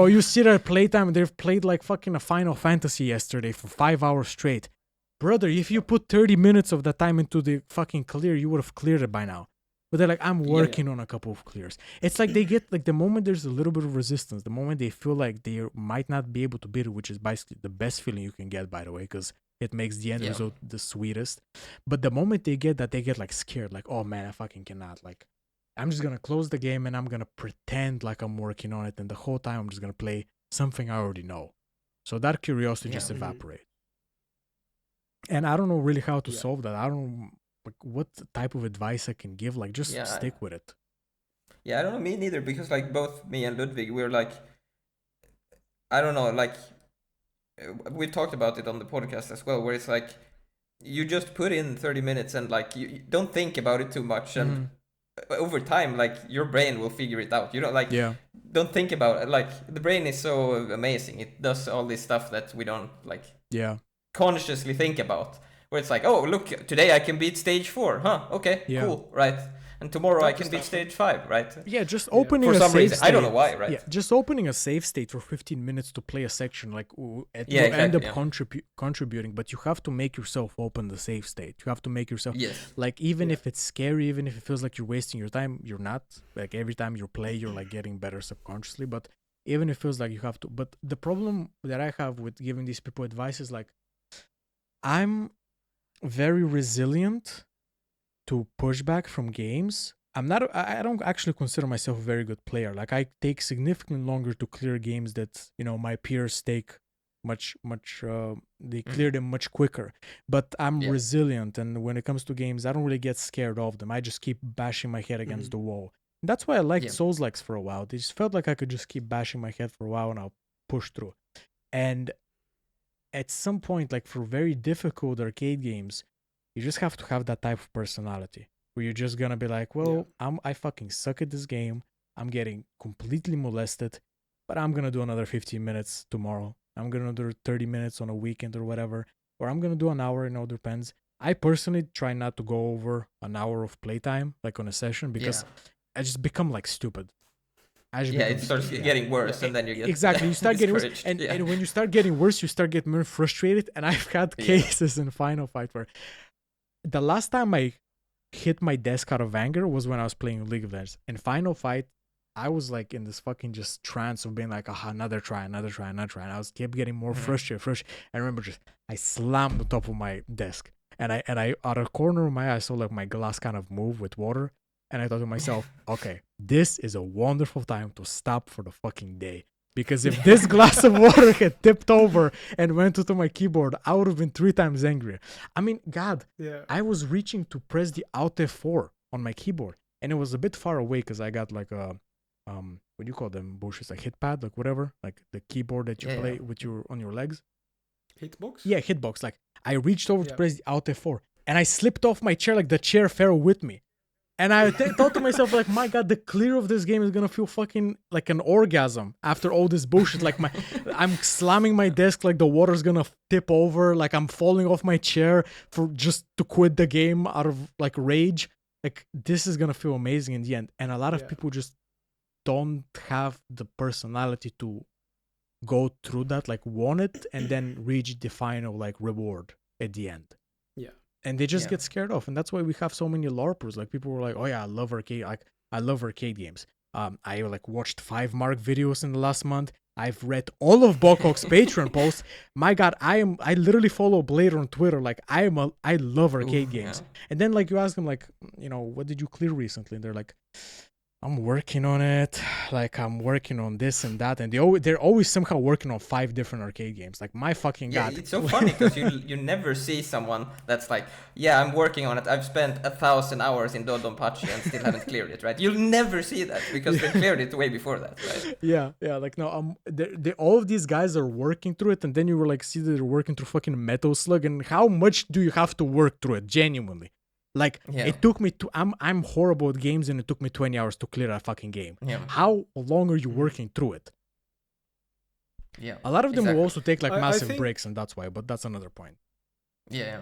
you see their playtime, they've played like fucking a Final Fantasy yesterday for 5 hours straight. Brother, if you put 30 minutes of that time into the fucking clear, you would have cleared it by now. But they're like, I'm working on a couple of clears. It's like they get, like, the moment there's a little bit of resistance, the moment they feel like they might not be able to beat it, which is basically the best feeling you can get, by the way, because it makes the end result the sweetest. But the moment they get that, they get like scared, like, oh man, I fucking cannot. Like, I'm just gonna close the game and I'm gonna pretend like I'm working on it, and the whole time I'm just gonna play something I already know. So that curiosity just evaporates. And I don't know really how to solve that. I don't know, like, what type of advice I can give. Like, just stick with it.
Yeah, I don't know, me neither, because like both me and Ludwig, we're like, I don't know, like, we talked about it on the podcast as well, where it's like, you just put in 30 minutes and like you don't think about it too much, and over time like your brain will figure it out. You don't like
Yeah.
don't think about it. Like the brain is so amazing. It does all this stuff that we don't like
Yeah.
consciously think about. Where it's like, oh look, today I can beat stage 4. Huh? Okay,
Yeah.
cool, right? And tomorrow I
That
can
is
beat
that.
stage 5, right?
Yeah, just opening
For
a
some
save
reason.
state.
I don't know why, right?
Yeah, just opening a save state for 15 minutes to play a section, like it
Yeah,
will end up
exactly, yeah.
contributing, but you have to make yourself open the save state. You have to make yourself,
Yes.
like, even
Yeah.
if it's scary, even if it feels like you're wasting your time, you're not. Like, every time you play, you're like getting better subconsciously, but even if it feels like you have to. But the problem that I have with giving these people advice is like, I'm very resilient to pushback from games. I don't actually consider myself a very good player. Like, I take significantly longer to clear games that, my peers take they clear them much quicker. But I'm
Yeah.
resilient, and when it comes to games, I don't really get scared of them. I just keep bashing my head against the wall. That's why I liked
Yeah.
Souls-likes for a while. They just felt like I could just keep bashing my head for a while and I'll push through. And at some point, like for very difficult arcade games, you just have to have that type of personality where you're just gonna be like, well, I fucking suck at this game. I'm getting completely molested, but I'm gonna do another 15 minutes tomorrow. I'm gonna do 30 minutes on a weekend or whatever, or I'm gonna do an hour. Depends. I personally try not to go over an hour of playtime, like on a session, because I just become like stupid.
It starts getting worse, and then you get
exactly. You start getting worse, and when you start getting worse, you start getting more frustrated. And I've had cases in Final Fight where the last time I hit my desk out of anger was when I was playing League of Legends. In Final Fight, I was like in this fucking just trance of being like, another try. And I kept getting more frustrated. I remember I slammed the top of my desk, and I out of the corner of my eye, I saw like my glass kind of move with water. And I thought to myself, okay, this is a wonderful time to stop for the fucking day. Because if this glass of water had tipped over and went into my keyboard, I would have been 3 times angrier. I mean, God, I was reaching to press the Alt F4 on my keyboard. And it was a bit far away because I got like a, what do you call them? Bushes, like hit pad, like whatever. Like the keyboard that you play with on your legs.
Hitbox?
Yeah, hitbox. Like I reached over to press the Alt F4 and I slipped off my chair, like the chair fell with me. And I thought to myself, like, my God, the clear of this game is going to feel fucking like an orgasm after all this bullshit. Like, I'm slamming my desk like the water's going to tip over. Like, I'm falling off my chair for just to quit the game out of, like, rage. Like, this is going to feel amazing in the end. And a lot of people just don't have the personality to go through that, like, want it and then reach the final, like, reward at the end. And they just get scared off, and that's why we have so many LARPers. Like people were like, "Oh yeah, I love arcade. I love arcade games." I like watched 5 Mark videos in the last month. I've read all of Bokok's Patreon posts. My God, I literally follow Blader on Twitter. Like I love arcade games. And then like you ask them like, what did you clear recently? And they're like, I'm working on it. Like I'm working on this and that, and they're always somehow working on 5 different arcade games. Like my fucking God.
It's so funny because you never see someone that's like, I'm working on it. I've spent 1,000 hours in Dodonpachi and still haven't cleared it, right? You'll never see that because they cleared it way before that, right?
Yeah. Like no, all of these guys are working through it, and then you were like, see that they're working through fucking Metal Slug, and how much do you have to work through it genuinely? Like it took me I'm horrible at games, and it took me 20 hours to clear that fucking game. How long are you working through it? A lot of them will also take like massive breaks, and that's why, but that's another point.
Yeah,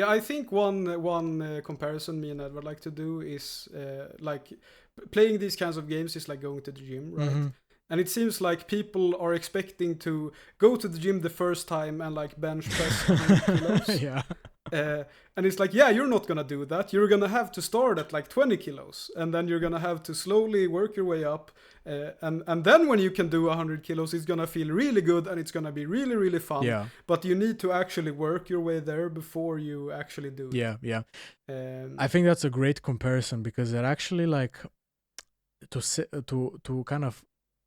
I think one comparison me and Ed would like to do is like playing these kinds of games is like going to the gym, right? And it seems like people are expecting to go to the gym the first time and like bench press 100 kilos. And it's like, you're not gonna do that. You're gonna have to start at like 20 kilos, and then you're gonna have to slowly work your way up. And then when you can do 100 kilos, it's gonna feel really good, and it's gonna be really, really fun.
Yeah.
But you need to actually work your way there before you actually do it.
Yeah. I think that's a great comparison because it actually like to kind of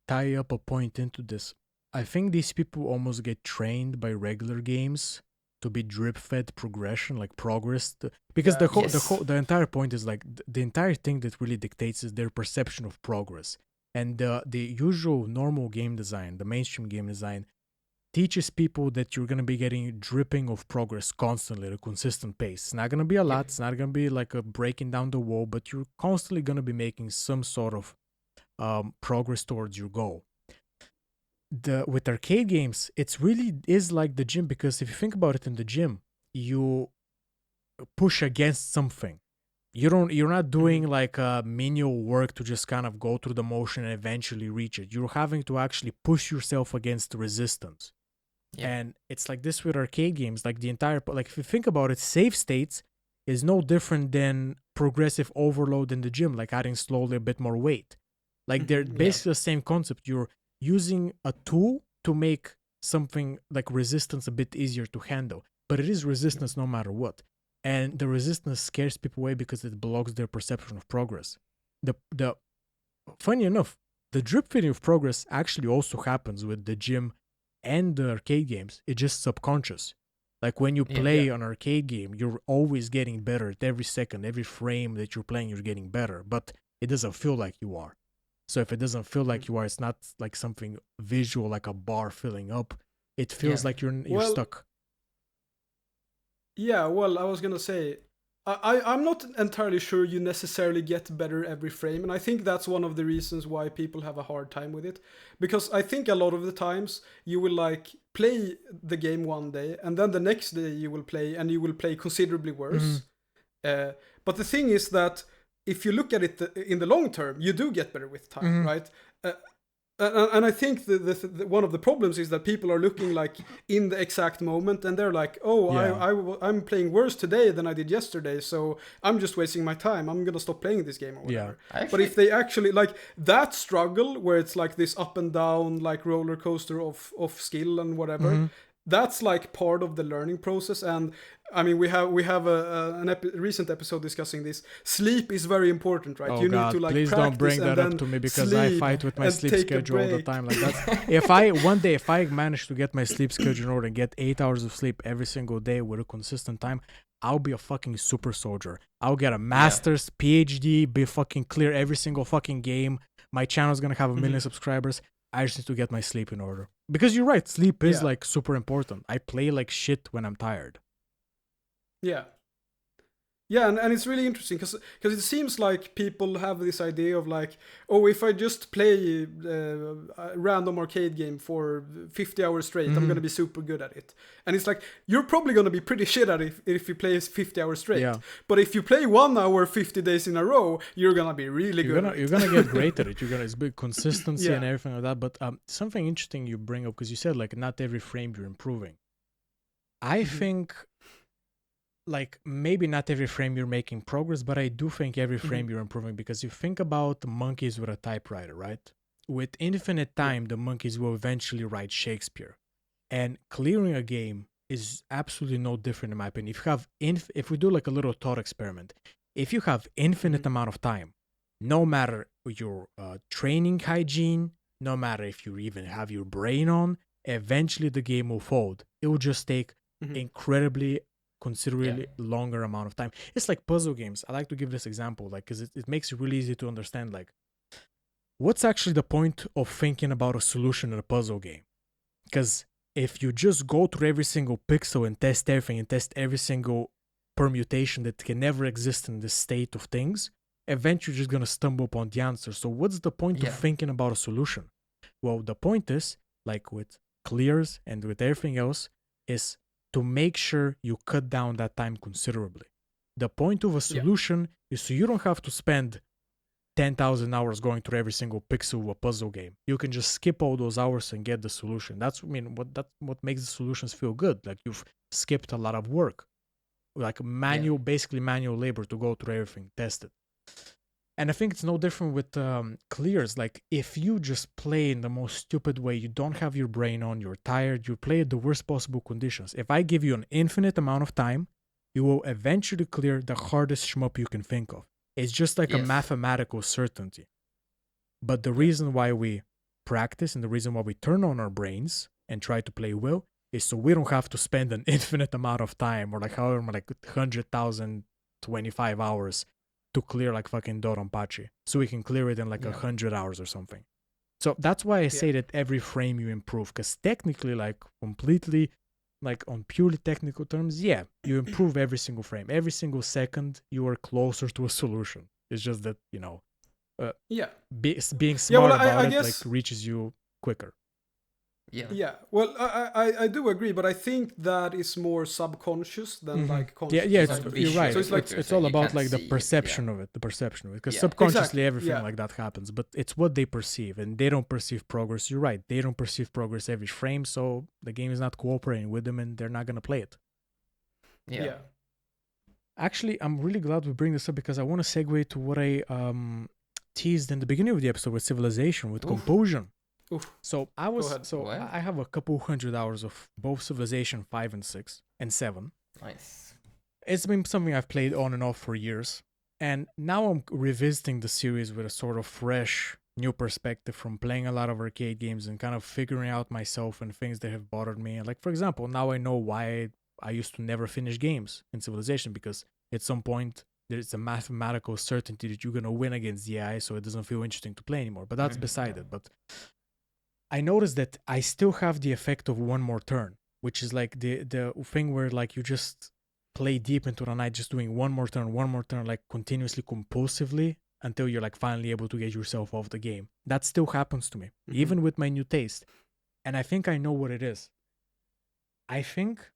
tie up a point into this. I think these people almost get trained by regular games to be drip fed progression, like progress, because the entire point is like the entire thing that really dictates is their perception of progress. And the usual normal game design, the mainstream game design, teaches people that you're going to be getting dripping of progress constantly at a consistent pace. It's not going to be a lot. It's not going to be like a breaking down the wall, but you're constantly going to be making some sort of progress towards your goal. With arcade games, it's really is like the gym, because if you think about it, in the gym, you push against something. You're not doing like a manual work to just kind of go through the motion and eventually reach it. You're having to actually push yourself against the resistance. Yeah. And it's like this with arcade games, like the entire, like if you think about it, save states is no different than progressive overload in the gym, like adding slowly a bit more weight. Like they're basically the same concept. You're using a tool to make something like resistance a bit easier to handle, but it is resistance no matter what. And the resistance scares people away because it blocks their perception of progress. The funny enough, the drip feeding of progress actually also happens with the gym and the arcade games. It's just subconscious. Like when you play an arcade game, you're always getting better at every second, every frame that you're playing, you're getting better, but it doesn't feel like you are. So if it doesn't feel like you are, it's not like something visual, like a bar filling up. It feels like you're stuck.
Yeah, well, I was gonna say, I'm not entirely sure you necessarily get better every frame, and I think that's one of the reasons why people have a hard time with it. Because I think a lot of the times you will like play the game one day, and then the next day you will play, and you will play considerably worse. But the thing is that if you look at it in the long term, you do get better with time, right? And I think the one of the problems is that people are looking like in the exact moment, and they're like, oh, I'm playing worse today than I did yesterday, so I'm just wasting my time. I'm going to stop playing this game or whatever. But if they actually, like, that struggle where it's like this up and down, like roller coaster of skill and whatever, that's like part of the learning process. And I mean, we have a recent episode discussing this. Sleep is very important, right?
Oh,
you
God,
need to like
please don't bring that up to me, because I fight with my sleep schedule all the time. Like that's if I manage to get my sleep schedule in order and get 8 hours of sleep every single day with a consistent time, I'll be a fucking super soldier. I'll get a master's, PhD, be fucking clear every single fucking game. My channel's gonna have 1 million subscribers. I just need to get my sleep in order. Because you're right, sleep is like super important. I play like shit when I'm tired.
Yeah. Yeah, and it's really interesting because it seems like people have this idea of like, oh, if I just play a random arcade game for 50 hours straight, I'm going to be super good at it. And it's like, you're probably going to be pretty shit at it if you play 50 hours straight. Yeah. But if you play 1 hour 50 days in a row, you're going to be really good at it.
You're going to get great at it. It's big consistency and everything like that. But something interesting you bring up, because you said like not every frame you're improving. I think... like maybe not every frame you're making progress, but I do think every frame you're improving, because you think about monkeys with a typewriter, right? With infinite time, the monkeys will eventually write Shakespeare. And clearing a game is absolutely no different in my opinion. If we do like a little thought experiment, if you have infinite amount of time, no matter your training hygiene, no matter if you even have your brain on, eventually the game will fold. It will just take considerably longer amount of time. It's like puzzle games. I like to give this example, like, because it makes it really easy to understand, like, what's actually the point of thinking about a solution in a puzzle game? Because if you just go through every single pixel and test everything and test every single permutation that can never exist in this state of things, eventually you're just going to stumble upon the answer. So what's the point of thinking about a solution? Well, the point is, like with clears and with everything else, is to make sure you cut down that time considerably. The point of a solution is so you don't have to spend 10,000 hours going through every single pixel of a puzzle game. You can just skip all those hours and get the solution. That's what makes the solutions feel good. Like you've skipped a lot of work, like basically manual labor to go through everything, test it. And I think it's no different with clears. Like if you just play in the most stupid way, you don't have your brain on, you're tired, you play at the worst possible conditions. If I give you an infinite amount of time, you will eventually clear the hardest shmup you can think of. It's just like a mathematical certainty. But the reason why we practice and the reason why we turn on our brains and try to play well is so we don't have to spend an infinite amount of time, or like however, like 100,025 hours to clear like fucking Dodonpachi. So we can clear it in like 100 hours or something. So that's why I say that every frame you improve, because technically, like completely, like on purely technical terms, yeah, you improve every single frame. Every single second, you are closer to a solution. It's just that, you know, being smart about it, like reaches you quicker.
Yeah. Well, I do agree, but I think that is more subconscious than like conscious.
Yeah, you're right. So it's all about like the perception of it, because subconsciously everything like that happens, but it's what they perceive, and they don't perceive progress. You're right. They don't perceive progress every frame, so the game is not cooperating with them, and they're not gonna play it.
Yeah.
Actually, I'm really glad we bring this up because I want to segue to what I teased in the beginning of the episode with Civilization, with Composition.
Oof.
So I have a couple hundred hours of both Civilization 5 and 6 and 7.
Nice.
It's been something I've played on and off for years, and now I'm revisiting the series with a sort of fresh, new perspective from playing a lot of arcade games and kind of figuring out myself and things that have bothered me. Like, for example, now I know why I used to never finish games in Civilization, because at some point there's a mathematical certainty that you're gonna win against the AI, so it doesn't feel interesting to play anymore. But that's beside it. But I noticed that I still have the effect of one more turn, which is like the thing where like you just play deep into the night, just doing one more turn, like continuously compulsively until you're like finally able to get yourself off the game. That still happens to me, even with my new taste. And I think I know what it is. I think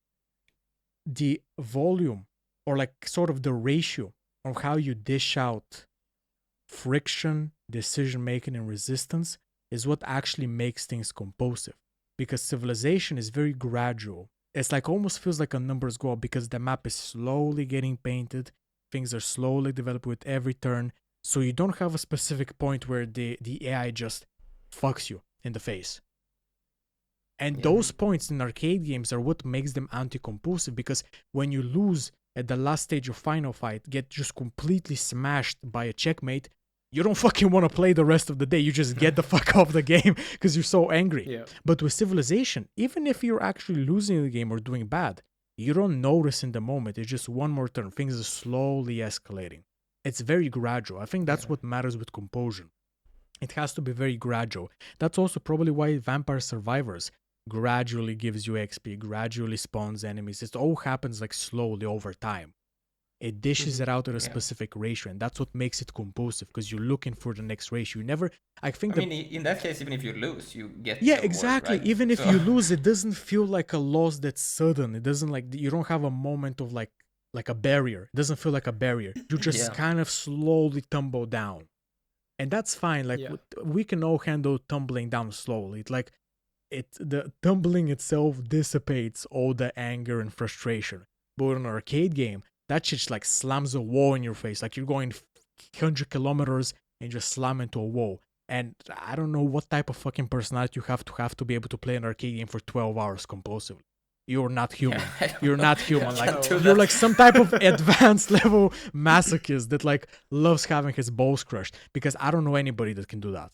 the volume, or like sort of the ratio of how you dish out friction, decision making, and resistance is what actually makes things compulsive. Because Civilization is very gradual. It's like almost feels like a numbers go up because the map is slowly getting painted. Things are slowly developed with every turn. So you don't have a specific point where the AI just fucks you in the face. And those points in arcade games are what makes them anti-compulsive, because when you lose at the last stage of Final Fight, get just completely smashed by a checkmate, you don't fucking want to play the rest of the day. You just get the fuck off the game because you're so angry.
Yeah.
But with Civilization, even if you're actually losing the game or doing bad, you don't notice in the moment. It's just one more turn. Things are slowly escalating. It's very gradual. I think that's what matters with Composition. It has to be very gradual. That's also probably why Vampire Survivors gradually gives you XP, gradually spawns enemies. It all happens like slowly over time. It dishes it out at a specific ratio, and that's what makes it compulsive, because you're looking for the next ratio. You never, I mean,
in that case, even if you lose, you get
exactly.
Right?
Even if you lose, it doesn't feel like a loss that's sudden. It doesn't like, you don't have a moment of like a barrier. It doesn't feel like a barrier. You just kind of slowly tumble down, and that's fine. Like we can all handle tumbling down slowly. The tumbling itself dissipates all the anger and frustration. But in an arcade game, that shit like slams a wall in your face. Like you're going 100 kilometers and just slam into a wall. And I don't know what type of fucking personality you have to be able to play an arcade game for 12 hours compulsively. You're not human. You're not human. Like you're like some type of advanced level masochist that like loves having his balls crushed. Because I don't know anybody that can do that.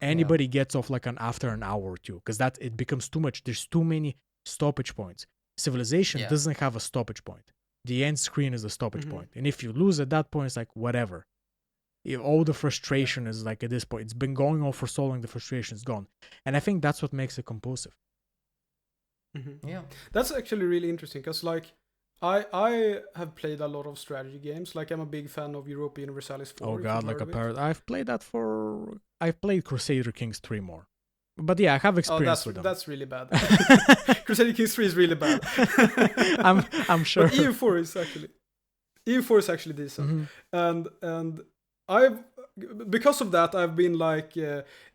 Anybody gets off like after an hour or two, because that it becomes too much. There's too many stoppage points. Civilization doesn't have a stoppage point. The end screen is the stoppage point. And if you lose at that point, it's like whatever. All the frustration is like at this point. It's been going on for so long, the frustration is gone. And I think that's what makes it compulsive.
Yeah.
That's actually really interesting, because like I have played a lot of strategy games. Like I'm a big fan of Europa Universalis 4.
Oh god, like a parrot. I've played Crusader Kings 3 more. But yeah, I have experience with them.
That's really bad. Crusader Kings 3 is really bad.
I'm sure.
But EU4 is actually decent. And I've, because of that, I've been like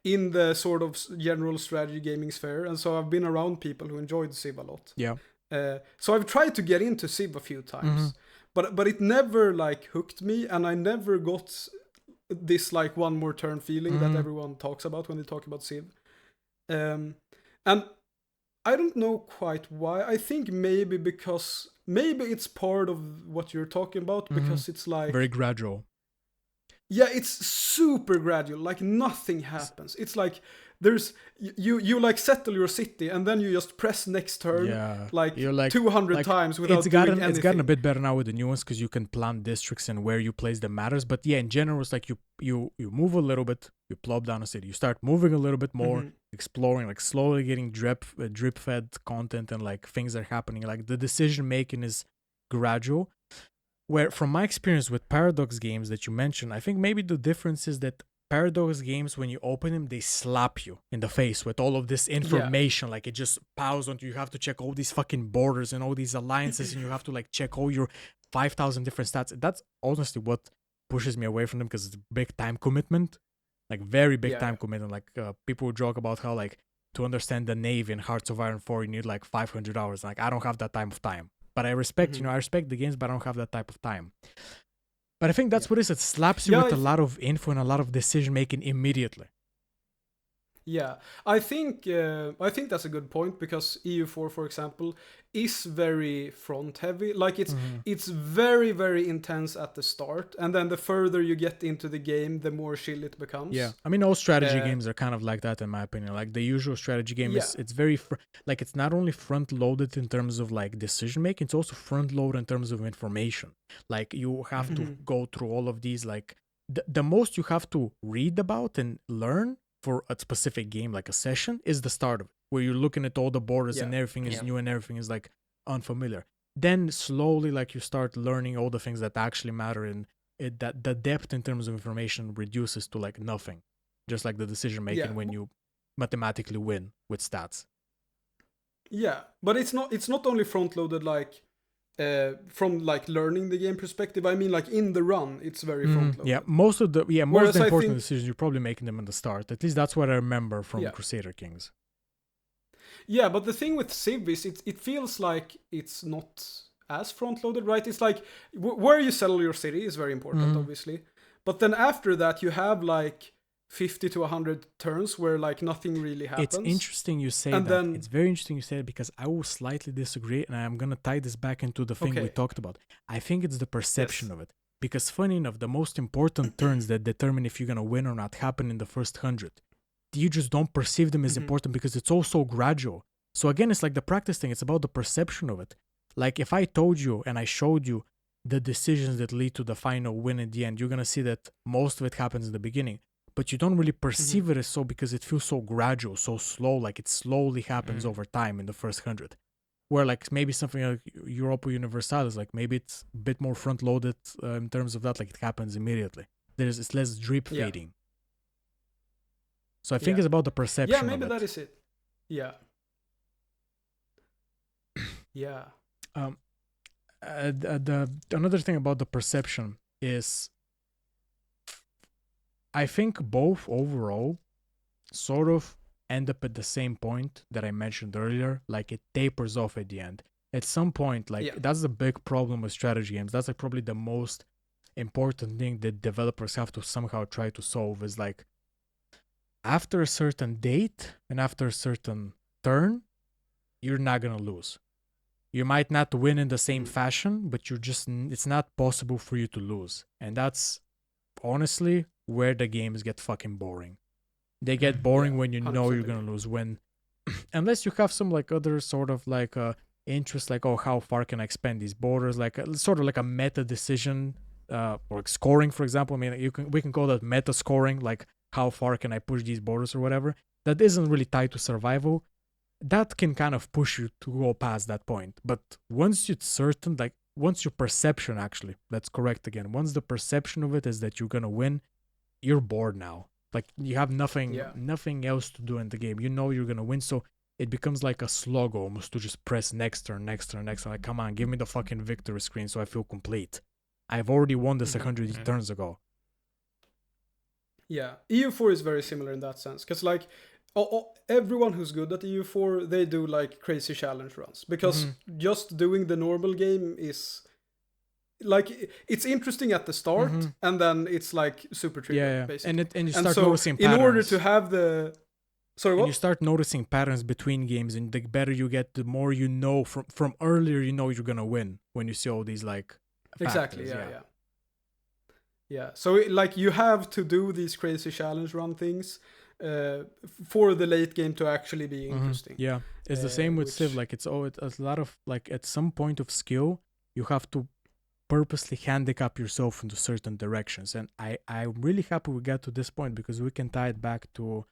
in the sort of general strategy gaming sphere, and so I've been around people who enjoyed Civ a lot.
Yeah.
So I've tried to get into Civ a few times, but it never like hooked me, and I never got this like one more turn feeling that everyone talks about when they talk about Civ. And I don't know quite why. I think maybe it's part of what you're talking about, because it's like
very gradual.
Yeah, it's super gradual. Like nothing happens. It's like there's you like settle your city and then you just press next turn
you're like
200 times without doing anything.
It's gotten a bit better now with the new ones because you can plan districts and where you place them matters. But yeah, in general, it's like you move a little bit, you plop down a city, you start moving a little bit more, exploring, like slowly getting drip fed content and like things are happening. Like the decision making is gradual. Where from my experience with Paradox games that you mentioned, I think maybe the difference is that Paradox games, when you open them, they slap you in the face with all of this information. Like it just piles onto you. You have to check all these fucking borders and all these alliances, and you have to like check all your 5,000 different stats. That's honestly what pushes me away from them, because it's a big time commitment, like very big time commitment. Like people joke about how like to understand the Navy in Hearts of Iron 4, you need like 500 hours. Like I don't have that type of time. But I respect, I respect the games, but I don't have that type of time. But I think that's what it is. It slaps you with a lot of info and a lot of decision making immediately.
Yeah, I think that's a good point, because EU4, for example, is very front heavy. Like it's very, very intense at the start, and then the further you get into the game, the more chill it becomes.
Yeah, I mean, all strategy games are kind of like that, in my opinion. Like the usual strategy game is it's very like it's not only front loaded in terms of like decision making, it's also front loaded in terms of information. Like you have to go through all of these. Like the most you have to read about and learn for a specific game, like a session, is the start of it, where you're looking at all the borders and everything is new and everything is like unfamiliar. Then slowly, like you start learning all the things that actually matter, and that the depth in terms of information reduces to like nothing, just like the decision making when you mathematically win with stats.
Yeah, but it's not only front loaded like from like learning the game perspective. I mean, like in the run, it's very front loaded.
Yeah, most of the important decisions you're probably making them in the start. At least that's what I remember from Crusader Kings.
Yeah, but the thing with Civ is it feels like it's not as front loaded, right? It's like where you settle your city is very important, obviously, but then after that you have like 50 to 100 turns where like nothing really happens.
It's interesting you say that. It's very interesting you say it, because I will slightly disagree, and I'm gonna tie this back into the thing we talked about. I think it's the perception of it, because funny enough, the most important turns that determine if you're gonna win or not happen in the first 100. You just don't perceive them as important because it's all so gradual. So again, it's like the practice thing. It's about the perception of it. Like if I told you and I showed you the decisions that lead to the final win at the end, you're gonna see that most of it happens in the beginning. But you don't really perceive it as so, because it feels so gradual, so slow, like it slowly happens over time in the first 100. Where like maybe something like Europa Universalis, like maybe it's a bit more front-loaded in terms of that, like it happens immediately. It's less drip fading. So I think it's about the perception.
Yeah, maybe that is it. Yeah. Yeah.
Another thing about the perception is, I think both overall sort of end up at the same point that I mentioned earlier. Like it tapers off at the end. At some point, like that's the big problem with strategy games. That's like probably the most important thing that developers have to somehow try to solve, is like after a certain date and after a certain turn, you're not gonna lose. You might not win in the same fashion, but it's not possible for you to lose. And that's honestly where the games get fucking boring. They get boring when you know you're gonna lose. When unless you have some like other sort of like interest, like how far can I expand these borders, like sort of like a meta decision, or like scoring, for example. I mean, we can call that meta scoring, like how far can I push these borders or whatever. That isn't really tied to survival. That can kind of push you to go past that point. But once it's certain, like once your perception, actually, that's correct again. Once the perception of it is that you're gonna win, you're bored now. Like you have nothing else to do in the game. You know you're gonna win, so it becomes like a slog almost to just press next turn. Like, come on, give me the fucking victory screen so I feel complete. I've already won this 100 turns ago.
Yeah, EU4 is very similar in that sense, because like everyone who's good at EU4, they do like crazy challenge runs, because just doing the normal game is like it's interesting at the start, and then it's like super trivial, basically.
And you start noticing patterns.
In order to have the
you start noticing patterns between games, and the better you get, the more you know from earlier. You know you're gonna win when you see all these like factors.
Exactly. Yeah. So like you have to do these crazy challenge run things, for the late game to actually be interesting.
Yeah, it's the same with Civ.
which-
Like it's a lot of like at some point of skill, you have to purposely handicap yourself into certain directions. And I'm really happy we got to this point because we can tie it back to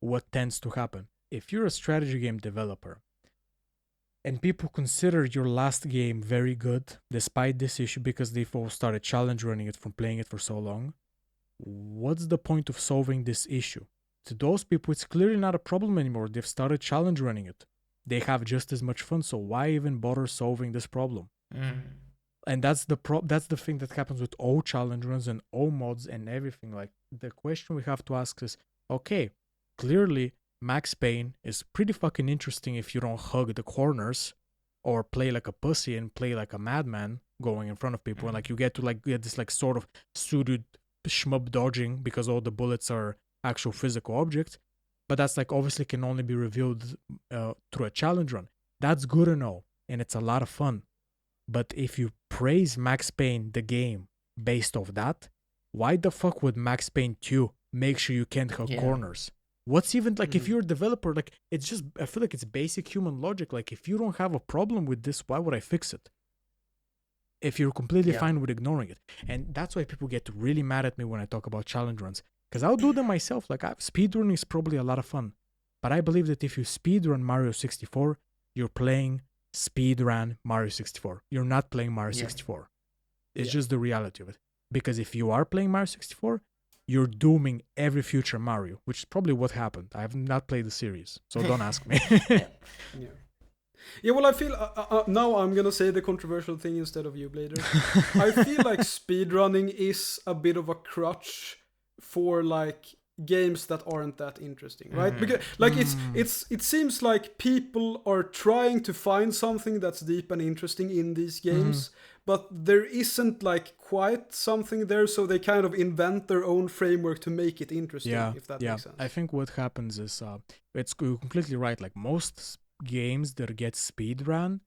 what tends to happen. If you're a strategy game developer and people consider your last game very good despite this issue because they've all started challenge running it from playing it for so long, what's the point of solving this issue? To those people, it's clearly not a problem anymore. They've started challenge running it. They have just as much fun, so why even bother solving this problem? And that's the thing that happens with all challenge runs and all mods and everything. Like, the question we have to ask is, okay, clearly Max Payne is pretty fucking interesting if you don't hug the corners or play like a pussy and play like a madman going in front of people, and like you get to like get this like sort of suited shmub dodging because all the bullets are actual physical objects. But that's like obviously can only be revealed through a challenge run. That's good and all, and it's a lot of fun. But if you praise Max Payne the game based off that, why the fuck would Max Payne 2 make sure you can't hug corners? What's even like if you're a developer, like it's just, I feel like it's basic human logic. Like if you don't have a problem with this, why would I fix it? If you're completely fine with ignoring it. And that's why people get really mad at me when I talk about challenge runs. Because I'll do them myself. Like speedrunning is probably a lot of fun. But I believe that if you speedrun Mario 64, you're playing speedrun Mario 64. You're not playing Mario 64. It's just the reality of it. Because if you are playing Mario 64, you're dooming every future Mario, which is probably what happened. I have not played the series, so don't ask me.
Yeah, well, I feel now I'm gonna say the controversial thing instead of you, Blader. I feel like speedrunning is a bit of a crutch for like games that aren't that interesting, right? Because like it seems like people are trying to find something that's deep and interesting in these games, but there isn't like quite something there, so they kind of invent their own framework to make it interesting. If that makes sense.
I think what happens is it's completely right. Like most games that get speedrun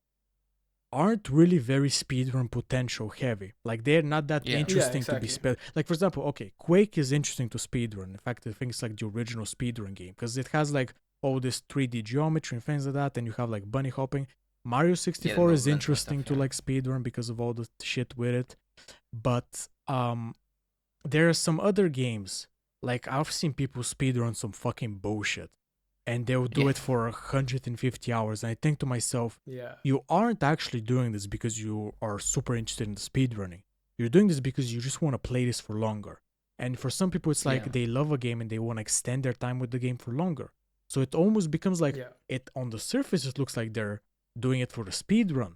aren't really very speedrun potential heavy. Like they're not that interesting to be like, for example, okay, Quake is interesting to speedrun. In fact, I think it's like the original speedrun game because it has like all this 3D geometry and things like that, and you have like bunny hopping. Mario 64 is interesting to like speedrun because of all the shit with it. But there are some other games, like I've seen people speedrun some fucking bullshit. And they'll do it for 150 hours. And I think to myself, you aren't actually doing this because you are super interested in the speedrunning. You're doing this because you just want to play this for longer. And for some people, it's like they love a game and they want to extend their time with the game for longer. So it almost becomes like it on the surface, it looks like they're doing it for the speedrun.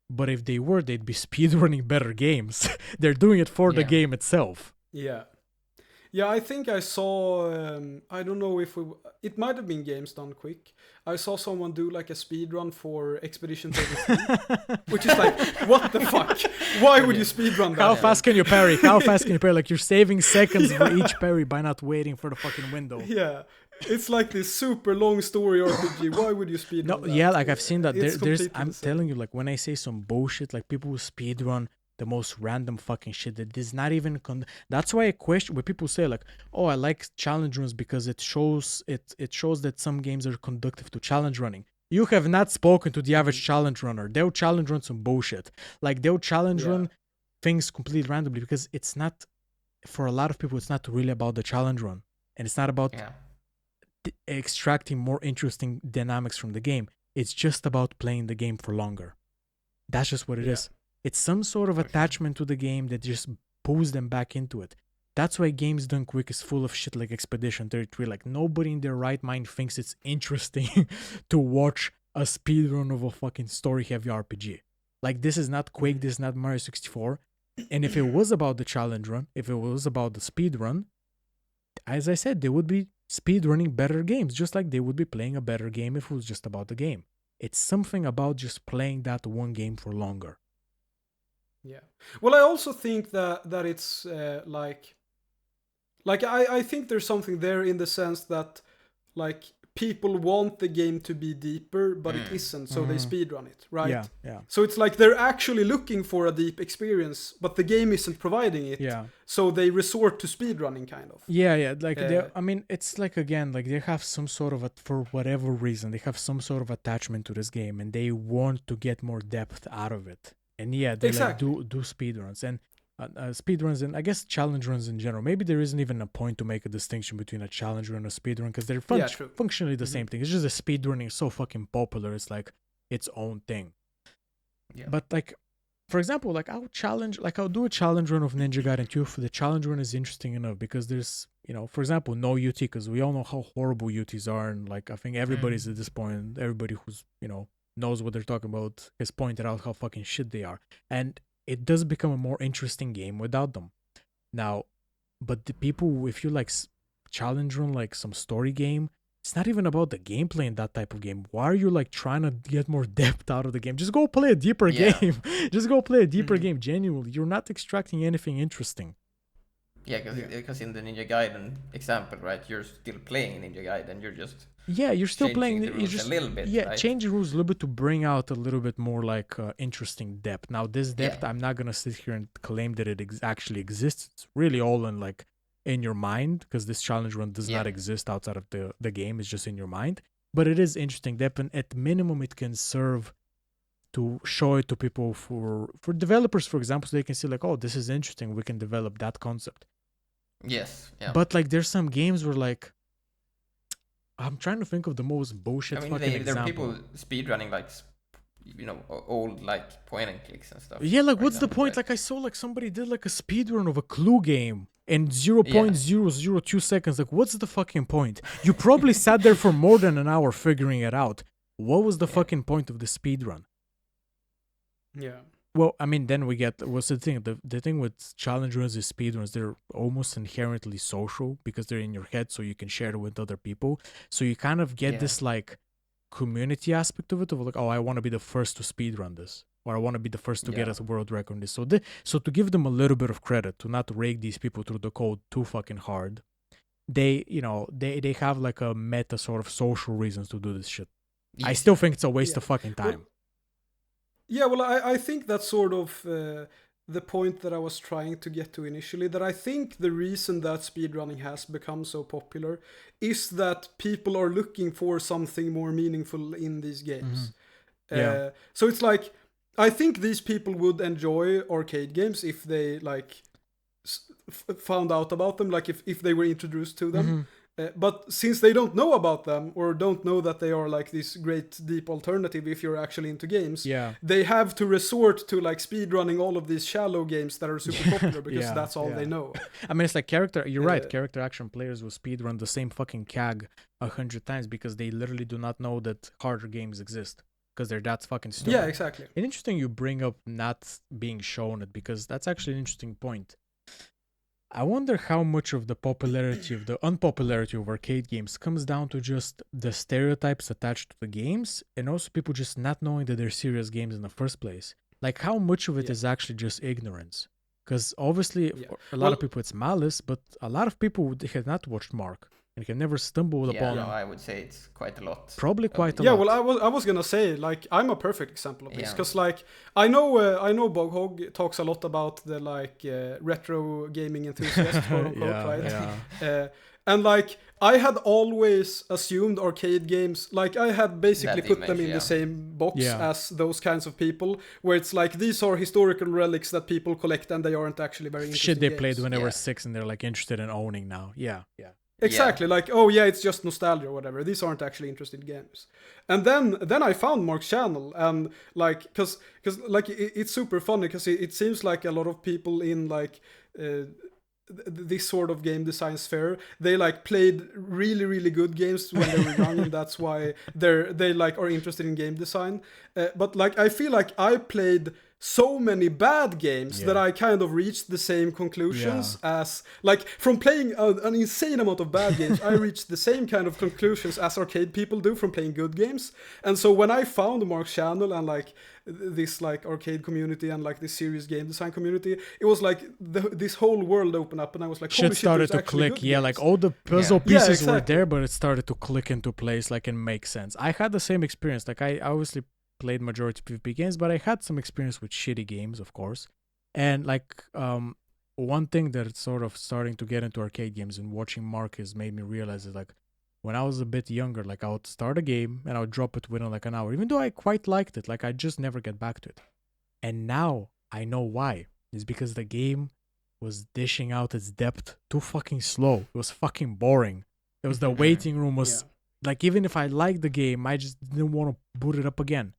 But if they were, they'd be speedrunning better games. They're doing it for the game itself.
Yeah, I think I saw, I don't know if it might have been Games Done Quick. I saw someone do like a speedrun for Expedition 33, which is like, what the fuck? Why would you speedrun that?
How fast can you parry? How fast can you parry? Like you're saving seconds for each parry by not waiting for the fucking window.
Yeah, it's like this super long story RPG. Why would you speedrun that?
Yeah, like I've seen that. There's I'm telling you, like when I say some bullshit, like people who speedrun the most random fucking shit that is not even that's why I question when people say like, oh, I like challenge runs because it shows that some games are conducive to challenge running. You have not spoken to the average challenge runner. They'll challenge run some bullshit. Like they'll challenge run things completely randomly because it's not, for a lot of people, it's not really about the challenge run. And it's not about extracting more interesting dynamics from the game. It's just about playing the game for longer. That's just what it is. It's some sort of attachment to the game that just pulls them back into it. That's why Games Done Quick is full of shit like Expedition 33. Like nobody in their right mind thinks it's interesting to watch a speedrun of a fucking story-heavy RPG. Like this is not Quake, this is not Mario 64. And if it was about the challenge run, if it was about the speedrun, as I said, they would be speedrunning better games, just like they would be playing a better game if it was just about the game. It's something about just playing that one game for longer.
Yeah. Well, I also think that it's like I think there's something there in the sense that like people want the game to be deeper, but it isn't, so they speedrun it, right?
Yeah.
So it's like they're actually looking for a deep experience, but the game isn't providing it.
Yeah.
So they resort to speedrunning, kind of.
Yeah. Like, I mean, it's like, again, like they have some sort of for whatever reason, they have some sort of attachment to this game, and they want to get more depth out of it. And yeah, they
Exactly.
like do speedruns and speedruns, and I guess challenge runs in general. Maybe there isn't even a point to make a distinction between a challenge run and a speedrun, because they're functionally the same thing. It's just a speedrunning is so fucking popular. It's like its own thing. Yeah. But like, for example, like I'll do a challenge run of Ninja Gaiden 2 if the challenge run is interesting enough, because there's, you know, for example, no UT, because we all know how horrible UTs are, and like I think everybody's at this point, everybody who's, you know, knows what they're talking about has pointed out how fucking shit they are. And it does become a more interesting game without them. Now, but the people, if you like challenge run, like some story game, it's not even about the gameplay in that type of game. Why are you like trying to get more depth out of the game? Just go play a deeper game. Just go play a deeper game. Genuinely, you're not extracting anything interesting.
Yeah, because in the Ninja Gaiden example, right, you're still playing Ninja Gaiden. You're just
you're still playing.
You're just a little bit. Right?
Change the rules a little bit to bring out a little bit more like interesting depth. Now, this depth, I'm not gonna sit here and claim that it actually exists. It's really all in your mind, because this challenge run does not exist outside of the game. It's just in your mind. But it is interesting depth, and at minimum, it can serve to show it to people for developers, for example, so they can see like, oh, this is interesting. We can develop that concept.
Yes. Yeah.
But like, there's some games where like, I'm trying to think of the most bullshit fucking example.
There are people speedrunning like, you know, old like point and clicks and stuff.
Yeah, like what's the point? Like I saw like somebody did like a speedrun of a Clue game in 0.002 seconds. Like, what's the fucking point? You probably sat there for more than an hour figuring it out. What was the fucking point of the speedrun?
Yeah.
Well, I mean, then we get, what's the thing? The thing with challenge runs is speedruns, they're almost inherently social because they're in your head, so you can share it with other people. So you kind of get this like community aspect of it, of like, oh, I want to be the first to speedrun this, or I want to be the first to get a world record on this. So to give them a little bit of credit, to not rake these people through the code too fucking hard, they have like a meta sort of social reasons to do this shit. Yes. I still think it's a waste of fucking time.
Well, I think that's sort of the point that I was trying to get to initially, that I think the reason that speedrunning has become so popular is that people are looking for something more meaningful in these games. So it's like, I think these people would enjoy arcade games if they like found out about them, like if they were introduced to them. But since they don't know about them, or don't know that they are like this great deep alternative if you're actually into games, they have to resort to like speedrunning all of these shallow games that are super popular because that's all they know.
I mean, it's like you're right, character action players will speedrun the same fucking CAG 100 times because they literally do not know that harder games exist, because they're that fucking stupid.
Yeah, exactly.
And interesting you bring up not being shown it, because that's actually an interesting point. I wonder how much of the popularity of the unpopularity of arcade games comes down to just the stereotypes attached to the games, and also people just not knowing that they're serious games in the first place. Like, how much of it is actually just ignorance? Because obviously, for a lot of people it's malice, but a lot of people have not watched Mark and have never stumbled upon.
Yeah, I would say it's quite a lot.
Probably quite a lot.
Yeah, well, I was gonna say, like, I'm a perfect example of this, because like I know Boghog talks a lot about the like retro gaming enthusiast, quote unquote, right? And like, I had always assumed arcade games, like I had basically put them in the same box as those kinds of people, where it's like, these are historical relics that people collect and they aren't actually very interesting
shit they
games.
Played when they were 6 and they're like interested in owning now.
Exactly, like, oh yeah, it's just nostalgia or whatever. These aren't actually interesting games. And then I found Mark's channel, and like, because like it's super funny, because it seems like a lot of people in like this sort of game design sphere, they like played really, really good games when they were young, and that's why they like are interested in game design. But like, I feel like I played so many bad games that I kind of reached the same conclusions as, like, from playing an insane amount of bad games, I reached the same kind of conclusions as arcade people do from playing good games. And so when I found Mark's channel and like this like arcade community and like this serious game design community, it was like this whole world opened up, and I was like, holy shit,
started to click. Yeah, like all the puzzle pieces were there, but it started to click into place, like, and make sense. I had the same experience. Like, I obviously played majority PvP games, but I had some experience with shitty games, of course. And like one thing that's sort of starting to get into arcade games and watching Marcus made me realize is, like, when I was a bit younger, like, I would start a game and I would drop it within like an hour, even though I quite liked it. Like, I just never get back to it. And now I know why. It's because the game was dishing out its depth too fucking slow. It was fucking boring. It was the waiting room was like, even if I liked the game, I just didn't want to boot it up again.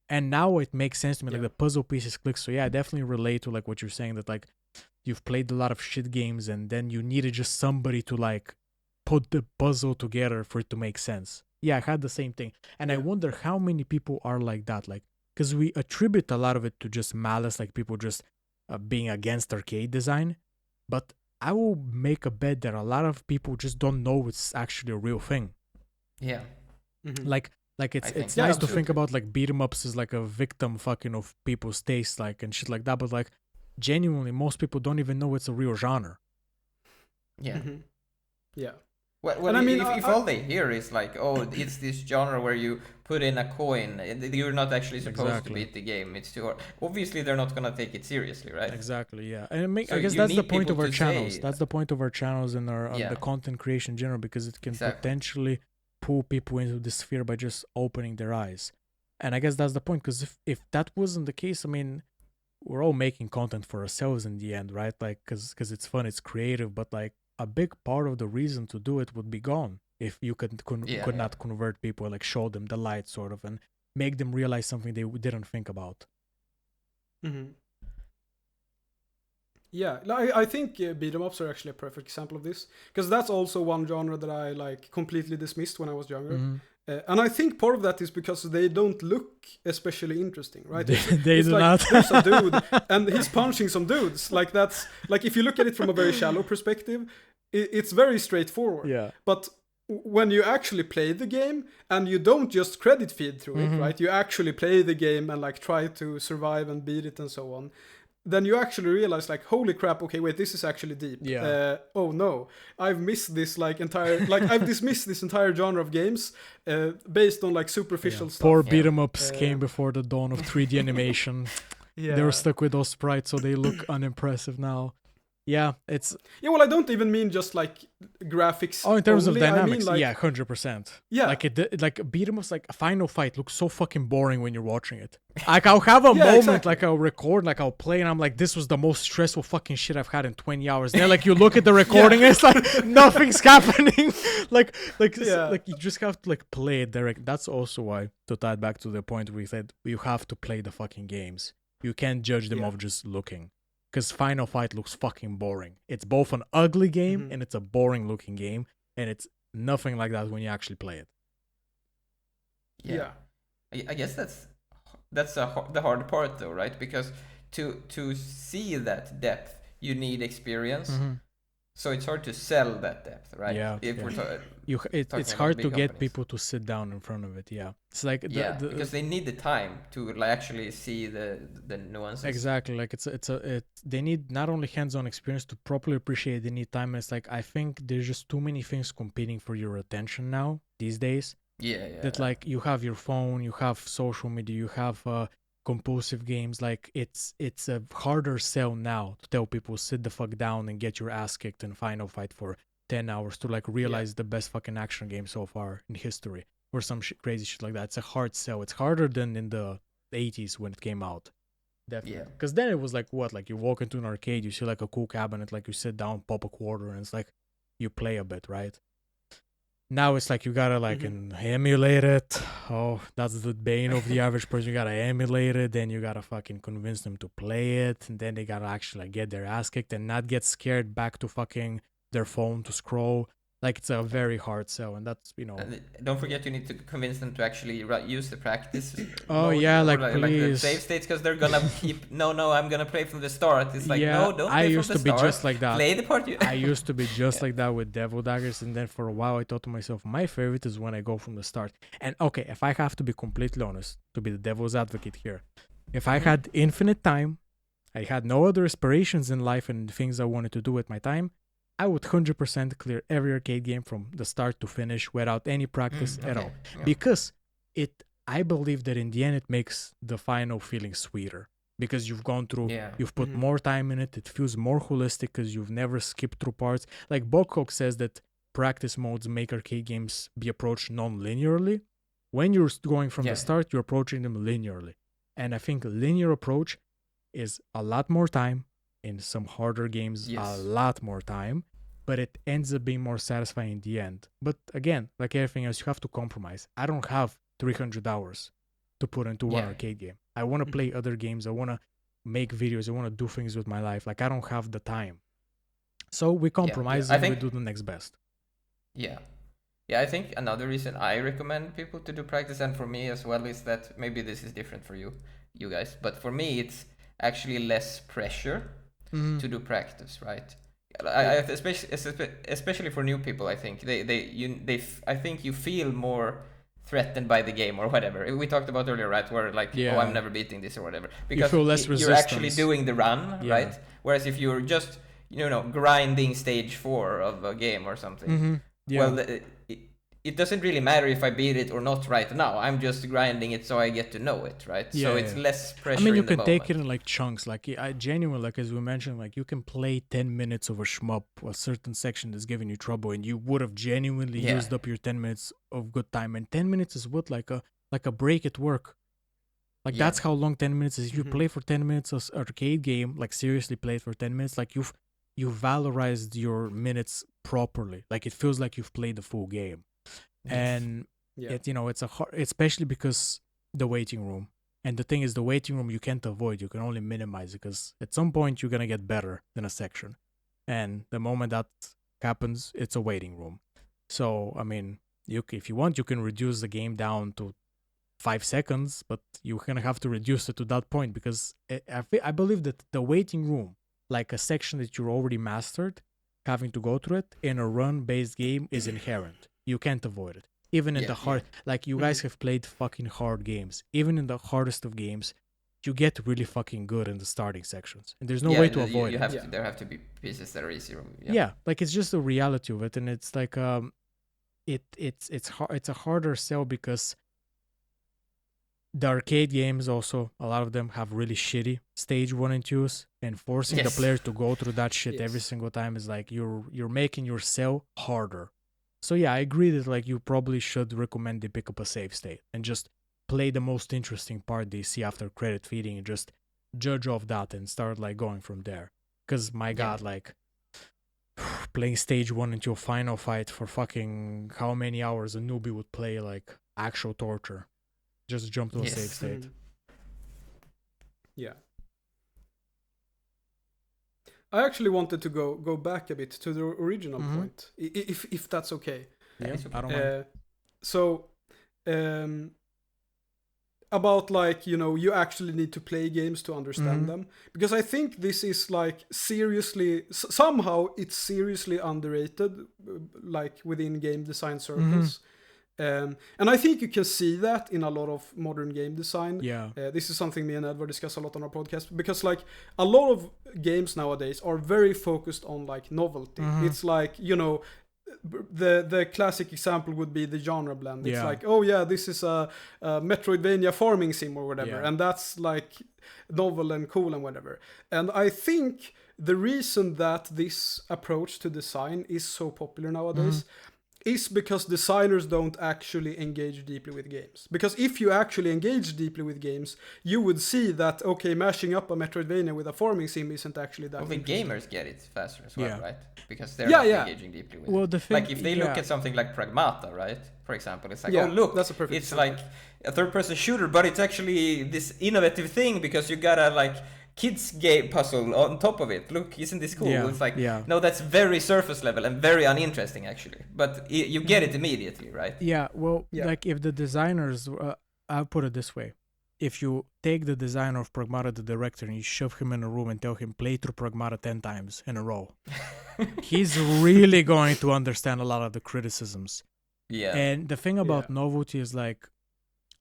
And now it makes sense to me, like the puzzle pieces click. So yeah, I definitely relate to like what you're saying, that like you've played a lot of shit games and then you needed just somebody to like put the puzzle together for it to make sense. Yeah, I had the same thing. And I wonder how many people are like that, like, because we attribute a lot of it to just malice, like people just being against arcade design. But I will make a bet that a lot of people just don't know it's actually a real thing.
Yeah.
Mm-hmm. Like it's nice to think about like beat 'em ups as like a victim fucking of people's taste, like, and shit like that, but like genuinely most people don't even know it's a real genre.
Yeah.
Yeah.
Well, and I mean, if all they hear is like, oh, it's this genre where you put in a coin, you're not actually supposed to beat the game, it's too hard. Obviously, they're not gonna take it seriously, right?
Exactly, yeah. And I guess that's the point of our channels. That's the point of our channels and our the content creation in general, because it can potentially pull people into this sphere by just opening their eyes. And I guess that's the point, because if that wasn't the case, I mean, we're all making content for ourselves in the end, right? Like, because it's fun, it's creative, but like a big part of the reason to do it would be gone if you could not convert people, like show them the light sort of and make them realize something they didn't think about.
Yeah, I think beat 'em ups are actually a perfect example of this, because that's also one genre that I like completely dismissed when I was younger. And I think part of that is because they don't look especially interesting, right?
They do
like,
not.
There's a dude and he's punching some dudes. Like, that's like, if you look at it from a very shallow perspective, it's very straightforward.
Yeah.
But when you actually play the game and you don't just credit feed through it, right? You actually play the game and like try to survive and beat it and so on. Then you actually realize, like, holy crap, okay, wait, this is actually deep.
Yeah.
Oh no, I've missed this I've dismissed this entire genre of games based on like superficial stuff.
Poor beat 'em ups came before the dawn of 3D animation. They were stuck with those sprites, so they look unimpressive now. Yeah, it's...
Yeah, well, I don't even mean just, like, graphics.
Oh, in terms
only.
of dynamics,
I mean, like,
yeah, 100%.
Yeah.
Like beat 'em ups, like, a final fight looks so fucking boring when you're watching it. Like, I'll have a moment, like, I'll record, like, I'll play, and I'm like, this was the most stressful fucking shit I've had in 20 hours. Then, like, you look at the recording, and it's like, nothing's happening. like, you just have to, like, play it direct. That's also why, to tie it back to the point we said, you have to play the fucking games. You can't judge them off just looking. Because Final Fight looks fucking boring. It's both an ugly game and it's a boring looking game, and it's nothing like that when you actually play it.
Yeah. I guess that's the hard part though, right? Because to see that depth, you need experience. So it's hard to sell that depth, right?
Yeah. It's hard to get people to sit down in front of it. Yeah, it's like
because they need the time to like actually see the nuances.
Exactly, like they need not only hands-on experience to properly appreciate it, they need time. And it's like, I think there's just too many things competing for your attention now these days. That like you have your phone, you have social media, you have compulsive games. Like it's a harder sell now to tell people sit the fuck down and get your ass kicked in Final Fight for 10 hours to like realize the best fucking action game so far in history, or some crazy shit like that. It's a hard sell. It's harder than in the 80s when it came out. Definitely. Because then it was like, what, like you walk into an arcade, you see like a cool cabinet, like you sit down, pop a quarter, and it's like you play a bit, right? Now it's like you gotta like emulate it. Oh, that's the bane of the average person. You gotta emulate it, then you gotta fucking convince them to play it, and then they gotta actually like get their ass kicked and not get scared back to fucking their phone to scroll. Like it's a very hard sell, and that's
And don't forget, you need to convince them to actually use the practice.
Oh,
mode,
yeah,
or
like,
like the
please.
save states, because they're gonna keep. No, I'm gonna play from the start. It's like,
Yeah,
no, don't
I
play
used
from the
to be
start.
just like that.
Play the part you.
I used to be just like that with Devil Daggers, and then for a while I thought to myself, my favorite is when I go from the start. And okay, if I have to be completely honest, to be the devil's advocate here, if I had infinite time, I had no other aspirations in life and things I wanted to do with my time, I would 100% clear every arcade game from the start to finish without any practice at all.
Yeah.
Because I believe that in the end it makes the final feeling sweeter. Because you've gone through, you've put more time in it, it feels more holistic because you've never skipped through parts. Like Bokhok says that practice modes make arcade games be approached non-linearly. When you're going from the start, you're approaching them linearly. And I think linear approach is a lot more time, in some harder games, a lot more time, but it ends up being more satisfying in the end. But again, like everything else, you have to compromise. I don't have 300 hours to put into one arcade game. I want to play other games. I want to make videos. I want to do things with my life. Like, I don't have the time. So we compromise and we do the next best.
Yeah. Yeah, I think another reason I recommend people to do practice, and for me as well, is that maybe this is different for you guys, but for me it's actually less pressure to do practice, right? Especially for new people, I think I think you feel more threatened by the game or whatever. We talked about earlier, right? Where like, oh, I'm never beating this or whatever, because
you feel less
you're actually doing the run, right? Whereas if you're just grinding stage 4 of a game or something, well, it doesn't really matter if I beat it or not right now. I'm just grinding it so I get to know it, right? So it's less pressure.
I mean, you can take it in like chunks. Like, I genuinely, like as we mentioned, like you can play 10 minutes of a shmup, a certain section that's giving you trouble, and you would have genuinely used up your 10 minutes of good time. And 10 minutes is what, like a break at work. Like that's how long 10 minutes is. If you play for 10 minutes an arcade game, like seriously play it for 10 minutes, like you valorized your minutes properly. Like it feels like you've played the full game. And it's especially because the waiting room. And the thing is, the waiting room you can't avoid. You can only minimize it, because at some point you're gonna get better than a section, and the moment that happens, it's a waiting room. So I mean, if you want, you can reduce the game down to 5 seconds, but you're gonna have to reduce it to that point, because I believe that the waiting room, like a section that you're already mastered, having to go through it in a run-based game is inherent. You can't avoid it. Even in the hard, like you guys have played fucking hard games. Even in the hardest of games, you get really fucking good in the starting sections, and there's no way to avoid it.
There have to be pieces that are easier.
Like it's just the reality of it, and it's like it's a harder sell, because the arcade games also, a lot of them have really shitty stage 1 and 2s, and forcing the player to go through that shit every single time is like you're making your sell harder. So I agree that like you probably should recommend they pick up a save state and just play the most interesting part they see after credit feeding, and just judge off that and start like going from there. Because my god, like playing stage 1 into a final fight for fucking how many hours a newbie would play, like actual torture. Just jump to a save state.
Yeah. I actually wanted to go back a bit to the original point, if that's okay.
Yeah, I don't mind.
So, about like, you actually need to play games to understand them, because I think this is like somehow it's seriously underrated, like within game design circles. And I think you can see that in a lot of modern game design. This is something me and Edward discuss a lot on our podcast, because like a lot of games nowadays are very focused on like novelty. It's like, the classic example would be the genre blend. It's like, oh yeah, this is a Metroidvania farming sim or whatever, and that's like novel and cool and whatever. And I think the reason that this approach to design is so popular nowadays is because designers don't actually engage deeply with games. Because if you actually engage deeply with games, you would see that, okay, mashing up a Metroidvania with a farming sim isn't actually that
the gamers get it faster as well, right? Because they're engaging deeply with it. Like if they look at something like Pragmata, right? For example, it's like, oh look,
that's a perfect
it's example. Like a third-person shooter, but it's actually this innovative thing, because you gotta like kids game puzzle on top of it. Look, isn't this cool?
Yeah,
It's like,
yeah.
no, that's very surface level and very uninteresting actually. But you get it immediately, right?
Yeah, well,
Yeah.
like if the designers, I'll put it this way. If you take the designer of Pragmata, the director, and you shove him in a room and tell him play through Pragmata 10 times in a row, he's really going to understand a lot of the criticisms.
Yeah.
And the thing about novelty is like,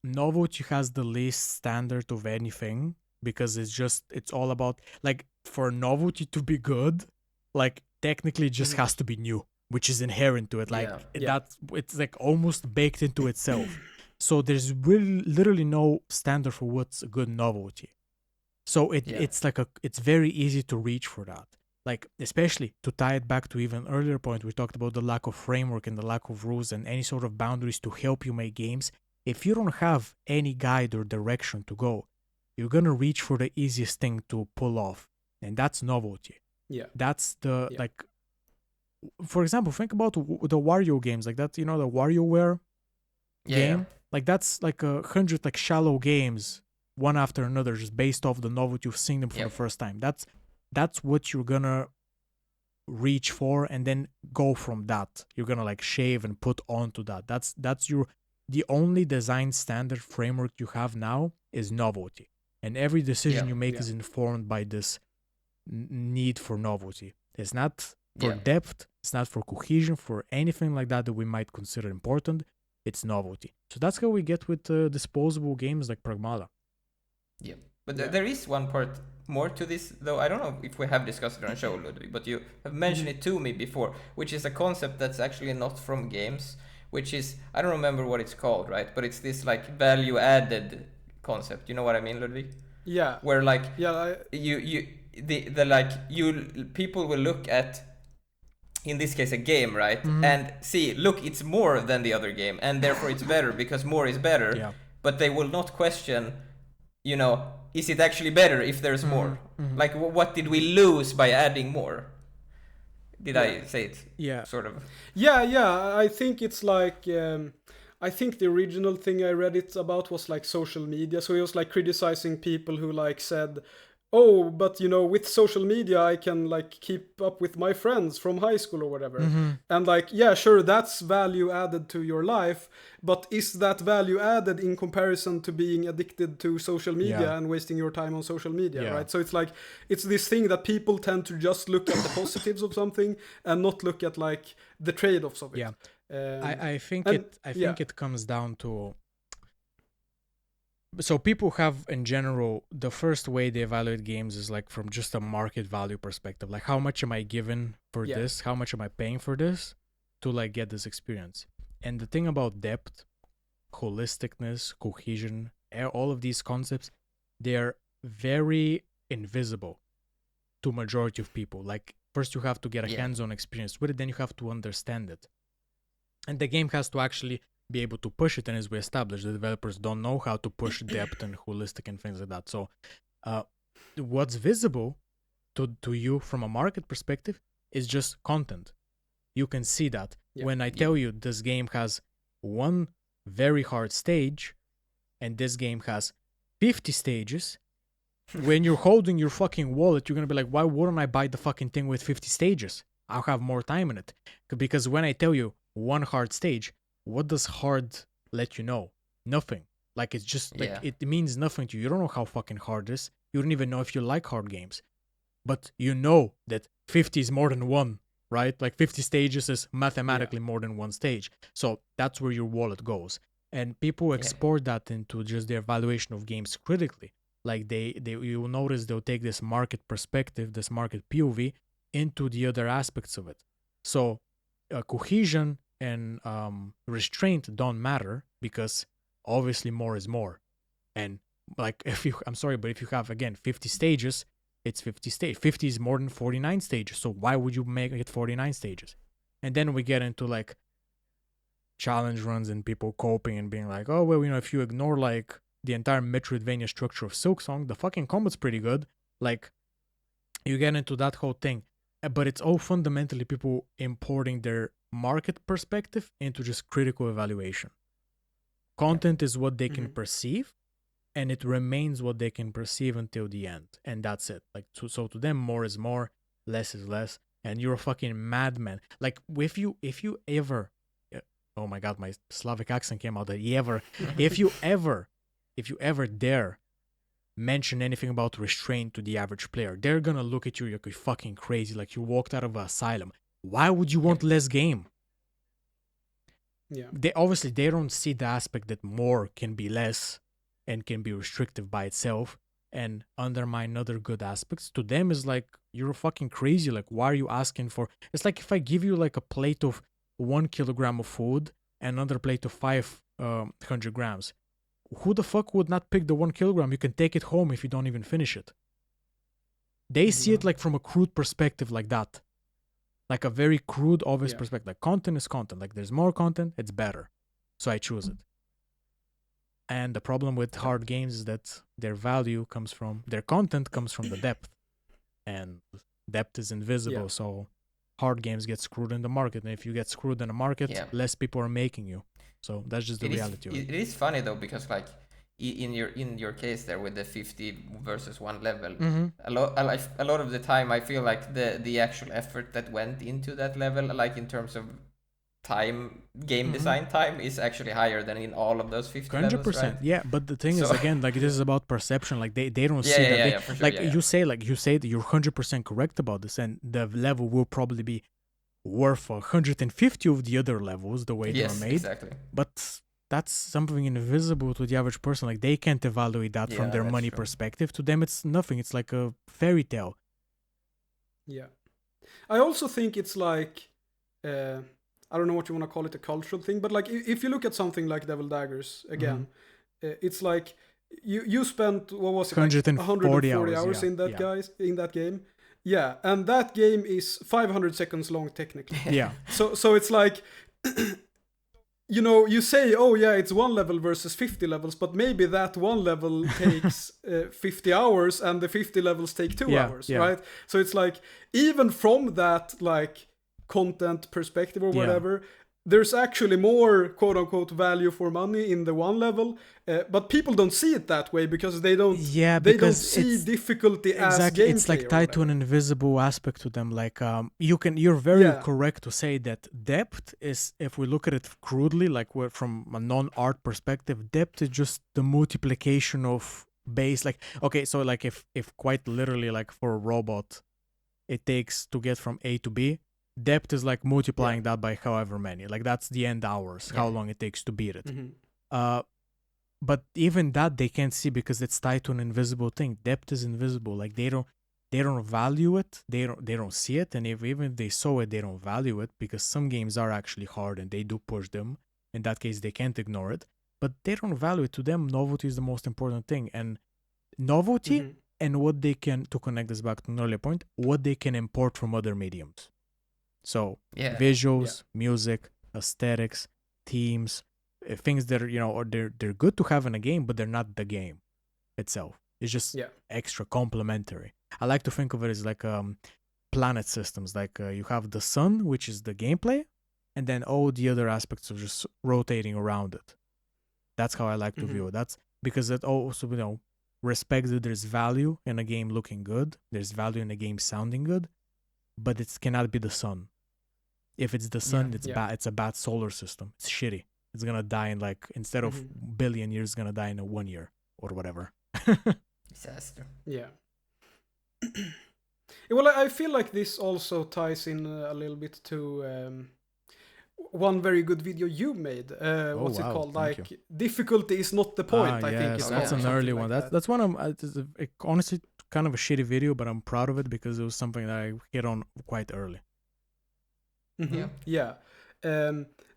novelty has the least standard of anything because it's all about, like, for novelty to be good, like, technically it just has to be new, which is inherent to it. Like, it's like almost baked into itself. So there's really literally no standard for what's a good novelty. So it's like it's very easy to reach for that. Like, especially to tie it back to even earlier point, we talked about the lack of framework and the lack of rules and any sort of boundaries to help you make games. If you don't have any guide or direction to go, you're gonna reach for the easiest thing to pull off, and that's novelty.
Yeah.
That's the like. For example, think about the Wario games, like that. You know, the WarioWare game. Like that's like 100 like shallow games, one after another, just based off the novelty of seeing them for the first time. That's what you're gonna reach for, and then go from that. You're gonna like shave and put onto that. That's the only design standard framework you have now is novelty, and every decision you make is informed by this need for novelty. It's not for depth, it's not for cohesion, for anything like that we might consider important. It's novelty. So that's how we get with disposable games like Pragmata.
Yeah, but there is one part more to this, though. I don't know if we have discussed it on show, Ludwig, but you have mentioned it to me before, which is a concept that's actually not from games, which is, I don't remember what it's called, right? But it's this like value added concept. You know what I mean, Ludwig?
Yeah.
Where like people will look at, in this case, a game, right? And see, look, it's more than the other game, and therefore it's better because more is better.
Yeah.
But they will not question, you know, is it actually better if there's more? Like, what did we lose by adding more? Did I say it?
Yeah.
Sort of.
Yeah. I think it's like, I think the original thing I read it about was like social media. So he was like criticizing people who like said, oh, but you know, with social media, I can like keep up with my friends from high school or whatever. And like, yeah, sure, that's value added to your life. But is that value added in comparison to being addicted to social media and wasting your time on social media, right? So it's like, it's this thing that people tend to just look at the positives of something and not look at like the trade-offs of it.
Yeah. I think it comes down to, so people have, in general, the first way they evaluate games is like from just a market value perspective. Like, how much am I given for this? How much am I paying for this to like get this experience? And the thing about depth, holisticness, cohesion, all of these concepts, they're very invisible to majority of people. Like, first you have to get a hands-on experience with it, then you have to understand it. And the game has to actually be able to push it, and as we established, the developers don't know how to push depth and holistic and things like that. So what's visible to you from a market perspective is just content. You can see that when I tell you this game has one very hard stage and this game has 50 stages, when you're holding your fucking wallet, you're gonna be like, why wouldn't I buy the fucking thing with 50 stages? I'll have more time in it. Because when I tell you one hard stage, what does hard let you know? Nothing. Like, it's just like it means nothing to you. You don't know how fucking hard it is. You don't even know if you like hard games. But you know that 50 is more than one, right? Like 50 stages is mathematically more than one stage. So that's where your wallet goes. And people export that into just their evaluation of games critically. Like you will notice they'll take this market perspective, this market POV into the other aspects of it. So cohesion and restraint don't matter because obviously more is more. And like, I'm sorry, but if you have, again, 50 stages, it's 50 stages. 50 is more than 49 stages. So why would you make it 49 stages? And then we get into like challenge runs and people coping and being like, oh, well, you know, if you ignore like the entire Metroidvania structure of Silksong, the fucking combat's pretty good. Like, you get into that whole thing. But it's all fundamentally people importing their market perspective into just critical evaluation. Content is what they can perceive, and it remains what they can perceive until the end, and that's it. Like, so to them, more is more, less is less, and you're a fucking madman. Like, if you ever, oh my god, my Slavic accent came out. If you ever dare mention anything about restraint to the average player, they're gonna look at you like you're fucking crazy, like you walked out of an asylum. Why would you want less game?
Yeah.
They don't see the aspect that more can be less and can be restrictive by itself and undermine other good aspects. To them is like, you're fucking crazy. Like, why are you asking for? It's like if I give you like a plate of 1 kilogram of food and another plate of 500 grams. Who the fuck would not pick the 1 kilogram? You can take it home if you don't even finish it. They see it like from a crude perspective, like that. Like a very crude, obvious perspective. Like, content is content. Like, there's more content, it's better. So I choose it. And the problem with hard games is that their content comes from the depth. And depth is invisible, so hard games get screwed in the market. And if you get screwed in the market, less people are making you. So that's just the reality of it.
It is funny though, because like in your case there with the 50 versus 1 level, a lot of the time I feel like the actual effort that went into that level, like in terms of time, game design time, is actually higher than in all of those 50 levels,
100%,
right?
yeah. But the thing is, again, like, this is about perception. Like, they don't see that.
For sure,
like, you say that you're 100% correct about this, and the level will probably be worth 150 of the other levels the way they are made.
Exactly.
But that's something invisible to the average person. Like, they can't evaluate that from their money perspective. To them, it's nothing. It's like a fairy tale.
Yeah. I also think it's like, I don't know what you want to call it, a cultural thing, but like if you look at something like Devil Daggers, again, it's like you spent, what was it,
140
hours in that game. Yeah, and that game is 500 seconds long technically.
Yeah.
So it's like, you know, you say, oh yeah, it's 1 level versus 50 levels, but maybe that 1 level takes 50 hours and the 50 levels take 2 hours, right? So it's like, even from that like content perspective or whatever, there's actually more quote unquote value for money in the 1 level, but people don't see it that way because they don't see difficulty as gameplay.
It's like tied to an invisible aspect to them. Like, you're very correct to say that depth is, if we look at it crudely, like from a non-art perspective, depth is just the multiplication of base. Like, okay, so like if quite literally, like for a robot, it takes to get from A to B, depth is like multiplying that by however many. Like, that's the end hours, how long it takes to beat it. But even that they can't see because it's tied to an invisible thing. Depth is invisible. Like, they don't value it. They don't see it. And even if they saw it, they don't value it, because some games are actually hard and they do push them. In that case, they can't ignore it. But they don't value it. To them, novelty is the most important thing. And novelty and what they can, to connect this back to an earlier point, what they can import from other mediums. So visuals, music, aesthetics, themes, things that are, you know, or they're good to have in a game, but they're not the game itself. It's just extra complementary. I like to think of it as like planet systems. Like, you have the sun, which is the gameplay, and then all the other aspects are just rotating around it. That's how I like to view it. That's because it also, you know, respects that there's value in a game looking good, there's value in a game sounding good, but it cannot be the sun. If it's the sun, it's bad. It's a bad solar system. It's shitty. It's gonna die in, like, instead of billion years, it's gonna die in 1 year or whatever.
Disaster.
Yeah. Well, I feel like this also ties in a little bit to one very good video you made. What's it called? Like, difficulty is not the point. I think
that's an early one. That's one of honestly kind of a shitty video, but I'm proud of it because it was something that I hit on quite early.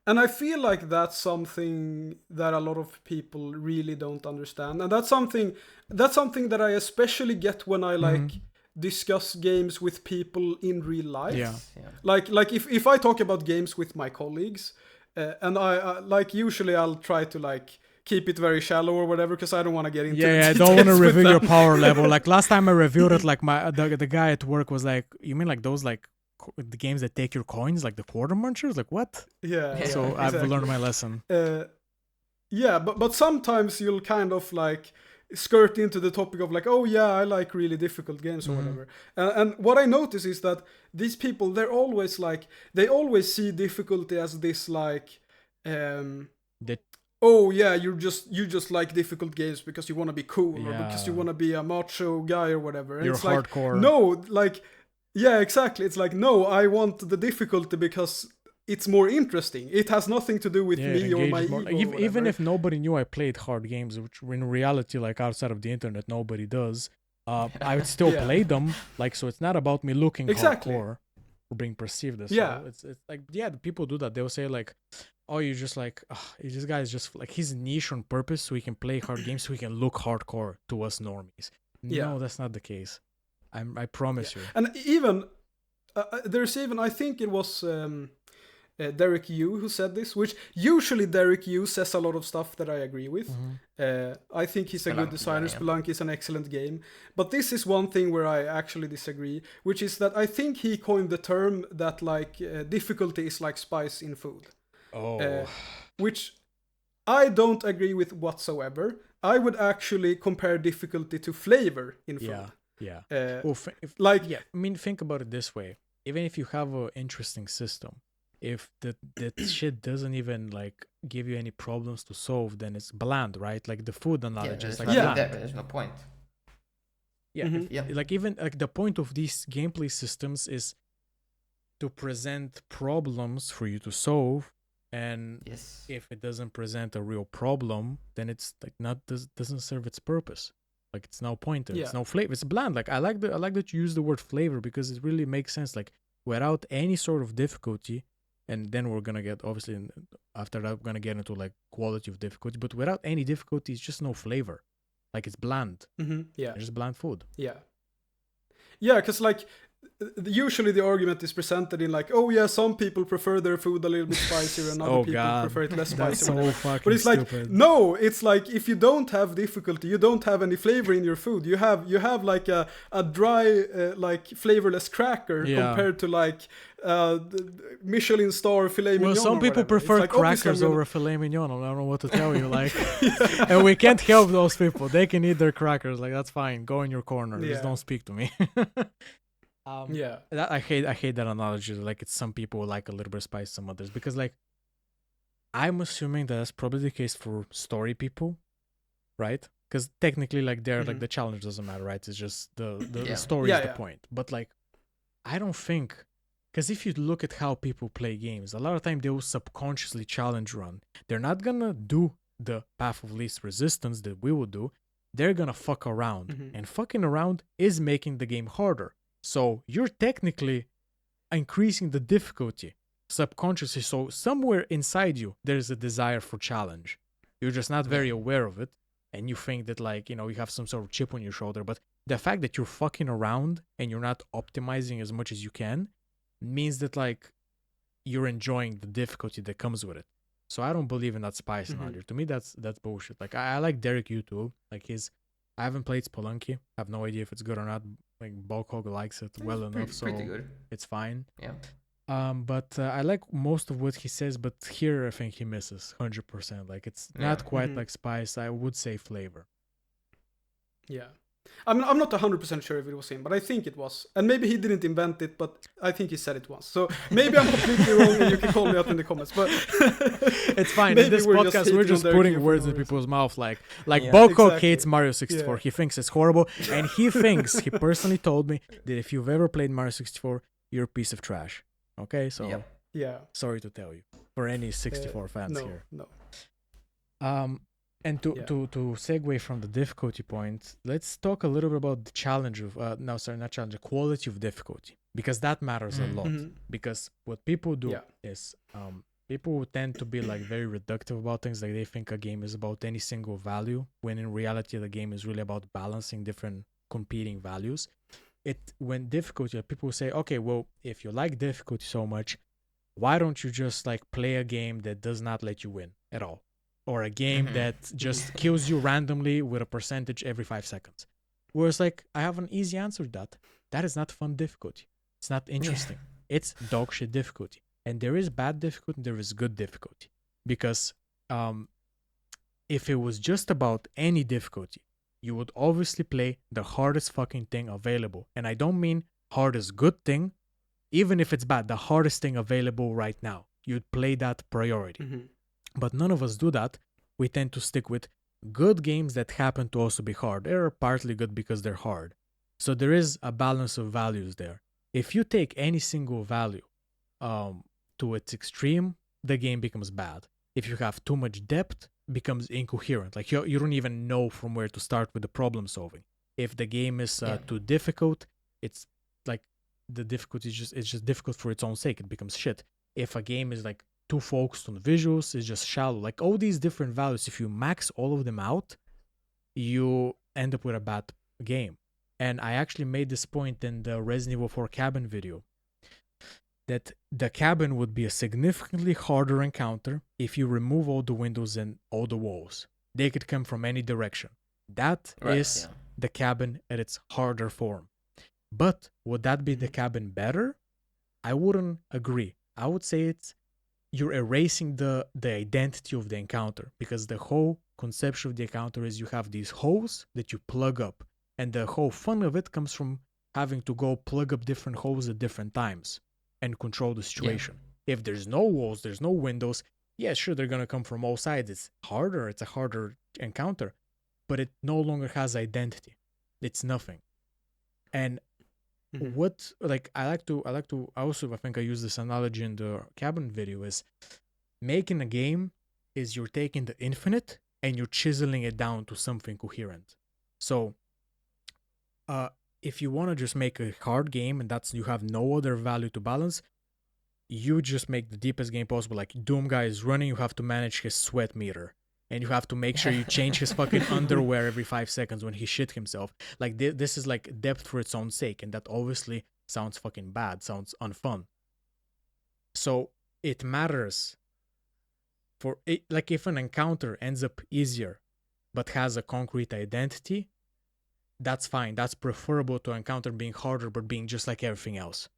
And I feel like that's something that a lot of people really don't understand, and that's something that I especially get when I like discuss games with people in real life. Like if I talk about games with my colleagues, and I like, usually I'll try to like keep it very shallow or whatever, because I don't want to get into
I don't want to reveal your power level. Like, last time I reviewed it, like the guy at work was like, you mean like those like the games that take your coins, like the quarter munchers? Like, what? So I've learned my lesson.
But sometimes you'll kind of like skirt into the topic of like, oh yeah, I like really difficult games or whatever. And what I notice is that these people, they're always like, they always see difficulty as this like, oh yeah, you just like difficult games because you want to be cool or because you want to be a macho guy or whatever. And
You're
it's
hardcore.
Like, no, like, yeah, exactly. It's like, no, I want the difficulty because it's more interesting. It has nothing to do with me or my ego.
Even if nobody knew I played hard games, which in reality, like outside of the internet, nobody does. I would still play them. Like, so it's not about me looking hardcore or being perceived as so. It's like, yeah, the people do that. They'll say like, oh, you're just like, this guy is just like, he's niche on purpose so he can play hard games so he can look hardcore to us normies. No, that's not the case. I promise you.
And even there's even, I think it was Derek Yu who said this, which usually Derek Yu says a lot of stuff that I agree with. I think he's a good designer. Spelunky is an excellent game. But this is one thing where I actually disagree, which is that I think he coined the term that like difficulty is like spice in food. Which I don't agree with whatsoever. I would actually compare difficulty to flavor in food.
I mean, think about it this way. Even if you have an interesting system, if that shit doesn't even like give you any problems to solve, then it's bland, right? Like the food analogy is like bland.
There's no point.
Like even like the point of these gameplay systems is to present problems for you to solve. And if it doesn't present a real problem, then it's like doesn't serve its purpose. Like it's no point. It's no flavor. It's bland. Like I like that you use the word flavor because it really makes sense. Like without any sort of difficulty, and then we're gonna get obviously after that we're gonna get into like quality of difficulty. But without any difficulty, it's just no flavor. Like it's bland. It's just bland food.
Because like usually the argument is presented in like, oh yeah, some people prefer their food a little bit spicier and other people prefer it less spicy. But it's like, no, it's like if you don't have difficulty, you don't have any flavor in your food. You have like a dry like flavorless cracker compared to like Michelin star filet mignon.
Well, some people prefer like, crackers over filet mignon. I don't know what to tell you. Like, and we can't help those people. They can eat their crackers. Like that's fine. Go in your corner. Just don't speak to me. I hate that analogy. Like it's some people like a little bit of spice, some others, because like I'm assuming that's probably the case for story people, right? Because technically, like they're like the challenge doesn't matter, right? It's just the story is the point. But like I don't think, because if you look at how people play games, a lot of time they will subconsciously challenge run. They're not gonna do the path of least resistance that we will do. They're gonna fuck around, and fucking around is making the game harder. So you're technically increasing the difficulty subconsciously. So somewhere inside you, there's a desire for challenge. You're just not very aware of it. And you think that like, you know, you have some sort of chip on your shoulder. But the fact that you're fucking around and you're not optimizing as much as you can means that like you're enjoying the difficulty that comes with it. So I don't believe in that spice analogy. To me, that's bullshit. Like I like Derek Yu too. Like I haven't played Spelunky. I have no idea if it's good or not. Like Bulkhog likes it well enough, so it's fine. But I like most of what he says, but here I think he misses 100%. Like it's not quite like spice. I would say flavor.
I'm not 100% sure if it was him, but I think it was. And maybe he didn't invent it, but I think he said it once. So maybe I'm completely wrong and you can call me out in the comments. But
it's fine. In this podcast, we're just putting words in people's mouth. Like Boko hates Mario 64. He thinks it's horrible. And he personally told me that if you've ever played Mario 64, you're a piece of trash. Okay? So sorry to tell you. For any 64 fans here. No. And to segue from the difficulty point, let's talk a little bit about the challenge of the quality of difficulty, because that matters a lot. Because what people do is people tend to be like very reductive about things. Like they think a game is about any single value, when in reality the game is really about balancing different competing values. When difficulty, people say, okay, well, if you like difficulty so much, why don't you just like play a game that does not let you win at all? Or a game that just kills you randomly with a percentage every 5 seconds. Whereas like, I have an easy answer to that. That is not fun difficulty. It's not interesting. It's dog shit difficulty. And there is bad difficulty, there is good difficulty. Because if it was just about any difficulty, you would obviously play the hardest fucking thing available. And I don't mean hardest good thing, even if it's bad, the hardest thing available right now. You'd play that priority. But none of us do that. We tend to stick with good games that happen to also be hard. They're partly good because they're hard. So there is a balance of values there. If you take any single value to its extreme, the game becomes bad. If you have too much depth, becomes incoherent. Like you don't even know from where to start with the problem solving. If the game is too difficult, it's like the difficulty it's just difficult for its own sake. It becomes shit. If a game is like too focused on visuals, it's just shallow. Like all these different values, if you max all of them out, you end up with a bad game. And I actually made this point in the Resident Evil 4 cabin video, that the cabin would be a significantly harder encounter if you remove all the windows and all the walls. They could come from any direction. That is the cabin at its harder form. But would that be the cabin better? I wouldn't agree. I would say you're erasing the identity of the encounter, because the whole conception of the encounter is you have these holes that you plug up, and the whole fun of it comes from having to go plug up different holes at different times and control the situation. If there's no walls, there's no windows, yeah, sure, they're gonna come from all sides. It's a harder encounter, but it no longer has identity. It's nothing. And what, like, I also, I think I use this analogy in the cabin video, is making a game is you're taking the infinite and you're chiseling it down to something coherent. So if you want to just make a hard game and you have no other value to balance, you just make the deepest game possible. Like Doom guy is running, you have to manage his sweat meter. And you have to make sure you change his fucking underwear every 5 seconds when he shit himself. Like this is like depth for its own sake. And that obviously sounds fucking bad, sounds unfun. So it matters for it. Like if an encounter ends up easier, but has a concrete identity, that's fine. That's preferable to encounter being harder, but being just like everything else.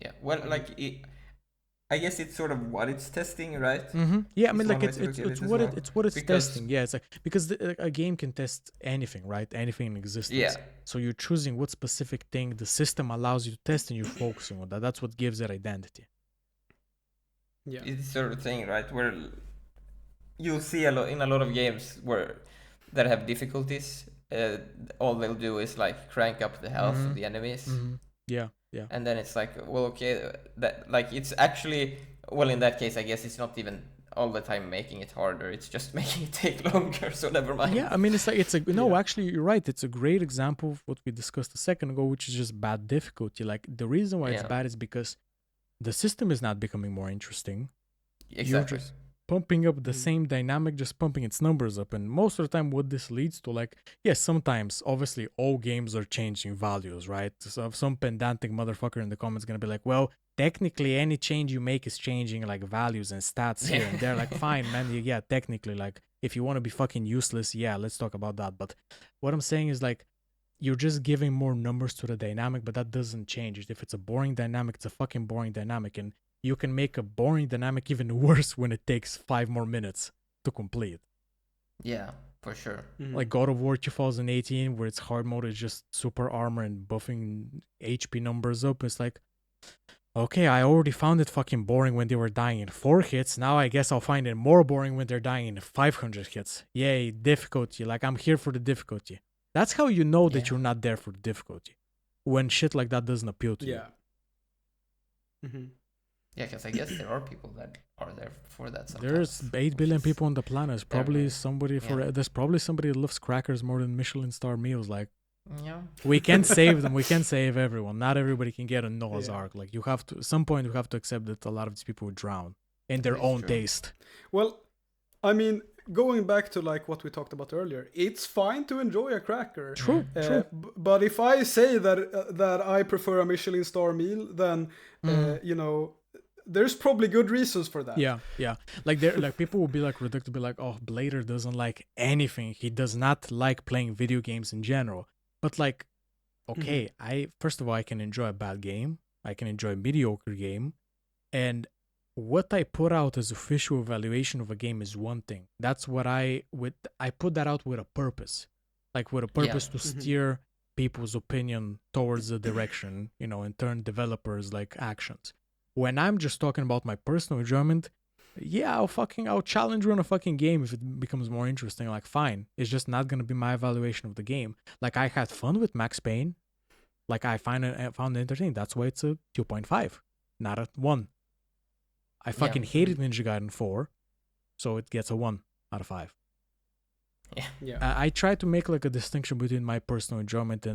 Yeah, well, like I guess it's sort of what it's testing, right?
Yeah, I mean, like it's what it's testing. Yeah, it's like because a game can test anything, right? Anything in existence.
Yeah.
So you're choosing what specific thing the system allows you to test, and you're focusing on that. That's what gives it identity.
Yeah,
it's sort of thing, right? Where you'll see in a lot of games that have difficulties. All they'll do is like crank up the health of the enemies.
Yeah.
And then it's like, well, okay, that like it's actually, well, in that case, I guess it's not even all the time making it harder. It's just making it take longer. So never mind.
Yeah, I mean, actually, you're right. It's a great example of what we discussed a second ago, which is just bad difficulty. Like the reason why it's bad is because the system is not becoming more interesting.
Exactly.
You're just pumping up the same dynamic, just pumping its numbers up. And most of the time what this leads to, like, yes, sometimes obviously all games are changing values, right? So some pedantic motherfucker in the comments gonna be like, well, technically any change you make is changing like values and stats here and there. Like, fine, man, yeah, technically, like if you want to be fucking useless, yeah, let's talk about that. But what I'm saying is, like, you're just giving more numbers to the dynamic, but that doesn't change it. If it's a boring dynamic, it's a fucking boring dynamic. And you can make a boring dynamic even worse when it takes 5 more minutes to complete.
Yeah, for sure.
Like God of War 2018, where its hard mode is just super armor and buffing HP numbers up. It's like, okay, I already found it fucking boring when they were dying in 4 hits. Now I guess I'll find it more boring when they're dying in 500 hits. Yay, difficulty. Like, I'm here for the difficulty. That's how you know that you're not there for the difficulty. When shit like that doesn't appeal to you.
Yeah, because I guess there are people that are there for that sometimes.
There's 8 billion people on the planet. There's probably somebody there's probably somebody that loves crackers more than Michelin star meals. Like, we can save them. We can save everyone. Not everybody can get a Noah's Ark. Like, you have to, at some point, you have to accept that a lot of these people would drown in their own taste.
Well, I mean, going back to like what we talked about earlier, it's fine to enjoy a cracker.
True.
But if I say that I prefer a Michelin star meal, then you know, there's probably good reasons for that.
Yeah. Like, there, like, people will be like ridiculous, be like, oh, Blader doesn't like anything. He does not like playing video games in general. But like, okay, first of all, I can enjoy a bad game. I can enjoy a mediocre game, and what I put out as official evaluation of a game is one thing. That's what I put that out with a purpose. like with a purpose to steer people's opinion towards the direction, you know, and turn developers like actions. When I'm just talking about my personal enjoyment, yeah, I'll challenge you on a fucking game if it becomes more interesting. Like, fine, it's just not gonna be my evaluation of the game. Like, I had fun with Max Payne. Like, I found it entertaining. That's why it's a 2.5, not a 1. I fucking hated Ninja Gaiden 4, so it gets a 1 out of 5.
Yeah.
I try to make like a distinction between my personal enjoyment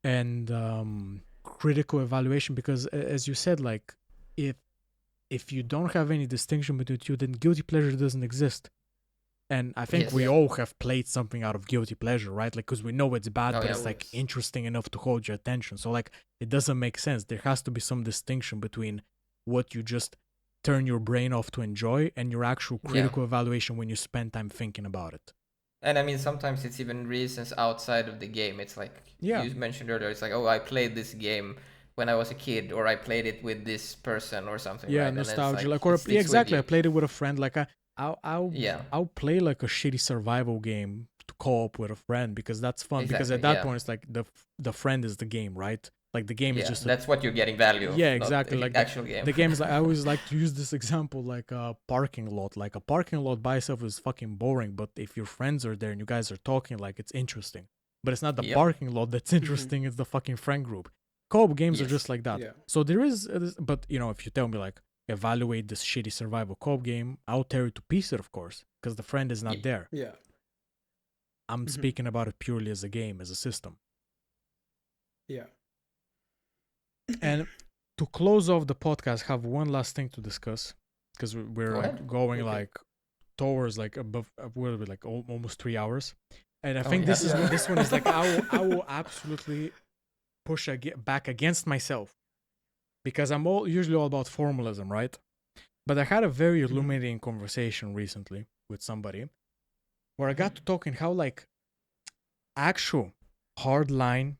and critical evaluation, because as you said, like, if you don't have any distinction between the two, then guilty pleasure doesn't exist. And I think we all have played something out of guilty pleasure, right? Like, because we know it's bad, but it's like interesting enough to hold your attention. So like, it doesn't make sense. There has to be some distinction between what you just turn your brain off to enjoy and your actual critical evaluation when you spend time thinking about it.
And I mean, sometimes it's even reasons outside of the game. It's like you mentioned earlier, it's like, oh, I played this game when I was a kid, or I played it with this person or something.
Yeah,
right?
nostalgia. Like, or exactly. I played it with a friend. Like, I'll play like a shitty survival game to co-op with a friend because that's fun. Because at that point, it's like the friend is the game, right? Like, the game is just
that's what you're getting value of.
Yeah, exactly.
Like
the
actual game.
The game is like, I always like to use this example, like a parking lot. Like, a parking lot by itself is fucking boring, but if your friends are there and you guys are talking, like, it's interesting. But it's not the parking lot that's interesting, it's the fucking friend group. Co-op games are just like that. Yeah. So there is, but you know, if you tell me like, evaluate this shitty survival co-op game, I'll tear it to pieces, of course, because the friend is not there.
Yeah.
I'm speaking about it purely as a game, as a system.
Yeah.
And to close off the podcast, have one last thing to discuss, because we're going like towards like above, we're like almost 3 hours, and I think this one is like I will absolutely push back against myself, because I'm usually all about formalism, right? But I had a very illuminating conversation recently with somebody where I got to talking how like actual hardline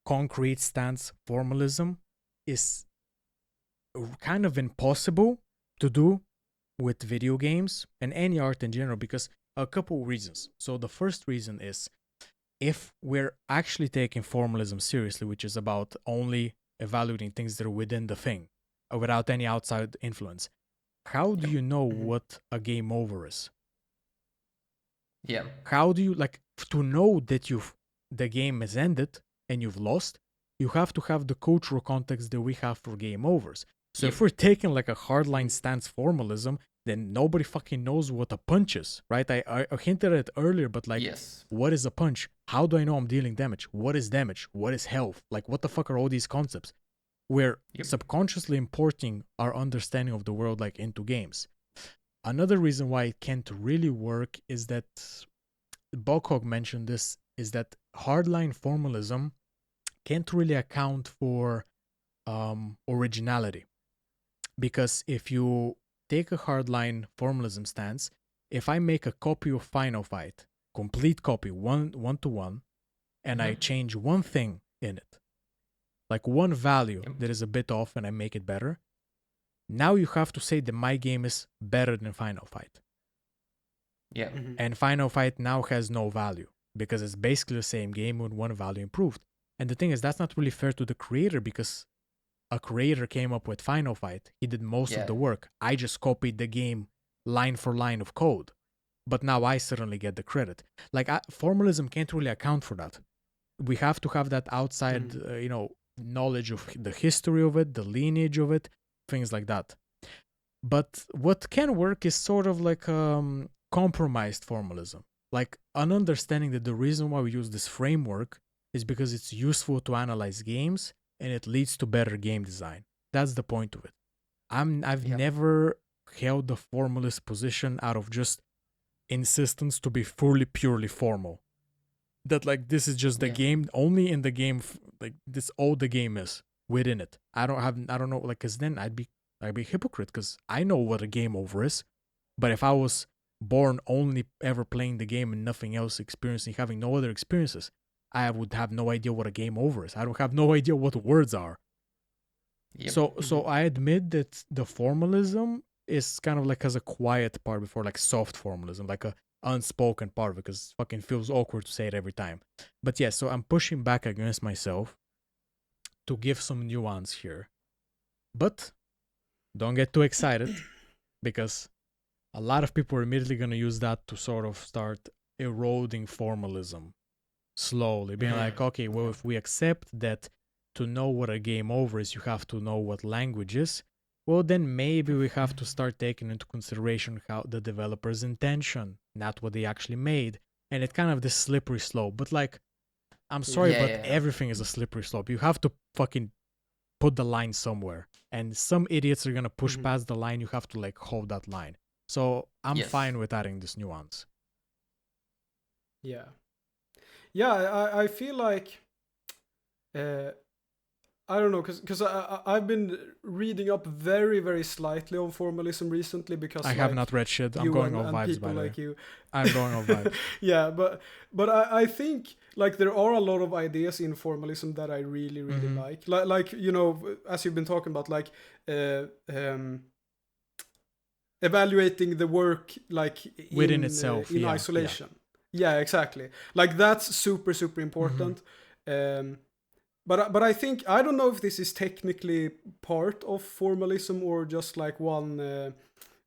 concrete stance formalism is kind of impossible to do with video games and any art in general, because a couple of reasons. So the first reason is, if we're actually taking formalism seriously, which is about only evaluating things that are within the thing without any outside influence, how do you know what a game over is?
Yeah.
How do you, like, to know that the game has ended and you've lost, you have to have the cultural context that we have for game overs. So if we're taking like a hardline stance formalism, then nobody fucking knows what a punch is, right? I hinted at it earlier, but like, what is a punch? How do I know I'm dealing damage? What is damage? What is health? Like, what the fuck are all these concepts? We're subconsciously importing our understanding of the world like into games. Another reason why it can't really work is that Bokhog mentioned this, is that hardline formalism can't really account for originality. Because if you take a hardline formalism stance, if I make a copy of Final Fight, complete copy, one to one, and I change one thing in it, like one value that is a bit off, and I make it better, now you have to say that my game is better than Final Fight.
Yeah.
And Final Fight now has no value, because it's basically the same game with one value improved. And the thing is, that's not really fair to the creator, because a creator came up with Final Fight. He did most of the work. I just copied the game line for line of code. But now I certainly get the credit. Like, formalism can't really account for that. We have to have that outside, knowledge of the history of it, the lineage of it, things like that. But what can work is sort of like compromised formalism. Like an understanding that the reason why we use this framework is because it's useful to analyze games and it leads to better game design. That's the point of it. I've never held the formalist position out of just insistence to be purely formal. That like, this is just the game, only in the game, like this all the game is within it. I don't know, like, cause then I'd be a hypocrite, because I know what a game over is. But if I was born only ever playing the game and nothing else experiencing, having no other experiences, I would have no idea what a game over is. I don't have no idea what words are. So I admit that the formalism is kind of like as a quiet part before like soft formalism, like a unspoken part because it fucking feels awkward to say it every time. But yeah, so I'm pushing back against myself to give some nuance here. But don't get too excited because a lot of people are immediately going to use that to sort of start eroding formalism slowly, being like, okay, well, if we accept that to know what a game over is, you have to know what language is, well, then maybe we have to start taking into consideration how the developer's intention, not what they actually made. And it's kind of this slippery slope. But like, I'm sorry, but everything is a slippery slope. You have to fucking put the line somewhere. And some idiots are going to push past the line. You have to like hold that line. So I'm fine with adding this nuance.
Yeah. Yeah, I feel like... I don't know, because I've been reading up very, very slightly on formalism recently because
I have not read shit. I'm going off vibes, by the way.
Like you.
I'm going off vibes.
Yeah, but I think like there are a lot of ideas in formalism that I really, really like. Like, you know, as you've been talking about, like evaluating the work like
within itself,
in isolation. Yeah, exactly. Like that's super, super important. But I think, I don't know if this is technically part of formalism or just like one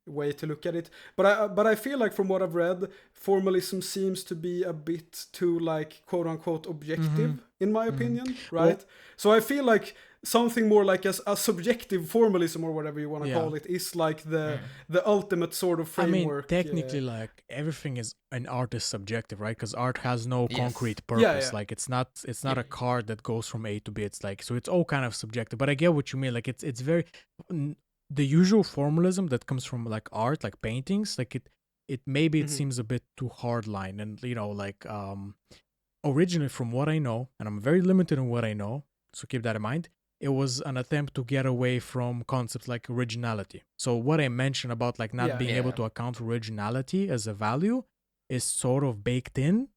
way to look at it. But I feel like from what I've read, formalism seems to be a bit too like quote unquote objective in my opinion, right? So I feel like something more like a subjective formalism or whatever you want to call it is like the ultimate sort of framework.
I mean, technically, like everything is an art is subjective, right? Because art has no concrete purpose. Like it's not a card that goes from A to B. It's like, so it's all kind of subjective. But I get what you mean. Like it's very the usual formalism that comes from like art, like paintings. Like it maybe it seems a bit too hard line, and you know, like originally from what I know, and I'm very limited in what I know, so keep that in mind. It was an attempt to get away from concepts like originality. So what I mentioned about like not being able to account for originality as a value is sort of baked in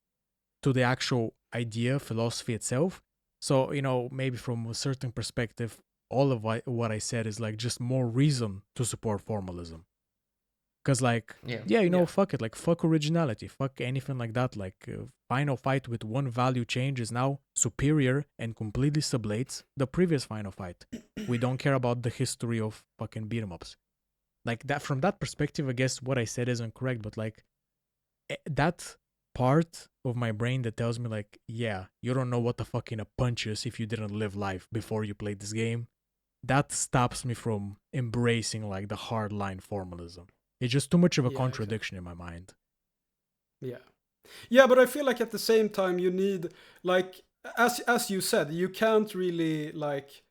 to the actual idea, philosophy itself. So, you know, maybe from a certain perspective, all of what I said is like just more reason to support formalism. Because like, fuck it, like fuck originality, fuck anything like that. Like Final Fight with one value change is now superior and completely sublates the previous Final Fight. We don't care about the history of fucking beat 'em ups. Like that, from that perspective, I guess what I said isn't correct, but like that part of my brain that tells me like, yeah, you don't know what the fucking a punch is if you didn't live life before you played this game. That stops me from embracing like the hardline formalism. It's just too much of a contradiction in my mind.
Yeah. Yeah, but I feel like at the same time you need, like, as you said, you can't really, like,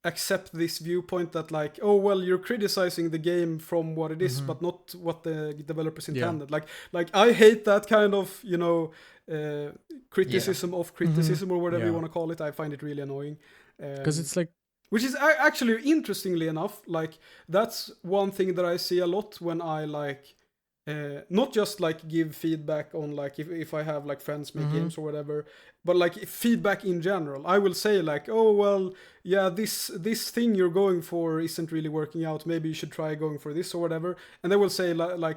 accept this viewpoint that, like, oh, well, you're criticizing the game from what it is, but not what the developers intended. Like I hate that kind of, you know, criticism of criticism or whatever you want to call it. I find it really annoying.
Because it's like,
which is actually, interestingly enough, like, that's one thing that I see a lot when I, like, not just, like, give feedback on, like, if I have, like, friends make games or whatever, but, like, feedback in general. I will say, like, oh, well, yeah, this thing you're going for isn't really working out. Maybe you should try going for this or whatever. And they will say, like,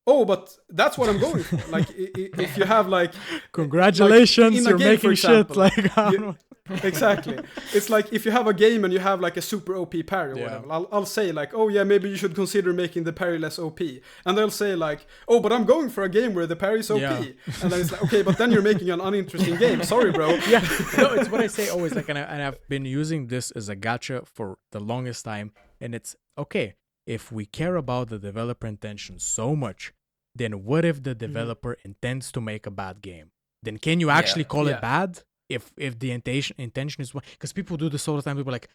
oh, but that's what I'm going for. Like, if you have, like...
Congratulations, like, you're game, making example, shit. Like,
exactly. It's like if you have a game and you have like a super OP parry or whatever, I'll say like, oh yeah, maybe you should consider making the parry less OP. And they'll say like, oh, but I'm going for a game where the parry is OP. And then it's like, okay, but then you're making an uninteresting game. Sorry, bro.
Yeah, no, it's what I say always. Like, and I've been using this as a gotcha for the longest time. And it's okay, if we care about the developer intention so much, then what if the developer intends to make a bad game? Then can you actually call it bad? If the intention is one, because people do this all the time. People are like,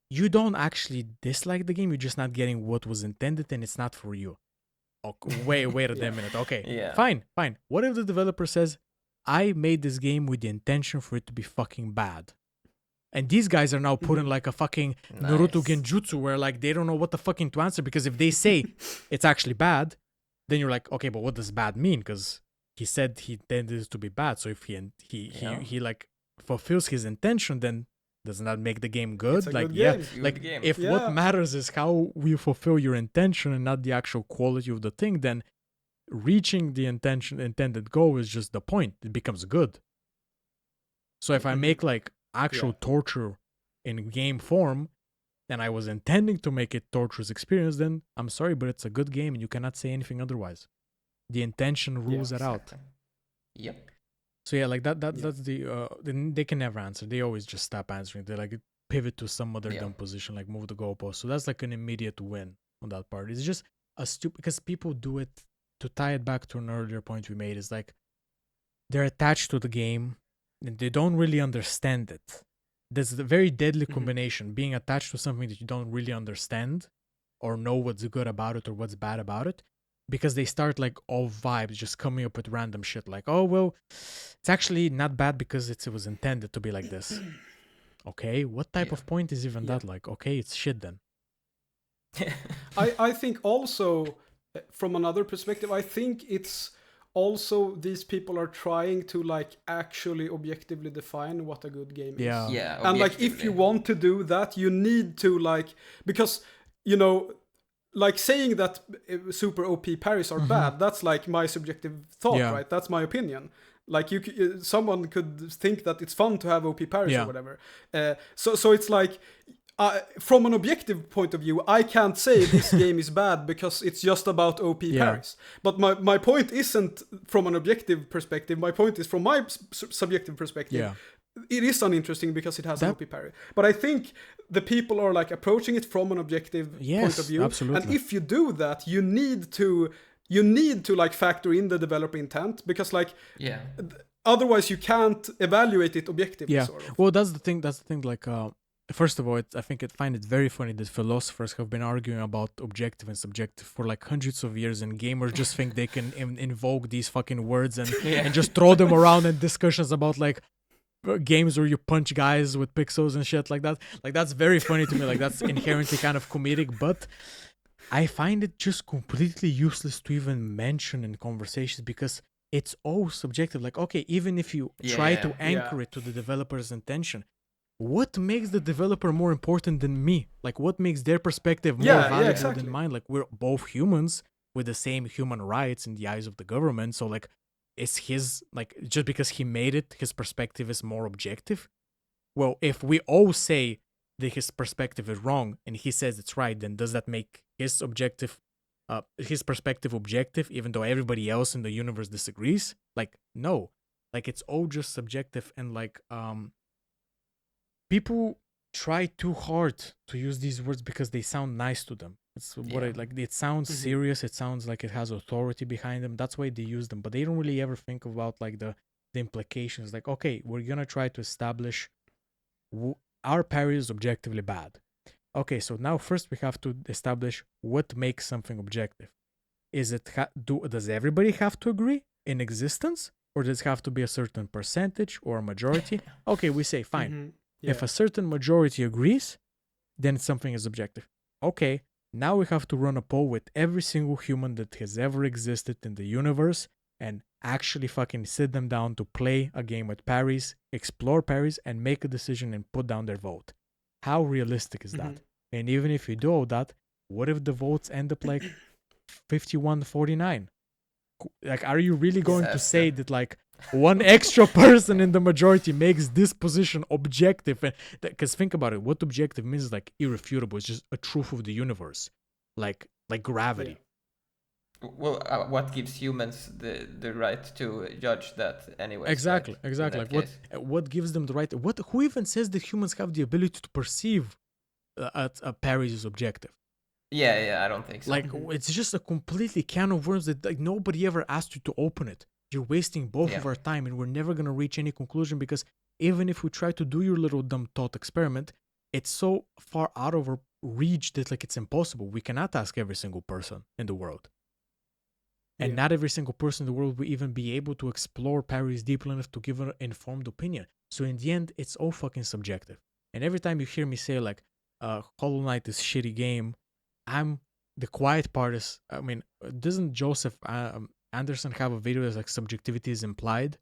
you don't actually dislike the game, you're just not getting what was intended, and it's not for you. Okay, wait a damn minute. Okay, fine. What if the developer says, I made this game with the intention for it to be fucking bad, and these guys are now putting like a fucking Naruto genjutsu where like they don't know what the fucking to answer, because if they say it's actually bad, then you're like, okay, but what does bad mean? Because he said he intended it to be bad. So if he like fulfills his intention, then doesn't that make the game good? Like,
good
game. If what matters is how you fulfill your intention and not the actual quality of the thing, then reaching the intended goal is just the point. It becomes good. So if I make like actual torture in game form, and I was intending to make it torturous experience, then I'm sorry, but it's a good game and you cannot say anything otherwise. The intention rules it out.
Yep.
So yeah, like that's they can never answer. They always just stop answering. They like pivot to some other dumb position, like move the goalpost. So that's like an immediate win on that part. It's just a stupid, because people do it, to tie it back to an earlier point we made, is like they're attached to the game and they don't really understand it. There's a very deadly combination, being attached to something that you don't really understand or know what's good about it or what's bad about it, because they start like all vibes just coming up with random shit like, oh, well, it's actually not bad because it was intended to be like this. Okay, what type of point is even that? Like, okay, it's shit then.
I think also, from another perspective, I think it's also these people are trying to like actually objectively define what a good game is.
Yeah.
And like if you want to do that, you need to like, because, you know, like saying that super OP parries are bad, that's like my subjective thought, right? That's my opinion. Like someone could think that it's fun to have OP parries or whatever. So it's like, from an objective point of view, I can't say this game is bad because it's just about OP parries. But my point isn't from an objective perspective. My point is from my subjective perspective. Yeah. It is uninteresting because it has an OP parry. But I think the people are like approaching it from an objective point of view.
Absolutely.
And if you do that, you need to like factor in the developer intent, because like otherwise you can't evaluate it objectively. Sort of.
Well, that's the thing. Like, first of all, I find it very funny that philosophers have been arguing about objective and subjective for like hundreds of years, and gamers just think they can invoke these fucking words and just throw them around in discussions about like games where you punch guys with pixels and shit like that. Like, that's very funny to me. Like, that's inherently kind of comedic, but I find it just completely useless to even mention in conversations, because it's all subjective. Like, okay, even if you try to anchor it to the developer's intention, what makes the developer more important than me? Like, what makes their perspective more valuable than mine? Like, we're both humans with the same human rights in the eyes of the government. So, like, is his, like, just because he made it, his perspective is more objective? Well, if we all say that his perspective is wrong and he says it's right, then does that make his perspective objective, even though everybody else in the universe disagrees? Like, no. Like, it's all just subjective, and like, people try too hard to use these words because they sound nice to them. It's what I like. It sounds serious. It sounds like it has authority behind them. That's why they use them. But they don't really ever think about like the implications. Like, okay, we're gonna try to establish our parry is objectively bad. Okay, so now first we have to establish what makes something objective. Is it does everybody have to agree in existence, or does it have to be a certain percentage or a majority? Okay, we say fine. If a certain majority agrees, then something is objective. Okay, now we have to run a poll with every single human that has ever existed in the universe and actually fucking sit them down to play a game with parries, explore parries, and make a decision and put down their vote. How realistic is that? And even if you do all that, what if the votes end up like 51-49? Like, are you really going to say that like one extra person in the majority makes this position objective? Because think about it, what objective means is like irrefutable. It's just a truth of the universe, like gravity.
Well, what gives humans the right to judge that anyway?
Exactly. Like, what gives them the right? Who even says that humans have the ability to perceive a parry is objective?
Yeah, I don't think so.
Like, it's just a completely can of worms that like nobody ever asked you to open it. You're wasting both of our time, and we're never gonna reach any conclusion, because even if we try to do your little dumb thought experiment, it's so far out of our reach that like it's impossible. We cannot ask every single person in the world. And not every single person in the world will even be able to explore parries deeply enough to give an informed opinion. So in the end, it's all fucking subjective. And every time you hear me say like, Hollow Knight is a shitty game, the quiet part is, I mean, doesn't Joseph Anderson have a video that's like subjectivity is implied?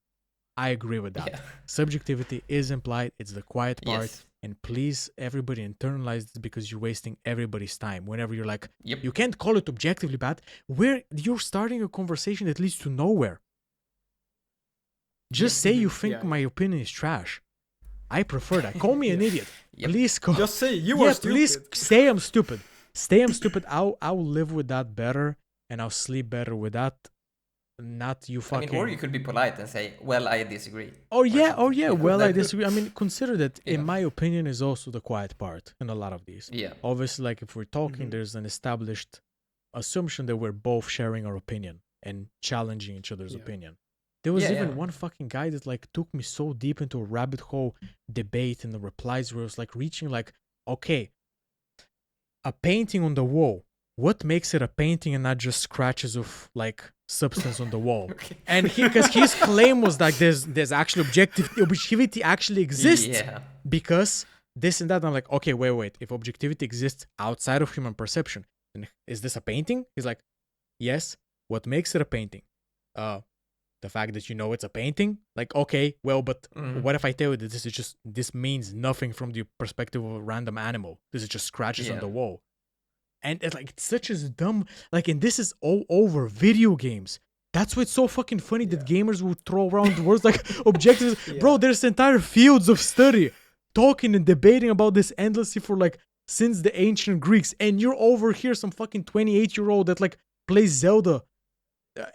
I agree with that. Subjectivity is implied. It's the quiet part. And please, everybody internalize this because you're wasting everybody's time. Whenever you're like,
Yep.
you can't call it objectively bad, where you're starting a conversation that leads to nowhere. Just say you think my opinion is trash. I prefer that. Call me an idiot.
Yep.
Please call.
Just say you are stupid.
Please say I'm stupid. Say I'm stupid. I'll live with that better, and I'll sleep better with that. Not you fucking.
I mean, or you could be polite and say, "Well, I disagree."
Oh yeah. Well, I disagree. I mean, consider that.
Yeah.
In my opinion, is also the quiet part in a lot of these.
Yeah.
Obviously, like if we're talking, there's an established assumption that we're both sharing our opinion and challenging each other's opinion. There was even one fucking guy that like took me so deep into a rabbit hole debate in the replies where it was like reaching like, okay, a painting on the wall. What makes it a painting and not just scratches of like substance on the wall?
Okay.
And because his claim was like there's actually objectivity actually exists because this and that. And I'm like, okay, wait. If objectivity exists outside of human perception, then is this a painting? He's like, yes. What makes it a painting? The fact that you know it's a painting. Like, okay, well, but what if I tell you that this means nothing from the perspective of a random animal? This is just scratches on the wall. And it's like, it's such a dumb, like, and this is all over video games. That's why it's so fucking funny that gamers will throw around words like objectives. Bro, there's entire fields of study talking and debating about this endlessly for like, since the ancient Greeks. And you're over here, some fucking 28-year-old that like plays Zelda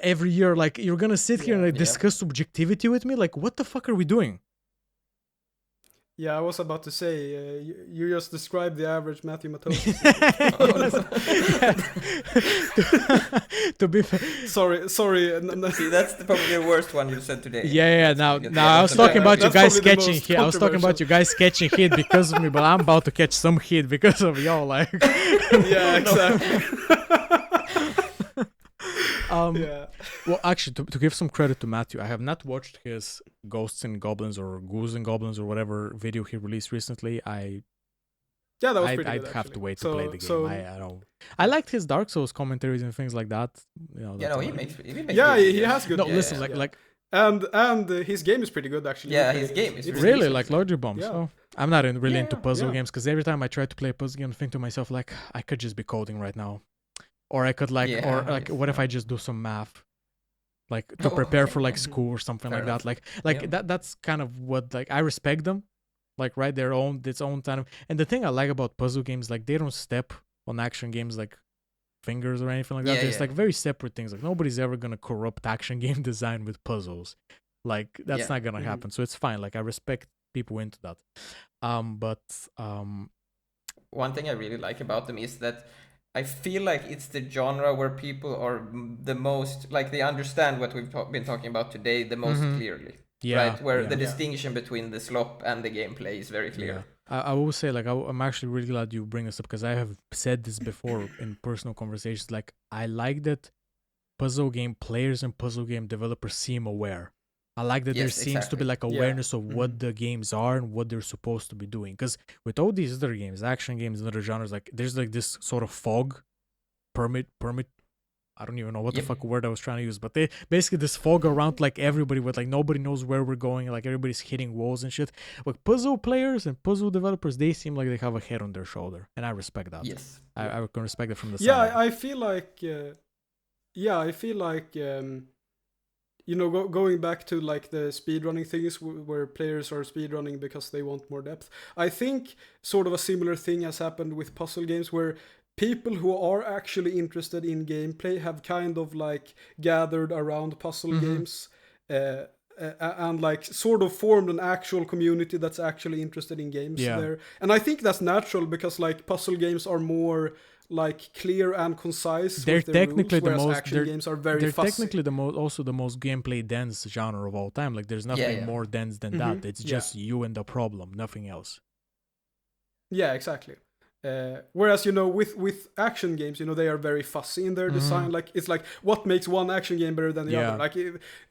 every year. Like, you're gonna sit here and like discuss subjectivity with me? Like, what the fuck are we doing?
Yeah, I was about to say, you just described the average Matthew Matosis.
To be fair.
Sorry.
See, that's probably the worst one you said today.
Yeah. Now I was talking about you guys sketching here. I was talking about you guys sketching hit because of me, but I'm about to catch some hit because of y'all. Like,
yeah, exactly.
Well, actually, to give some credit to Matthew, I have not watched his Ghosts and Goblins or Ghouls and Goblins or whatever video he released recently.
That was pretty
I'd
good,
have to wait to play the game.
So,
I don't. I liked his Dark Souls commentaries and things like that. You know,
he makes
he has good.
No,
games.
listen, like.
And his game is pretty good actually.
Yeah, his game is
really like larger bombs.
Yeah.
So I'm not really into puzzle games because every time I try to play a puzzle game, I think to myself like I could just be coding right now, or I could like, what if I just do some math, like to prepare for like school or something like that. Like that's kind of what like I respect them, like right its own kind of. And the thing I like about puzzle games, like they don't step on action games like fingers or anything like that. It's like very separate things. Like nobody's ever gonna corrupt action game design with puzzles. Like that's not gonna happen. So it's fine. Like I respect people into that. But
one thing I really like about them is that I feel like it's the genre where people are the most like they understand what we've been talking about today the most clearly. Right, where the distinction between the slop and the gameplay is very clear.
I will say, like, I'm actually really glad you bring this up because I have said this before in personal conversations. Like, I like that puzzle game players and puzzle game developers seem aware. I like that there seems to be like awareness of what the games are and what they're supposed to be doing. Because with all these other games, action games and other genres, like there's like this sort of fog, permit. I don't even know what the fuck word I was trying to use, but they basically this fog around like everybody with like nobody knows where we're going, like everybody's hitting walls and shit. Like puzzle players and puzzle developers, they seem like they have a head on their shoulder, and I respect that.
Yes,
I can respect it from the side.
Yeah, I feel like, you know, going back to like the speedrunning things where players are speedrunning because they want more depth. I think sort of a similar thing has happened with puzzle games where people who are actually interested in gameplay have kind of like gathered around puzzle games and like sort of formed an actual community that's actually interested in games there. And I think that's natural because like puzzle games are more like clear and concise.
They're
with their
technically
rules,
the most.
Action games are very
they're
fussy.
technically also the most gameplay dense genre of all time. Like there's nothing more dense than that. It's just you and the problem, nothing else.
Yeah, exactly. Whereas, you know, with action games, you know, they are very fussy in their design. Like, it's like, what makes one action game better than the other? Like,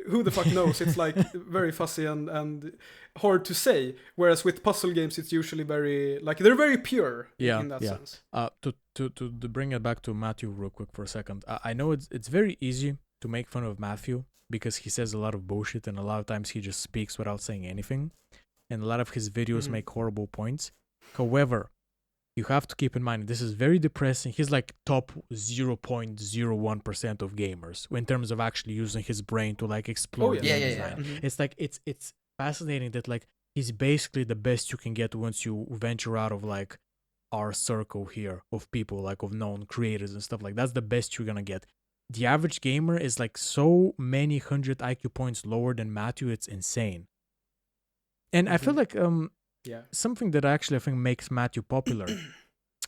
who the fuck knows? It's like very fussy and hard to say. Whereas with puzzle games, it's usually very, like, they're very pure in that sense.
To bring it back to Matthew real quick for a second. I know it's very easy to make fun of Matthew because he says a lot of bullshit and a lot of times he just speaks without saying anything. And a lot of his videos make horrible points. However, you have to keep in mind this is very depressing. He's like top 0.01% of gamers in terms of actually using his brain to like explore game design.
Mm-hmm.
It's like it's fascinating that like he's basically the best you can get once you venture out of like our circle here of people, like of known creators and stuff. Like that's the best you're gonna get. The average gamer is like so many 100 IQ points lower than Matthew. It's insane. And I feel like something that actually I think makes Matthew popular,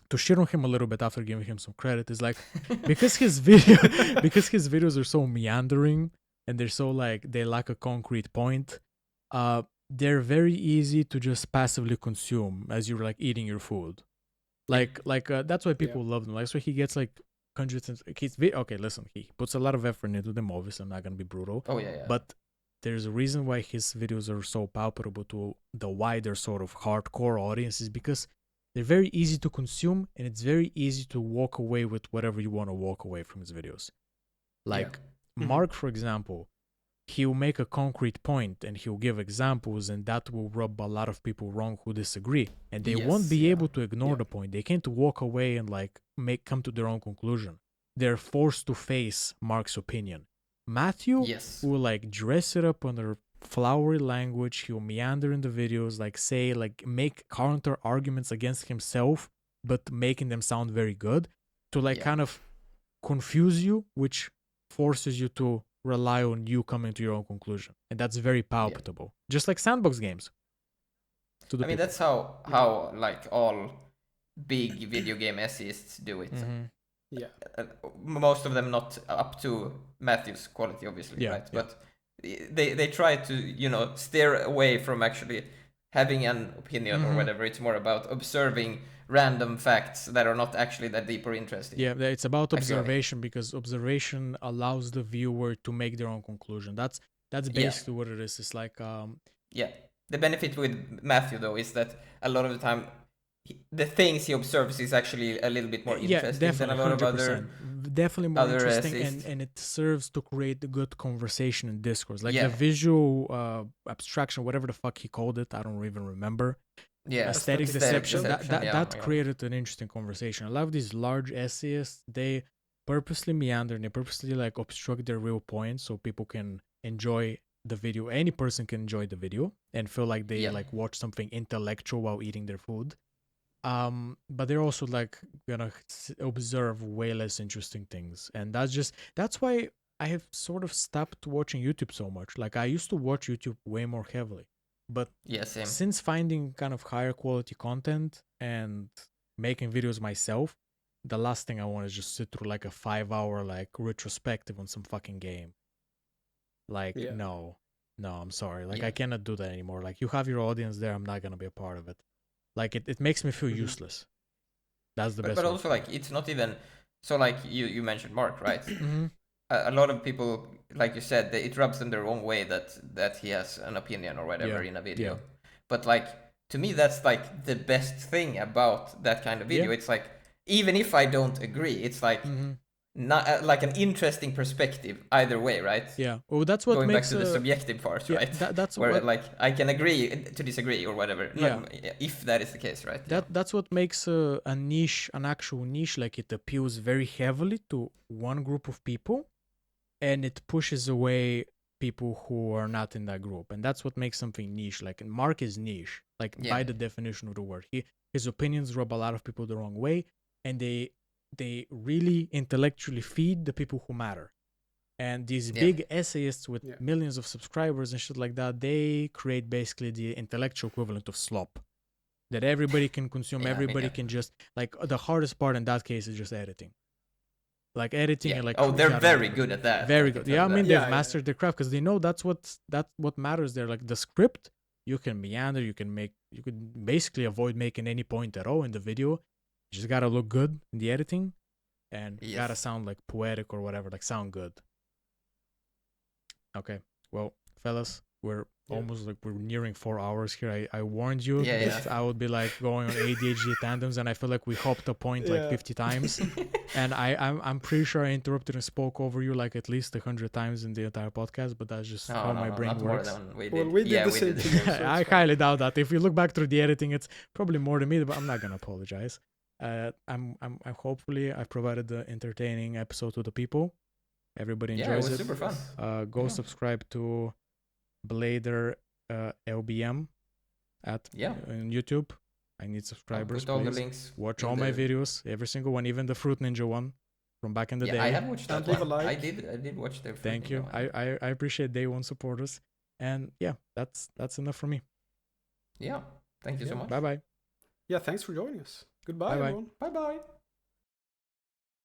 to shit on him a little bit after giving him some credit, is like because his videos are so meandering and they're so like they lack a concrete point, they're very easy to just passively consume as you're like eating your food. Like that's why people love him. Like, so he gets like hundreds and okay, listen, he puts a lot of effort into them, obviously. I'm not gonna be brutal. But there's a reason why his videos are so palpable to the wider sort of hardcore audiences, because they're very easy to consume and it's very easy to walk away with whatever you want to walk away from his videos. Like Mark, for example, he'll make a concrete point and he'll give examples, and that will rub a lot of people wrong who disagree, and they won't be able to ignore the point. They can't walk away and like come to their own conclusion. They're forced to face Mark's opinion. Matthew will like dress it up on a flowery language. He'll meander in the videos, like say, like make counter arguments against himself, but making them sound very good to like kind of confuse you, which forces you to rely on you coming to your own conclusion. And that's very palpable. Just like sandbox games.
I mean, that's how like all big video game essayists do it. Most of them not up to Matthew's quality, obviously, right? But they try to, you know, steer away from actually having an opinion or whatever. It's more about observing random facts that are not actually that deep or interesting.
Yeah, it's about observation, because observation allows the viewer to make their own conclusion. That's basically what it is. It's like
the benefit with Matthew though is that a lot of the time the things he observes is actually a little bit more interesting than a lot of other
more interesting, and it serves to create a good conversation and discourse, like the visual abstraction, whatever the fuck he called it, I don't even remember. Aesthetic deception. That created an interesting conversation. A lot of these large essayists, they purposely meander and they purposely like obstruct their real points so people can enjoy the video. Any person can enjoy the video and feel like they like watch something intellectual while eating their food. But they're also like gonna observe way less interesting things, and that's why I have sort of stopped watching YouTube so much. Like I used to watch YouTube way more heavily, but since finding kind of higher quality content and making videos myself, the last thing I want is just sit through like a 5-hour like retrospective on some fucking game. Like no, I'm sorry. Like I cannot do that anymore. Like you have your audience there, I'm not gonna be a part of it. Like it makes me feel useless. That's the best.
But also like it's not even so like you mentioned Mark, right? A lot of people, like you said, it rubs them the wrong way that he has an opinion or whatever in a video. But like to me, that's like the best thing about that kind of video. It's like even if I don't agree, it's like not like an interesting perspective either way, right?
Yeah. Well, that's what
going
makes
back to the subjective part, right?
That's
where like I can agree to disagree or whatever. If that is the case, right?
That's what makes a niche, an actual niche, like it appeals very heavily to one group of people, and it pushes away people who are not in that group, and that's what makes something niche. Like Mark is niche, like by the definition of the word. His opinions rub a lot of people the wrong way, and they really intellectually feed the people who matter. And these big essayists with millions of subscribers and shit like that, they create basically the intellectual equivalent of slop that everybody can consume. Everybody can just like the hardest part in that case is just editing. Like editing and like
they're very good at that.
Very good. Yeah, I mean they've mastered their craft because they know that's what matters there. Like the script, you can meander, you can basically avoid making any point at all in the video. You just gotta look good in the editing, and gotta sound like poetic or whatever, like sound good. Okay, well, fellas, we're almost like we're nearing 4 hours here. I warned you
Yeah,
that I would be like going on ADHD tandems, and I feel like we hopped a point like 50 times. And I'm pretty sure I interrupted and spoke over you like at least 100 times in the entire podcast, but that's just how my brain
not
works.
More than we did.
Well, we did the
we
same
did
thing.
the same.
I highly doubt that. If you look back through the editing, it's probably more than me, but I'm not gonna apologize. I'm hopefully I've provided the entertaining episode to the people. Everybody enjoys
it was
it.
super fun.
Go subscribe to Blader LBM at on YouTube. I need subscribers.
Put all the links.
Watch all my videos, every single one, even the Fruit Ninja one from back in the day.
I have watched that
leave
one.
a like.
I did watch their.
Thank you. I appreciate day one supporters, and yeah, that's enough for me.
Yeah, thank you so much.
Bye bye.
Yeah, thanks for joining us. Goodbye,
Bye-bye.
everyone. Bye bye.